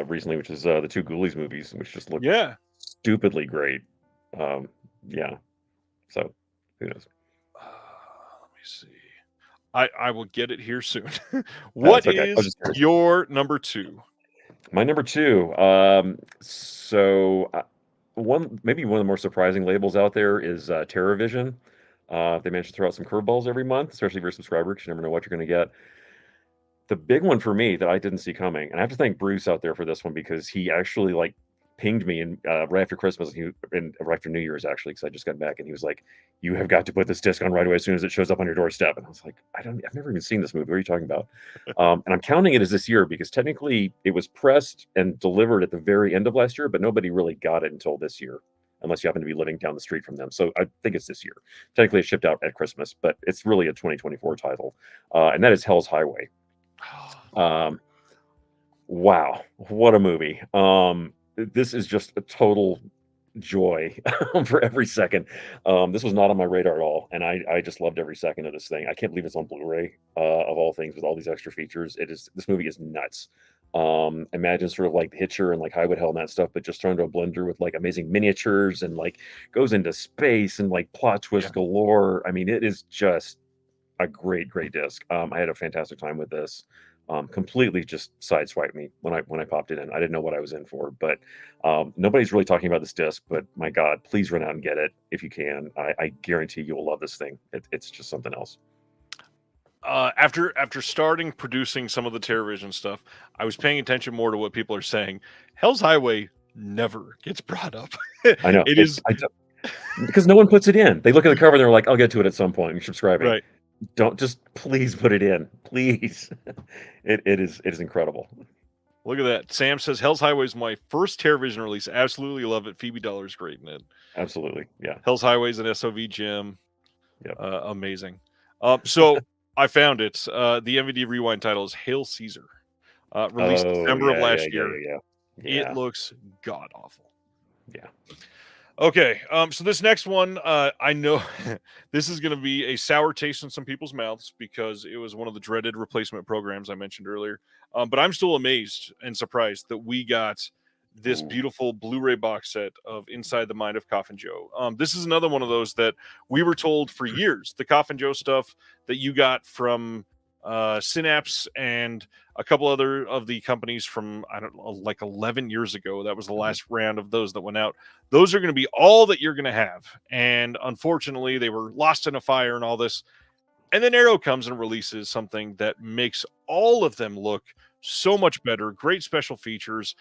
recently, which is the two Ghoulies movies, which just look Yeah. stupidly great. Yeah, so who knows? Let me see. I will get it here soon. It's What okay. I was is just curious. your number 2? My number two. Maybe one of the more surprising labels out there is TerraVision. They managed to throw out some curveballs every month, especially if you're a subscriber, because you never know what you're going to get. The big one for me that I didn't see coming, and I have to thank Bruce out there for this one because he actually like pinged me and right after Christmas and right after New Year's actually because I just got back and he was like, "You have got to put this disc on right away as soon as it shows up on your doorstep." And I was like, I've never even seen this movie. What are you talking about?" And I'm counting it as this year because technically it was pressed and delivered at the very end of last year, but nobody really got it until this year, unless you happen to be living down the street from them. So I think it's this year. Technically, it shipped out at Christmas, but it's really a 2024 title, and that is Hell's Highway. Um, wow, what a movie. This is just a total joy for every second. This was not on my radar at all, and I just loved every second of this thing. I can't believe it's on Blu-ray, of all things, with all these extra features. This movie is nuts. Imagine sort of like Hitcher and like Highwood Hell and that stuff, but just thrown into a blender with like amazing miniatures and like goes into space and like plot twist Yeah. galore. I mean, it is just a great disc. I had a fantastic time with this. Completely just sideswiped me when I popped it in. I didn't know what I was in for, but nobody's really talking about this disc. But my God, please run out and get it if you can. I guarantee you will love this thing. It's just something else. After starting producing some of the TerraVision stuff, I was paying attention more to what people are saying. Hell's Highway never gets brought up. I know It is because no one puts it in. They look at the cover and they're like, "I'll get to it at some point." And you're subscribing. right. Don't just please put it in, please. It is incredible. Look at that. Sam says Hell's Highway is my first TerraVision release. Absolutely love it. Phoebe Dollar's great in it. Absolutely, yeah, Hell's Highway is an SOV gem. yep. Amazing. So I found it. The MVD Rewind title is Hail Caesar. Released Oh December of yeah, yeah, last yeah, year. yeah, yeah, It yeah, looks god awful. yeah. Okay, so this next one, I know this is going to be a sour taste in some people's mouths because it was one of the dreaded replacement programs I mentioned earlier. But I'm still amazed and surprised that we got this Ooh. beautiful Blu-ray box set of Inside the Mind of Coffin Joe. This is another one of those that we were told for years, the Coffin Joe stuff that you got from Synapse and a couple other of the companies from, I don't know, like 11 years ago. That was the last round of those that went out. Those are going to be all that you're going to have. And unfortunately, they were lost in a fire and all this. And then Arrow comes and releases something that makes all of them look so much better. Great special features,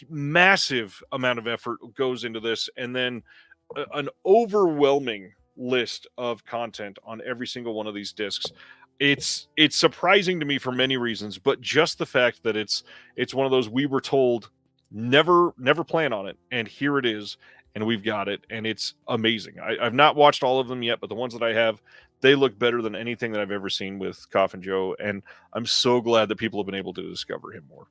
massive amount of effort goes into this, and then an overwhelming list of content on every single one of these discs. It's surprising to me for many reasons, but just the fact that it's one of those we were told never plan on it, and here it is, and we've got it, and it's amazing. I've not watched all of them yet, but the ones that I have, they look better than anything that I've ever seen with Coffin Joe, and I'm so glad that people have been able to discover him more.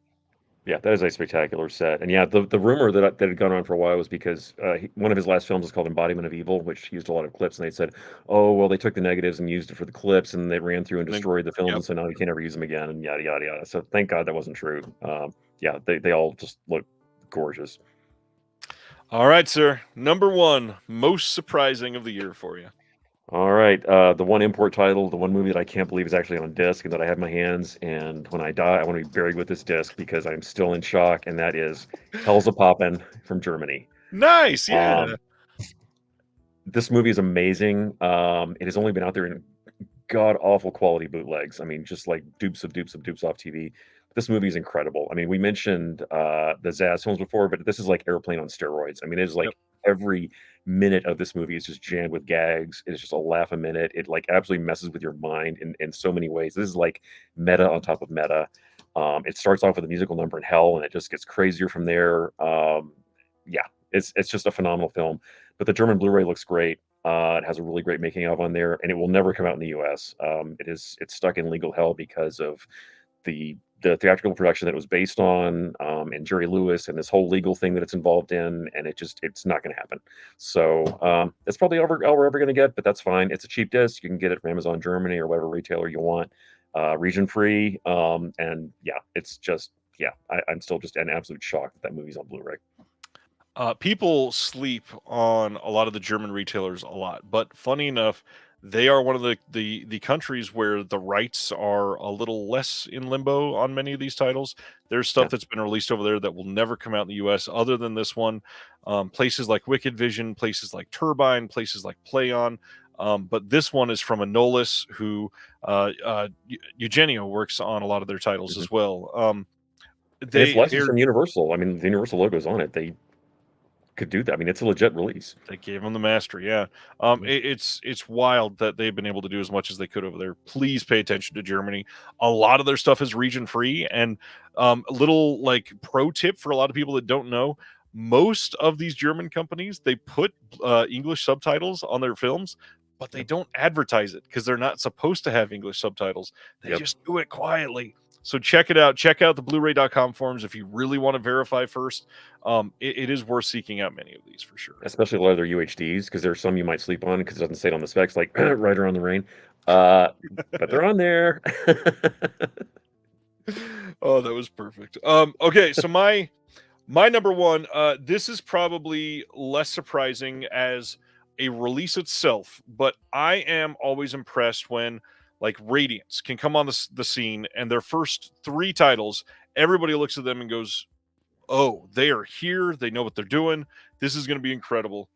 Yeah, that is a spectacular set. And yeah, the rumor that had gone on for a while was because one of his last films is called Embodiment of Evil, which used a lot of clips, and they said, "Oh, well, they took the negatives and used it for the clips, and they ran through and And then, destroyed the film, yep. and so now you can't ever use them again," and yada yada yada. So thank God that wasn't true. Yeah, they all just look gorgeous. All right, sir. Number one, most surprising of the year for you. All right, the one import title, the one movie that I can't believe is actually on disc and that I have in my hands, and when I die, I want to be buried with this disc because I'm still in shock, and that is Hell's a Poppin' from Germany. Nice, yeah. Um, this movie is amazing. It has only been out there in god awful quality bootlegs. I mean, just like dupes of dupes of dupes off TV. This movie is incredible. I mean, we mentioned the Zaz films before, but this is like Airplane on steroids. I mean, it is Yep. like every minute of this movie is just jammed with gags. It is just a laugh a minute. It like absolutely messes with your mind in so many ways. This is like meta on top of meta. It starts off with a musical number in hell, and it just gets crazier from there. Yeah, it's just a phenomenal film. But the German Blu-ray looks great. It has a really great making of on there, and it will never come out in the U.S. It's stuck in legal hell because of the theatrical production that it was based on, and Jerry Lewis and this whole legal thing that it's involved in, and it's not going to happen. So that's probably all we're ever going to get, but that's fine. It's a cheap disc. You can get it from Amazon Germany or whatever retailer you want, region free, and yeah, it's just yeah, I'm still just in absolute shock that that movie's on Blu-ray. People sleep on a lot of the German retailers a lot, but funny enough, they are one of the countries where the rights are a little less in limbo on many of these titles. There's stuff Yeah. that's been released over there that will never come out in the U.S. other than this one. Places like Wicked Vision, places like Turbine, places like PlayOn. But this one is from Anolis, who Eugenio works on a lot of their titles Mhm. as well. And it's licensed They're from Universal. I mean, the Universal logo's on it. They could do that. I mean, it's a legit release. They gave him the mastery, yeah. Mhm. It's wild that they've been able to do as much as they could over there. Please pay attention to Germany. A lot of their stuff is region free, and a little like pro tip for a lot of people that don't know: most of these German companies they put English subtitles on their films, but they Yep. don't advertise it because they're not supposed to have English subtitles. They Yep. just do it quietly. So check it out. Check out the Blu-ray.com forums if you really want to verify first. It is worth seeking out many of these for sure. Especially a lot of their UHDs, because there's some you might sleep on because it doesn't say it on the specs, like right around the rain. But they're on there. Oh, that was perfect. Okay, so my number one, this is probably less surprising as a release itself, but I am always impressed when like Radiance can come on the scene and their first three titles, everybody looks at them and goes, "Oh, they are here. They know what they're doing. This is going to be incredible."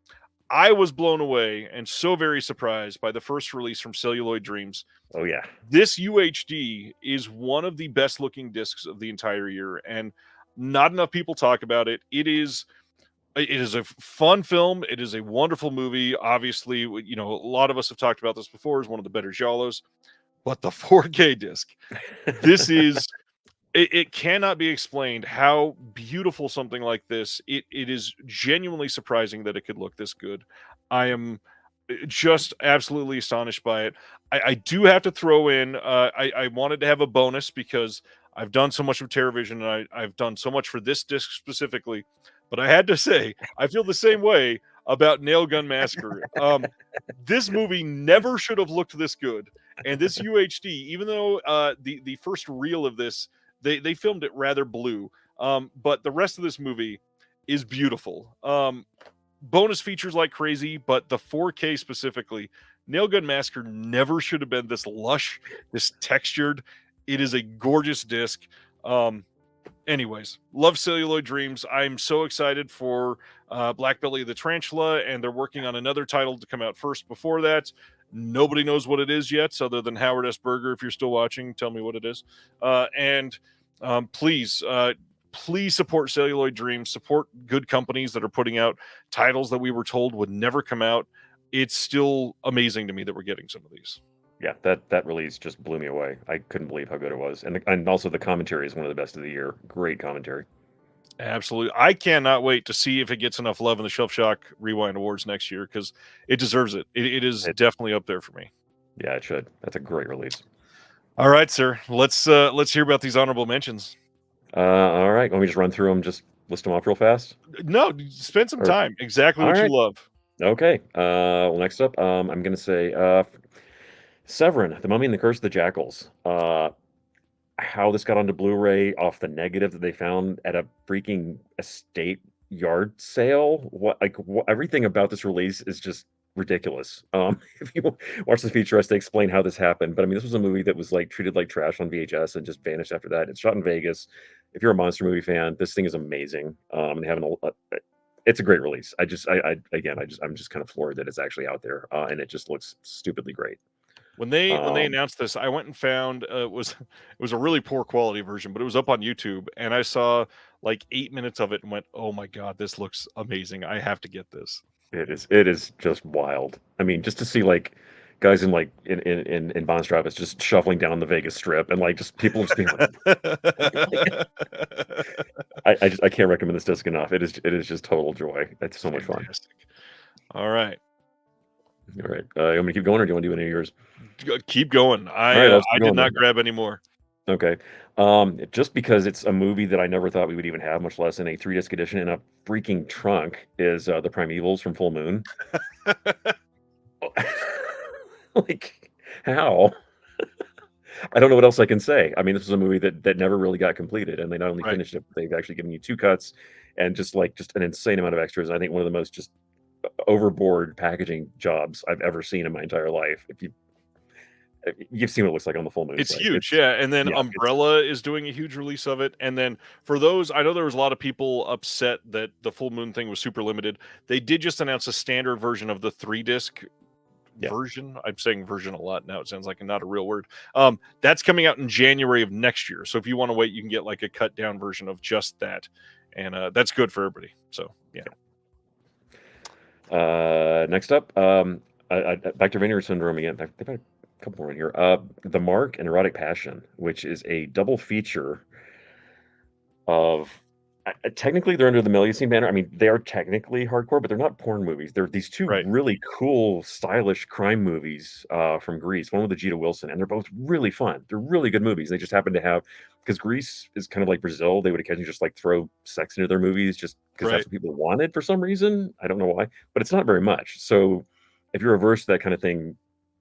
I was blown away and so very surprised by the first release from Celluloid Dreams. Oh yeah. This UHD is one of the best looking discs of the entire year, and not enough people talk about it. It is a fun film. It is a wonderful movie. Obviously, a lot of us have talked about this before. Is one of the better Jalos, but the 4K disc. This is it cannot be explained how beautiful something like this. It is genuinely surprising that it could look this good. I am just absolutely astonished by it. I do have to throw in. I wanted to have a bonus because I've done so much of TerraVision and I've done so much for this disc specifically. But I had to say, I feel the same way about Nail Gun Massacre. This movie never should have looked this good, and this UHD, even though the first reel of this they filmed it rather blue, but the rest of this movie is beautiful. Bonus features like crazy, but the 4K specifically, Nail Gun Massacre never should have been this lush, this textured. It is a gorgeous disc. Anyways, love Celluloid Dreams. I'm so excited for Black Belly of the Tarantula, and they're working on another title to come out first before that. Nobody knows what it is yet, other than Howard S. Berger. If you're still watching, tell me what it is. And please, please support Celluloid Dreams. Support good companies that are putting out titles that we were told would never come out. It's still amazing to me that we're getting some of these. Yeah, that release just blew me away. I couldn't believe how good it was, and also the commentary is one of the best of the year. Great commentary. Absolutely. I cannot wait to see if it gets enough love in the Shelf Shock Rewind Awards next year because it deserves it. It is It, definitely up there for me. yeah, it should. That's a great release. All right, sir. Let's hear about these honorable mentions. All right. Let me just run through them. Just list them off real fast. No, spend some Or time. Exactly all what you right. love. Okay. Well, next up, I'm gonna say Severin, The Mummy and the Curse of the Jackals. How this got onto Blu-ray off the negative that they found at a freaking estate yard sale. Everything about this release is just ridiculous. If you watch the feature, they explain how this happened. But I mean, this was a movie that was like treated like trash on VHS and just vanished after that. It's shot in Vegas. If you're a monster movie fan, this thing is amazing. They have it's a great release. I'm just kind of floored that it's actually out there, and it just looks stupidly great. When they Um, announced this, I went and found it was a really poor quality version, but it was up on YouTube, and I saw like 8 minutes of it and went, "Oh my god, this looks amazing! I have to get this." it is just wild. I mean, just to see like guys in like in Von Stravis just shuffling down the Vegas Strip and like just people just being like, I can't recommend this disc enough. It is just total joy. It's so much fun. Fantastic. All right, All right, you want me to keep going, or do you want to do any of yours? keep going. All right, I'll just I keep did going not then. grab any more. Okay, just because it's a movie that I never thought we would even have, much less in a 3 disc edition in a freaking trunk, is The Primevals from Full Moon. Like, how? I don't know what else I can say. I mean, this was a movie that never really got completed, and they not only Right. finished it, but they've actually given you 2 cuts and just an insane amount of extras. I think one of the most just overboard packaging jobs I've ever seen in my entire life. If you've seen what it looks like on the Full Moon It's site. huge, yeah, and then Yeah, it's Umbrella is doing a huge release of it, and then for those I know there was a lot of people upset that the Full Moon thing was super limited. They did just announce a standard version of the 3-disc yeah. version. I'm saying version a lot now, it sounds like not a real word. That's coming out in January of next year, so if you wanna wait, you can get, like, a cut down version of just that, and, that's good for everybody, so, yeah. Next up, back to Vinegar Syndrome again. They've got a couple more in here. The Mark and Erotic Passion, which is a double feature of technically they're under the Melusine banner. I mean, they are technically hardcore, but they're not porn movies. They're these two Right, really cool, stylish crime movies from Greece. One with Vegeta Wilson, and they're both really fun. They're really good movies. They just happen to have because Greece is kind of like Brazil. They would occasionally just like throw sex into their movies just because that's right. what people wanted for some reason. I don't know why, but it's not very much. So if you're averse to that kind of thing,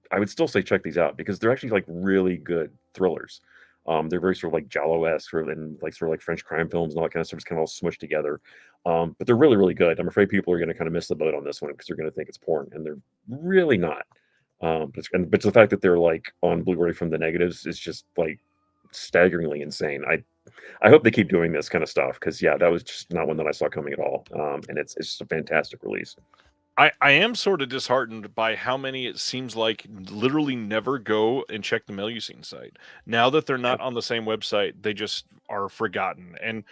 I would still say check these out because they're actually like really good thrillers. They're very sort of like Giallo-esque, sort of like French crime films and all that kind of stuff. It's kind of all smushed together, but they're really, really good. I'm afraid people are going to kind of miss the boat on this one because they're going to think it's porn, and they're really not. But the fact that they're like on Blu-ray from the negatives is just like staggeringly insane. I hope they keep doing this kind of stuff because yeah, that was just not one that I saw coming at all. And it's just a fantastic release. I am sort of disheartened by how many it seems like literally never go and check the Melusine site. Now that they're Yeah, not on the same website, they just are forgotten. And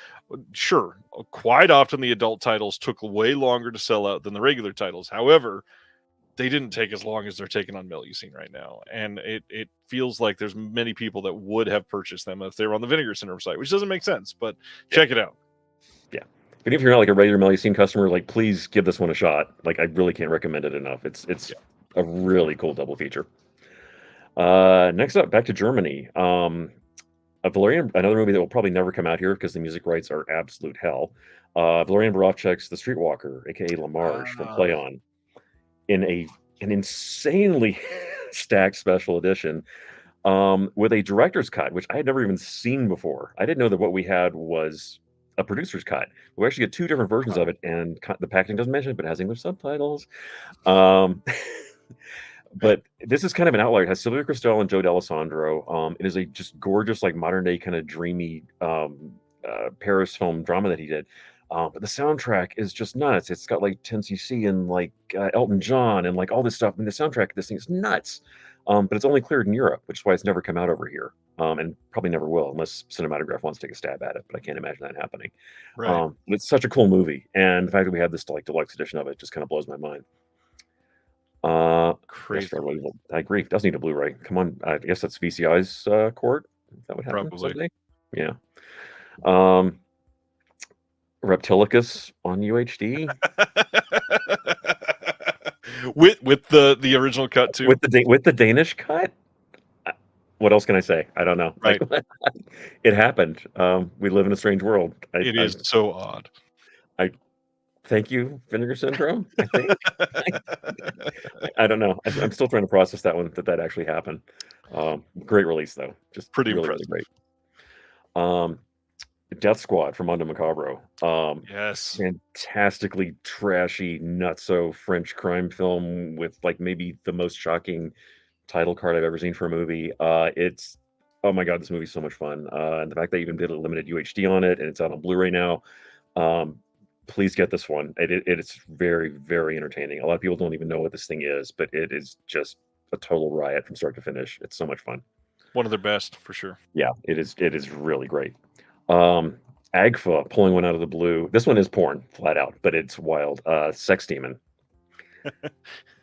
sure, quite often the adult titles took way longer to sell out than the regular titles. However, they didn't take as long as they're taking on Melusine right now. And it feels like there's many people that would have purchased them if they were on the Vinegar Syndrome site, which doesn't make sense, but yeah. check it out. Yeah. But if you're not like a regular Melusine customer, like please give this one a shot. Like I really can't recommend it enough. It's Yeah. a really cool double feature. Next up, back to Germany. A Valerian, another movie that will probably never come out here because the music rights are absolute hell. Valerian Borowczyk's The Streetwalker, aka Lamarche from Play Ah, On, in an insanely stacked special edition with a director's cut, which I had never even seen before. I didn't know that what we had was a producer's cut. We actually get 2 different versions of it, and the packaging doesn't mention it, but it has English subtitles. Um, but this is kind of an outlier. It has Sylvia Christel and Joe D'Alessandro. It is a just gorgeous, like modern day kind of dreamy Paris film drama that he did. But the soundtrack is just nuts. It's got like 10cc and like Elton John and like all this stuff. And the soundtrack of this thing is nuts. But it's only cleared in Europe, which is why it's never come out over here. And probably never will unless Cinematograph wants to take a stab at it. But I can't imagine that happening. right. But it's such a cool movie. And the fact that we have this like deluxe edition of it just kind of blows my mind. Yes, Crazy. I agree. It does need a Blu-ray. Come on, I guess that's VCI's court. Is that what happened Probably. someday? Yeah. Um, Reptilicus on UHD With the original cut too. with the Danish cut. what else can I say? I don't know. Right. Like, it happened. We live in a strange world. It is so odd. I thank you, Vinegar Syndrome. I think. I don't know. I'm still trying to process that one that actually happened. Great release though, just Pretty really impressive. great. Um, Death Squad from Mondo Macabro. Yes. Fantastically trashy, nutso French crime film with like maybe the most shocking title card I've ever seen for a movie. It's oh my god, this movie's so much fun. And the fact they even did a limited UHD on it and it's out on Blu-ray now. Um, please get this one. It's very entertaining. A lot of people don't even know what this thing is, but it is just a total riot from start to finish. It's so much fun. One of their best for sure. Yeah, it is. It is really great. Um, Agfa pulling one out of the blue. This one is porn, flat out, but it's wild. Sex Demon.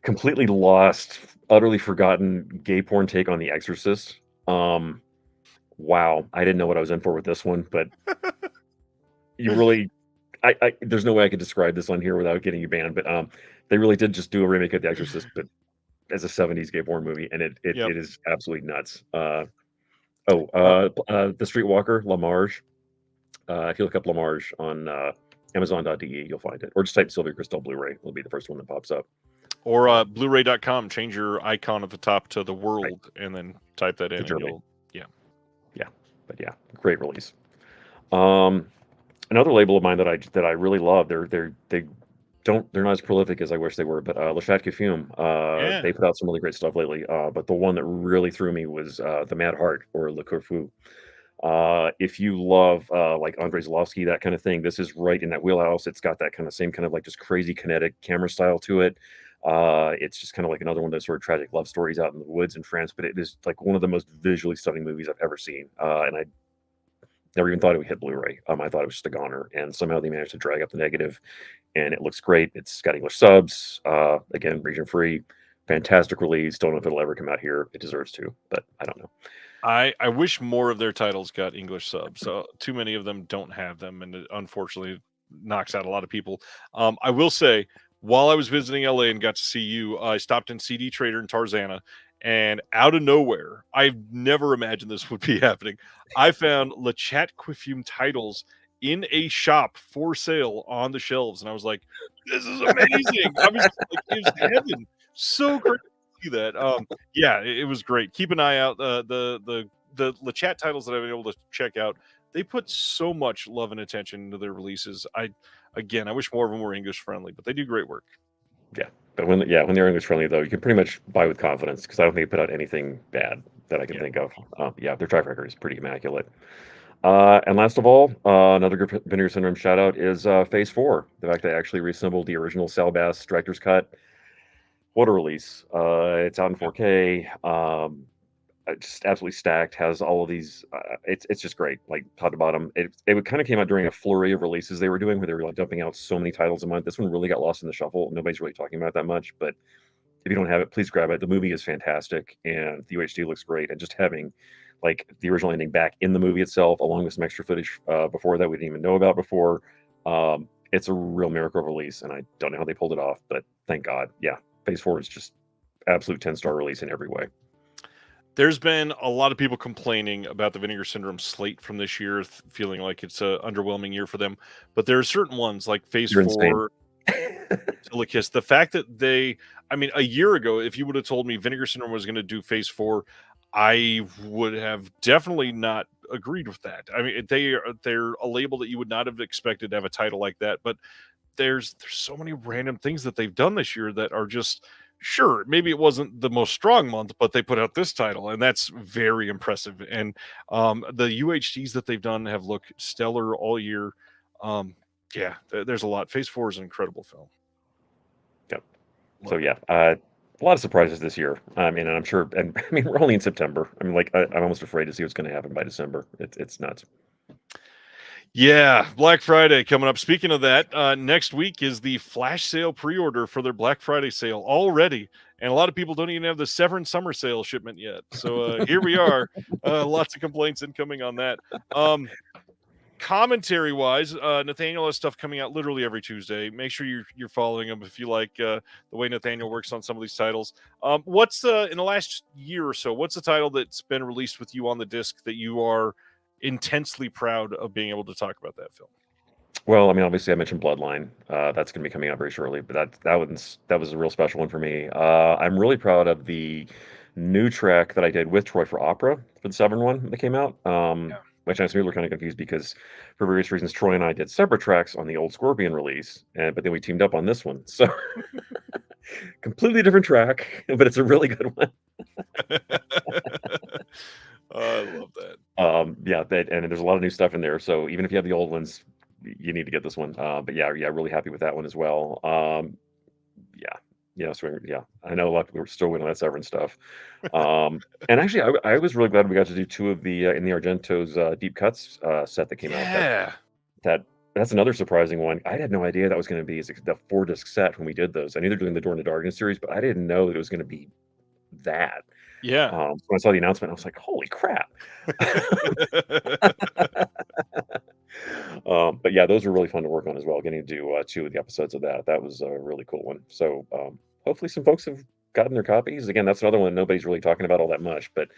Completely lost, utterly forgotten gay porn take on The Exorcist. Wow, I didn't know what I was in for with this one, but you really, there's no way I could describe this on here without getting you banned. But they really did just do a remake of The Exorcist, but as a '70s gay porn movie, and it Yep. is absolutely nuts. The Streetwalker, La Marge. If you look up La Marge on Amazon.de, you'll find it. Or just type Sylvia Crystal Blu-ray. It'll be the first one that pops up. Or Blu-ray.com. Change your icon at the top to the world, Right. and then type that in, and Germany. you'll But yeah, great release. Another label of mine that I really love. They're not as prolific as I wish they were, but Le Chat Fume. Yeah. They put out some really great stuff lately. But the one that really threw me was the Mad Heart or Le Corfu. If you love like Andrei Zlovsky, that kind of thing, this is right in that wheelhouse. It's got that kind of same kind of like just crazy kinetic camera style to it. It's just kind of like another one of those sort of tragic love stories out in the woods in France, but it is like one of the most visually stunning movies I've ever seen. And I never even thought it would hit Blu-ray. I thought it was just a goner, and somehow they managed to drag up the negative, and it looks great. It's got English subs, again, region free, fantastic release. Don't know if it'll ever come out here. It deserves to, but I don't know. I wish more of their titles got English subs. So too many of them don't have them, and it unfortunately knocks out a lot of people. I will say, while I was visiting LA and got to see you, I stopped in CD Trader in Tarzana, and out of nowhere, I've never imagined this would be happening. I found Le Chat Quifume titles in a shop for sale on the shelves, and I was like, "This is amazing!" I was like, "It was heaven." So great to see that. Yeah, it was great. Keep an eye out. The Le Chat titles that I've been able to check out, they put so much love and attention into their releases. I wish more of them were English friendly, but they do great work. Yeah, but when they're English friendly though, you can pretty much buy with confidence because I don't think they put out anything bad that I can think of. Yeah, their track record is pretty immaculate. And last of all, another good Vinegar Syndrome shout out is Phase 4. The fact they actually reassembled the original Sal Bass director's cut. What a release! It's out in 4K. Just absolutely stacked. Has all of these. It's just great, like top to bottom. It kind of came out during a flurry of releases they were doing, where they were like dumping out so many titles a month. This one really got lost in the shuffle. Nobody's really talking about it that much, but if you don't have it, please grab it. The movie is fantastic, and the UHD looks great. And just having like the original ending back in the movie itself, along with some extra footage before that we didn't even know about before. It's a real miracle release, and I don't know how they pulled it off, but thank God. Yeah, Phase 4 is just absolute 10-star release in every way. There's been a lot of people complaining about the Vinegar Syndrome slate from this year, feeling like it's an underwhelming year for them. But there are certain ones like Phase You're 4, Silicus. The fact that a year ago, if you would have told me Vinegar Syndrome was going to do Phase 4, I would have definitely not agreed with that. I mean, they're a label that you would not have expected to have a title like that. But there's so many random things that they've done this year that are just, sure, maybe it wasn't the most strong month, but they put out this title, and that's very impressive. And the UHDs that they've done have looked stellar all year. Yeah, there's a lot. Phase 4 is an incredible film. Yep. So yeah, a lot of surprises this year. I mean, and I'm sure, and I mean, we're only in September. I mean, like, I'm almost afraid to see what's going to happen by December. It's nuts. Yeah, Black Friday coming up. Speaking of that, next week is the flash sale pre-order for their Black Friday sale already. And a lot of people don't even have the Severance summer sale shipment yet. So here we are. Lots of complaints incoming on that. commentary wise, Nathaniel has stuff coming out literally every Tuesday. Make sure you're following him if you like the way Nathaniel works on some of these titles. What's in the last year or so? What's the title that's been released with you on the disc that you are intensely proud of being able to talk about that film? Well, I mean, obviously, I mentioned Bloodline. That's going to be coming out very shortly, but that was a real special one for me. I'm really proud of the new track that I did with Troy for Opera for the Severn one that came out. Yeah. Which I know some people are kind of confused because, for various reasons, Troy and I did separate tracks on the old Scorpion release, but then we teamed up on this one. So, completely different track, but it's a really good one. I love that. Yeah, and there's a lot of new stuff in there. So even if you have the old ones, you need to get this one. But yeah, really happy with that one as well. Yeah, I know a lot of people are still waiting on that Severance stuff. And actually, I was really glad we got to do two of the in the Argento's deep cuts set that came out. Yeah. That's another surprising one. I had no idea that was going to be the 4-disc set when we did those. I knew they're doing the Door into Darkness series, but I didn't know that it was going to be that. Yeah. So when I saw the announcement, I was like, "Holy crap!" But yeah, those were really fun to work on as well. Getting to do 2 of the episodes of that was a really cool one. So hopefully some folks have gotten their copies. Again, that's another one nobody's really talking about all that much, but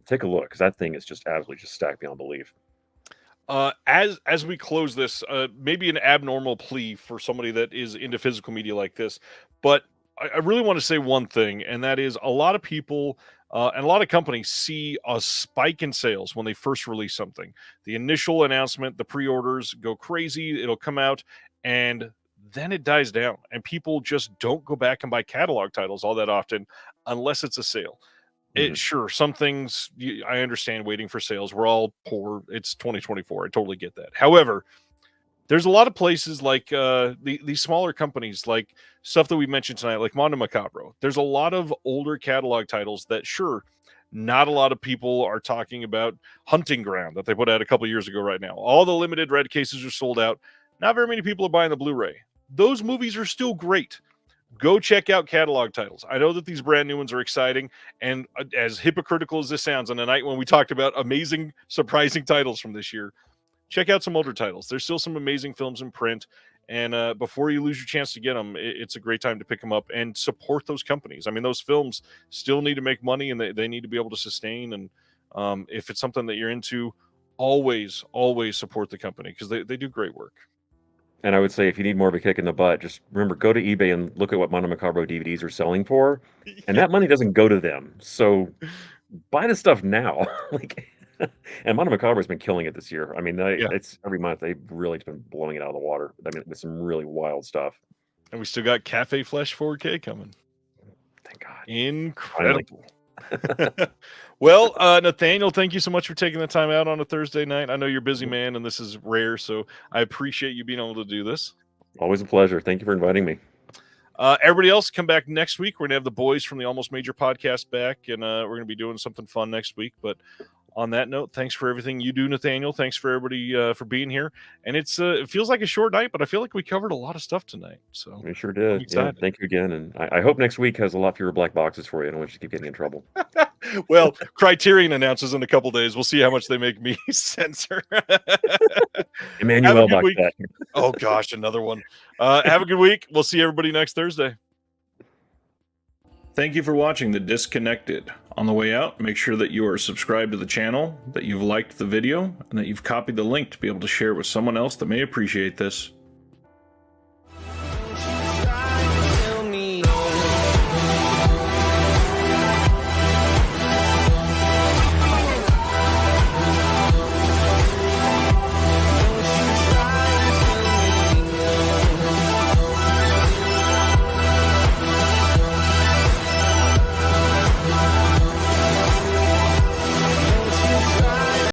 take a look because that thing is just absolutely just stacked beyond belief. As we close this, maybe an abnormal plea for somebody that is into physical media like this, but I really want to say one thing, and that is a lot of people and a lot of companies see a spike in sales when they first release something. The initial announcement, the pre-orders go crazy, it'll come out, and then it dies down, and people just don't go back and buy catalog titles all that often unless it's a sale. Sure, some things I understand waiting for sales. We're all poor. It's 2024. I totally get that. However, there's a lot of places like these smaller companies, like stuff that we mentioned tonight, like Mondo Macabro. There's a lot of older catalog titles that, sure, not a lot of people are talking about. Hunting Ground that they put out a couple years ago right now. All the limited red cases are sold out. Not very many people are buying the Blu-ray. Those movies are still great. Go check out catalog titles. I know that these brand new ones are exciting, and as hypocritical as this sounds, on a night when we talked about amazing, surprising titles from this year, check out some older titles. There's still some amazing films in print, and before you lose your chance to get them, it's a great time to pick them up and support those companies. I mean, those films still need to make money, and they need to be able to sustain, and if it's something that you're into, always support the company because they do great work. And I would say if you need more of a kick in the butt, just remember, go to eBay and look at what Mondo Macabro DVDs are selling for, and that money doesn't go to them. So buy the stuff now. Like, and Mondo Macabro has been killing it this year. I mean, Yeah. it's every month they've really been blowing it out of the water. I mean, with some really wild stuff. And we still got Cafe Flesh 4K coming. Thank God. Incredible. Well, Nathaniel, thank you so much for taking the time out on a Thursday night. I know you're a busy man, and this is rare, so I appreciate you being able to do this. Always a pleasure. Thank you for inviting me. Everybody else, come back next week. We're going to have the boys from the Almost Major podcast back, and we're going to be doing something fun next week. But on that note, thanks for everything you do, Nathaniel. Thanks for everybody for being here. And it feels like a short night, but I feel like we covered a lot of stuff tonight. So We sure did. Yeah, thank you again. And I hope next week has a lot fewer black boxes for you. I don't want you to keep getting in trouble. Well, Criterion announces in a couple days. We'll see how much they make me censor. Emmanuel box that. Oh, gosh, another one. Have a good week. We'll see everybody next Thursday. Thank you for watching The Disconnected. On the way out, make sure that you are subscribed to the channel, that you've liked the video, and that you've copied the link to be able to share it with someone else that may appreciate this.